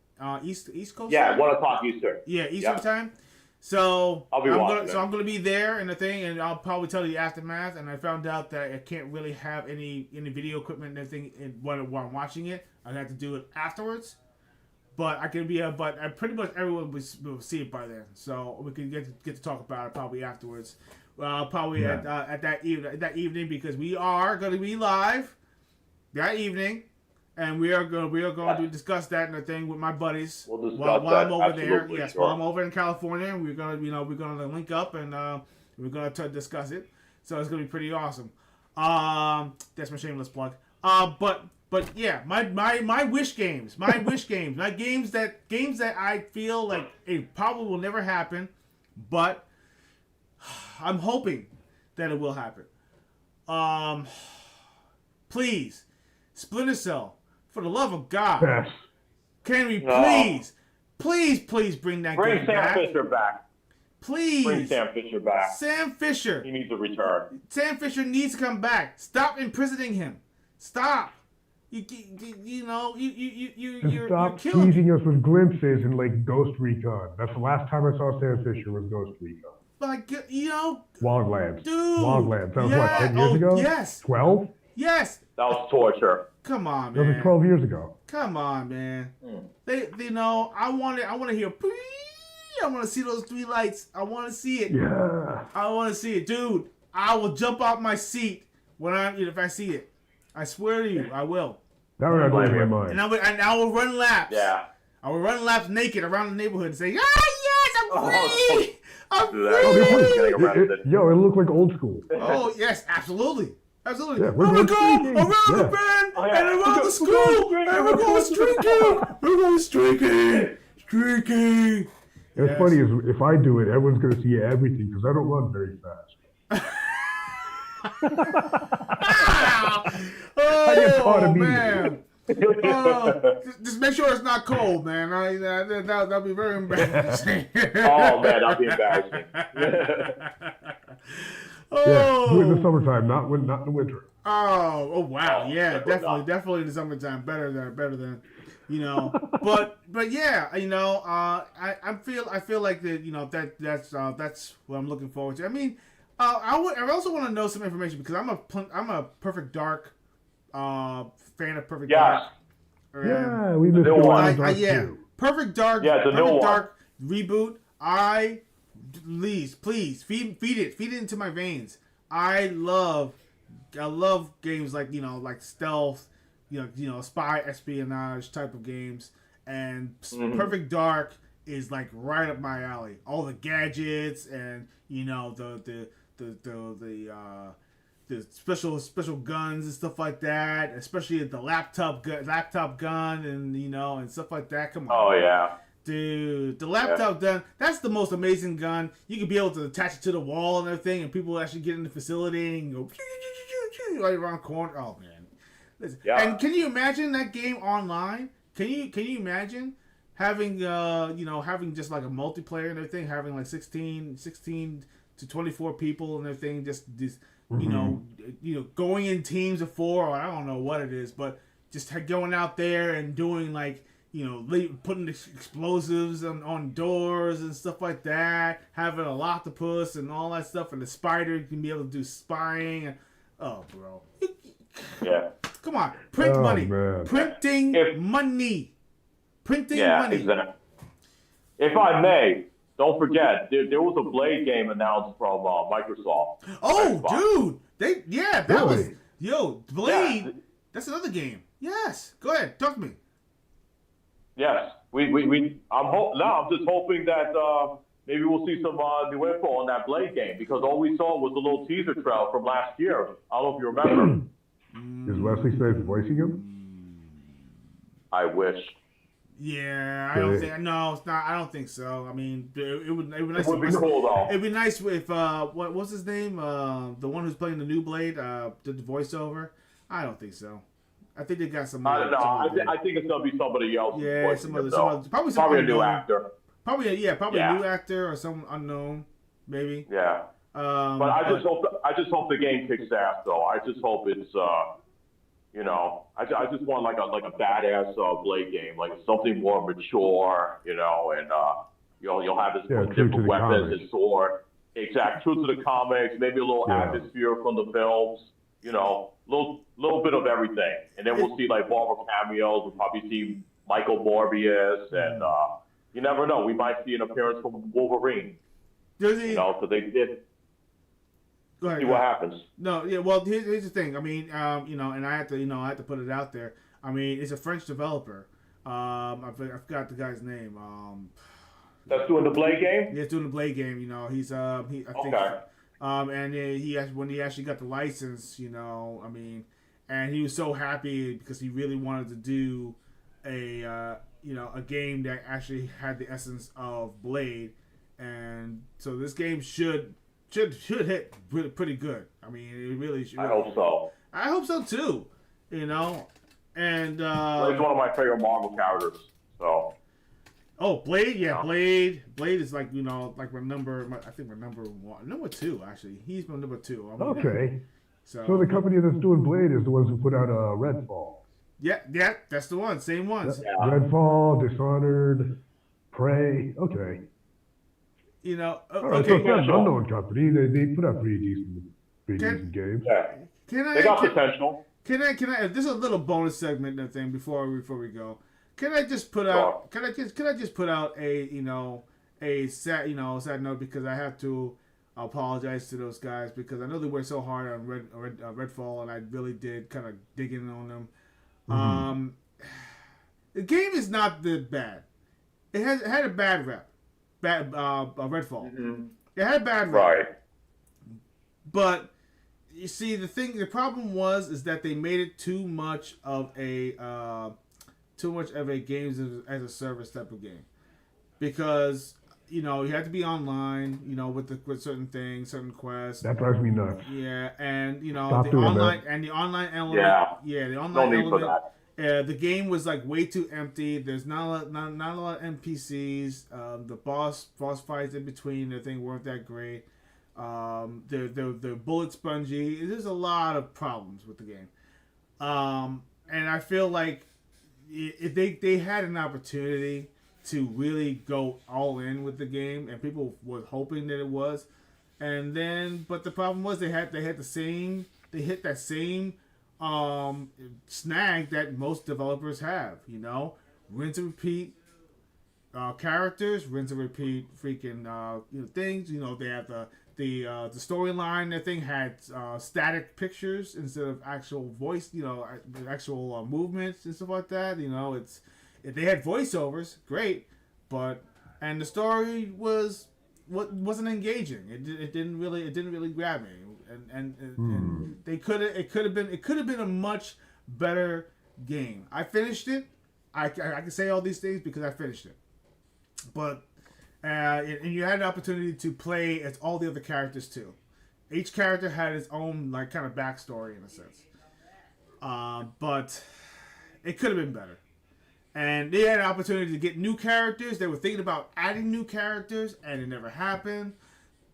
Speaker 3: East Coast.
Speaker 2: Yeah,
Speaker 3: time?
Speaker 2: 1 o'clock Eastern.
Speaker 3: Yeah, Eastern time. So
Speaker 2: I'm
Speaker 3: going to be there and the thing, and I'll probably tell you the aftermath. And I found out that I can't really have any video equipment and everything while I'm watching it. I have to do it afterwards. But pretty much everyone will see it by then, so we can get to talk about it probably afterwards. Probably at that evening because we are going to be live that evening, and we are going to discuss that and the thing with my buddies
Speaker 2: We'll discuss
Speaker 3: while I'm over there. Yes,
Speaker 2: sure.
Speaker 3: while I'm over in California, we're gonna link up and we're gonna discuss it. So it's gonna be pretty awesome. That's my shameless plug. But yeah, my wish games, my games that I feel like it probably will never happen, but I'm hoping that it will happen. Please, Splinter Cell, for the love of God,
Speaker 4: Yes.
Speaker 3: can we please bring that
Speaker 2: Bring
Speaker 3: game
Speaker 2: Sam
Speaker 3: back?
Speaker 2: Fisher back.
Speaker 3: Please.
Speaker 2: Bring Sam Fisher back.
Speaker 3: Sam Fisher.
Speaker 2: He needs a return.
Speaker 3: Sam Fisher needs to come back. Stop imprisoning him. Stop. You're
Speaker 4: Stop
Speaker 3: killing.
Speaker 4: teasing us with glimpses in like Ghost Recon. That's the last time I saw Sam Fisher was Ghost Recon.
Speaker 3: Like,
Speaker 4: Wildlands.
Speaker 3: Dude.
Speaker 4: Wildlands. That was
Speaker 3: Yeah.
Speaker 4: what, 10 years ago?
Speaker 3: Yes.
Speaker 4: 12?
Speaker 3: Yes.
Speaker 2: That was torture.
Speaker 3: Come on,
Speaker 4: That was
Speaker 3: man.
Speaker 4: 12 years ago.
Speaker 3: Come on, man. I want to hear. I want to see those 3 lights. I want to see it.
Speaker 4: Yeah.
Speaker 3: I want to see it, dude. I will jump out my seat if I see it. I swear to you, I will.
Speaker 4: That would blow my mind.
Speaker 3: And I will run laps.
Speaker 2: Yeah.
Speaker 3: I will run laps naked around the neighborhood and say, yes, I'm free! I'm
Speaker 2: Do that. Getting around
Speaker 3: free!
Speaker 2: it.
Speaker 4: Yo, it looked like old school.
Speaker 3: Oh, yes, absolutely. Absolutely.
Speaker 4: Yeah,
Speaker 3: we're going to go
Speaker 4: streaking.
Speaker 3: around the
Speaker 4: Yeah.
Speaker 3: bend
Speaker 2: yeah.
Speaker 3: and around the school and we're going streaking. We're going streaking. Streaking.
Speaker 4: And it's funny is if I do it, everyone's going to see everything because I don't run very fast.
Speaker 3: Oh,
Speaker 4: get caught immediately.
Speaker 3: man. Just make sure it's not cold, man. That'll be very embarrassing.
Speaker 2: Oh, man, that'll be embarrassing.
Speaker 4: Yeah, do it in the summertime, not in the winter.
Speaker 3: Oh wow, yeah,
Speaker 2: definitely
Speaker 3: definitely in the summertime, better than, but yeah, I feel like that that's what I'm looking forward to. I mean, I also want to know some information because I'm a Perfect Dark fan of Perfect Dark.
Speaker 4: Yeah, we missed
Speaker 2: new
Speaker 4: the
Speaker 2: one.
Speaker 4: one.
Speaker 3: Yeah, Perfect Dark.
Speaker 2: Yeah, the new
Speaker 3: Perfect
Speaker 2: one.
Speaker 3: Dark reboot. Please feed it into my veins. I love games like stealth, spy espionage type of games, and Perfect Dark is like right up my alley. All the gadgets and the special guns and stuff like that, especially the laptop gun and stuff like that. Come on.
Speaker 2: Oh, yeah.
Speaker 3: Dude, the laptop gun, that's the most amazing gun. You could be able to attach it to the wall and everything, and people actually get in the facility and go right around the corner. Oh, man. Listen.
Speaker 2: Yeah.
Speaker 3: And can you imagine that game online? Can you imagine having, having just like a multiplayer and everything, having like 16 to 24 people and everything, just going in teams of 4, or I don't know what it is, but just going out there and doing like, putting explosives on doors and stuff like that, having a octopus and all that stuff, and the spider can be able to do spying. And, oh, bro.
Speaker 2: Yeah.
Speaker 3: Come on. Print money.
Speaker 4: Man.
Speaker 3: Printing money. Printing money.
Speaker 2: Exactly. If I may, don't forget, there was a Blade game announced from Microsoft.
Speaker 3: Oh,
Speaker 2: Xbox.
Speaker 3: dude. That
Speaker 4: Really?
Speaker 3: was... Blade.
Speaker 2: Yeah.
Speaker 3: That's another game. Yes. Go ahead. Talk to me.
Speaker 2: Yes, I'm just hoping that maybe we'll see some new info on that Blade game because all we saw was a little teaser trail from last year. I don't know if you remember.
Speaker 4: Is Wesley Snipes voicing him?
Speaker 2: I wish.
Speaker 3: Yeah, I don't think. No, it's not. I don't think so. I mean, it would be nice.
Speaker 2: It would be cool though.
Speaker 3: It'd be nice if what's his name? The one who's playing the new Blade did the voiceover. I don't think so. I think they got some.
Speaker 2: I don't know. I think it's gonna be somebody else.
Speaker 3: Yeah,
Speaker 2: voicing him, though.
Speaker 3: probably
Speaker 2: a new actor.
Speaker 3: Probably a new actor or some unknown, maybe.
Speaker 2: Yeah. But I just hope the game kicks ass though. I just hope it's I just want like a badass Blade game, like something more mature, and you'll have this different weapons and sword. Exact, true to the comics, maybe a little atmosphere from the films, little bit of everything, and then we'll see like Marvel cameos. We'll probably see Michael Morbius, and you never know. We might see an appearance from Wolverine.
Speaker 3: Does he?
Speaker 2: You know, because they did.
Speaker 3: Go ahead.
Speaker 2: See what happens.
Speaker 3: No, yeah. Well, here's the thing. I mean, you know, and I have to put it out there. I mean, it's a French developer. I forgot the guy's name.
Speaker 2: That's doing the Blade game.
Speaker 3: Yeah, it's doing the Blade game. You know, he's I think.
Speaker 2: Okay.
Speaker 3: And when he actually got the license, you know, I mean, and he was so happy because he really wanted to do a game that actually had the essence of Blade, and so this game should hit pretty good. I mean, it really should.
Speaker 2: I hope so.
Speaker 3: I hope so too. You know, and
Speaker 2: Blade's one of my favorite Marvel characters. So.
Speaker 3: Oh, Blade, yeah, Blade is like, you know, like I think my number 2 actually. He's my number 2.
Speaker 4: Okay. So the company that's doing Blade is the ones who put out Redfall.
Speaker 3: Yeah, that's the one. Same ones.
Speaker 2: Yeah.
Speaker 4: Redfall, Dishonored, Prey. Okay.
Speaker 3: You know,
Speaker 4: All right, so it's not an unknown company. They put out pretty decent games.
Speaker 2: Yeah. They got potential.
Speaker 3: Can I? This is a little bonus segment thing before we go. Can I just put out? Can I just put out a sad note, because I have to apologize to those guys because I know they worked so hard on Redfall, and I really did kind of dig in on them.
Speaker 4: Mm-hmm.
Speaker 3: The game is not that bad. It had a bad rep. Redfall.
Speaker 2: Mm-hmm.
Speaker 3: It had a bad rep.
Speaker 2: Right.
Speaker 3: But you see, the problem is that they made it too much of a games as a service type of game, because you know you have to be online, you know, with certain things, certain quests.
Speaker 4: That drives me nuts.
Speaker 3: Yeah, and you know
Speaker 4: Stop
Speaker 3: the
Speaker 4: doing
Speaker 3: online
Speaker 4: that.
Speaker 3: and the online element.
Speaker 2: Yeah,
Speaker 3: the online
Speaker 2: no need
Speaker 3: element.
Speaker 2: for that.
Speaker 3: The game was like way too empty. There's not a lot of NPCs. The boss fights in between the thing weren't that great. They're bullet spongy. There's a lot of problems with the game. And I feel like if they had an opportunity to really go all in with the game, and people were hoping that it was, but the problem was they hit that same snag that most developers have. You know, rinse and repeat characters, rinse and repeat freaking things. You know, they have the storyline. That thing had static pictures instead of actual voice. You know, actual movements and stuff like that. You know, if they had voiceovers, great, and the story wasn't engaging. It didn't really grab me, and it could have been a much better game. I finished it. I can say all these things because I finished it, but. And you had an opportunity to play as all the other characters too. Each character had its own like kind of backstory in a sense, but it could have been better. And they had an opportunity to get new characters. They were thinking about adding new characters, and it never happened.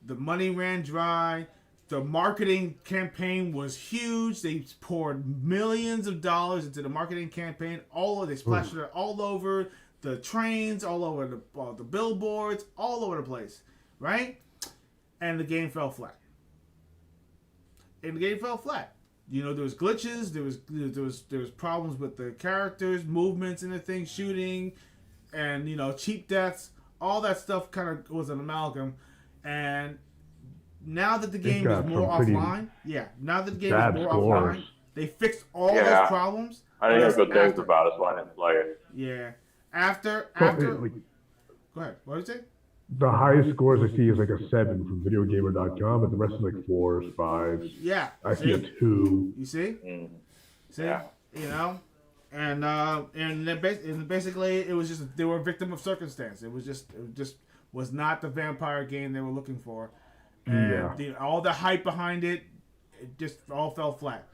Speaker 3: The money ran dry. The marketing campaign was huge. They poured millions of dollars into the marketing campaign. They splashed it all over the trains, all over the billboards, all over the place, right? And the game fell flat. You know, there was glitches, there was problems with the characters, movements and the thing, shooting, and you know, cheap deaths. All that stuff kind of was an amalgam. And now that the game is more offline, they fixed all those problems.
Speaker 2: I didn't hear good things about it, so I didn't play it.
Speaker 3: Yeah. After go ahead. What did you say?
Speaker 4: The highest scores I see is like a 7 from videogamer.com, but the rest is like 4s, 5s.
Speaker 3: Yeah.
Speaker 4: I see a 2.
Speaker 3: You see? See?
Speaker 2: Yeah.
Speaker 3: You know? And basically it was just they were a victim of circumstance. It just was not the vampire game they were looking for. And all the hype behind it just all fell flat.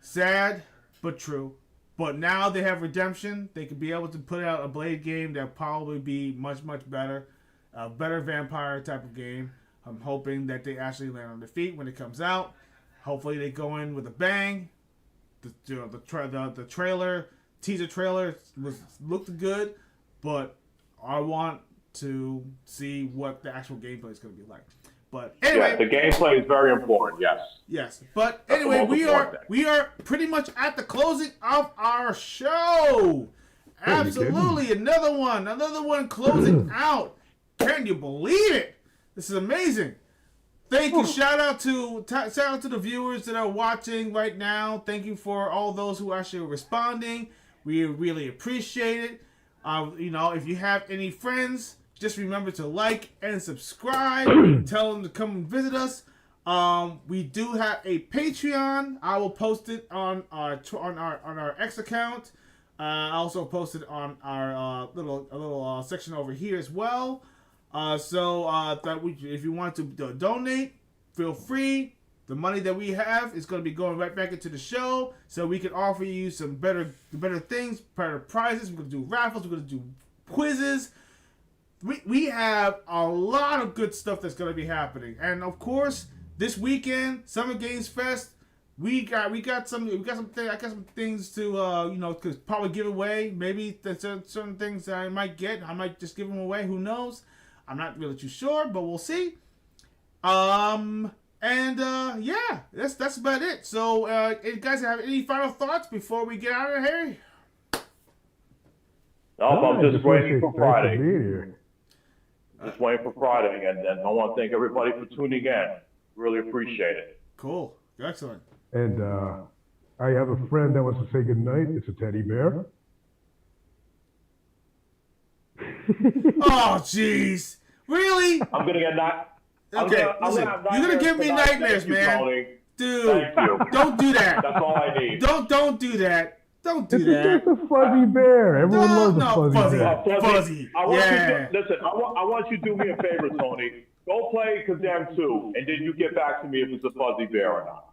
Speaker 3: Sad, but true. But now they have redemption. They could be able to put out a Blade game that'll probably be much, much better. A better vampire type of game. I'm hoping that they actually land on their feet when it comes out. Hopefully they go in with a bang. The teaser trailer looked good, but I want to see what the actual gameplay is going to be like. But anyway,
Speaker 2: the gameplay is very important. Yes.
Speaker 3: Yes, but anyway, we are pretty much at the closing of our show, Absolutely, another one closing out. Can you believe it? This is amazing. Thank you. Shout out to the viewers that are watching right now. Thank you for all those who are actually responding. We really appreciate it. If you have any friends, just remember to like and subscribe. Tell them to come and visit us. We do have a Patreon. I will post it on our X account. I also posted on our little section over here as well. If you want to donate, feel free. The money that we have is going to be going right back into the show, so we can offer you some better things, better prizes. We're going to do raffles. We're going to do quizzes. We have a lot of good stuff that's going to be happening, and of course, this weekend, Summer Games Fest. I got some things to probably give away. Maybe there's certain things that I might get. I might just give them away. Who knows? I'm not really too sure, but we'll see. That's about it. So, you guys have any final thoughts before we get out of here?
Speaker 2: No, I'm just waiting for Friday. Just waiting for Friday, and I want to thank everybody for tuning in. Really appreciate it.
Speaker 3: Cool. Excellent.
Speaker 4: And I have a friend that wants to say goodnight. It's a teddy bear.
Speaker 3: Oh, jeez. Really?
Speaker 2: I'm going to get that.
Speaker 3: Okay, listen, you're going to give me nightmares, man.
Speaker 2: Tony.
Speaker 3: Dude, don't do that.
Speaker 2: That's all I need.
Speaker 3: Don't do that. Don't do
Speaker 4: It's
Speaker 3: that.
Speaker 4: just a fuzzy bear. Everyone loves a fuzzy bear.
Speaker 3: Fuzzy.
Speaker 2: I want you to do me a favor, Tony. Go play Condemned 2, and then you get back to me if it's a fuzzy bear or not.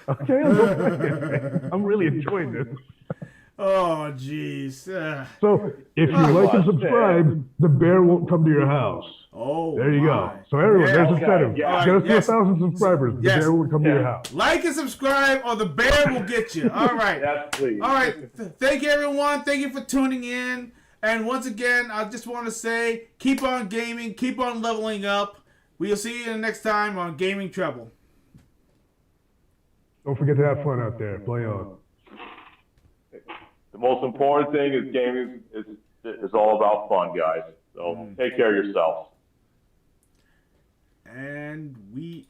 Speaker 4: Okay, I'll go play it. I'm really enjoying this.
Speaker 3: Oh, jeez.
Speaker 4: So, if you like and subscribe, the bear won't come to your house.
Speaker 3: Oh,
Speaker 4: there you go. So everyone, there's incentive.
Speaker 2: Yeah.
Speaker 4: Get us to 1,000 subscribers. The bear won't come to your house.
Speaker 3: Like and subscribe, or the bear will get you. All right.
Speaker 2: Yes, please.
Speaker 3: All right. Thank you, everyone. Thank you for tuning in. And once again, I just want to say, keep on gaming, keep on leveling up. We'll see you next time on Gaming Treble.
Speaker 4: Don't forget to have fun out there. Play on.
Speaker 2: The most important thing is gaming is all about fun, guys. So take care of yourselves.
Speaker 3: And we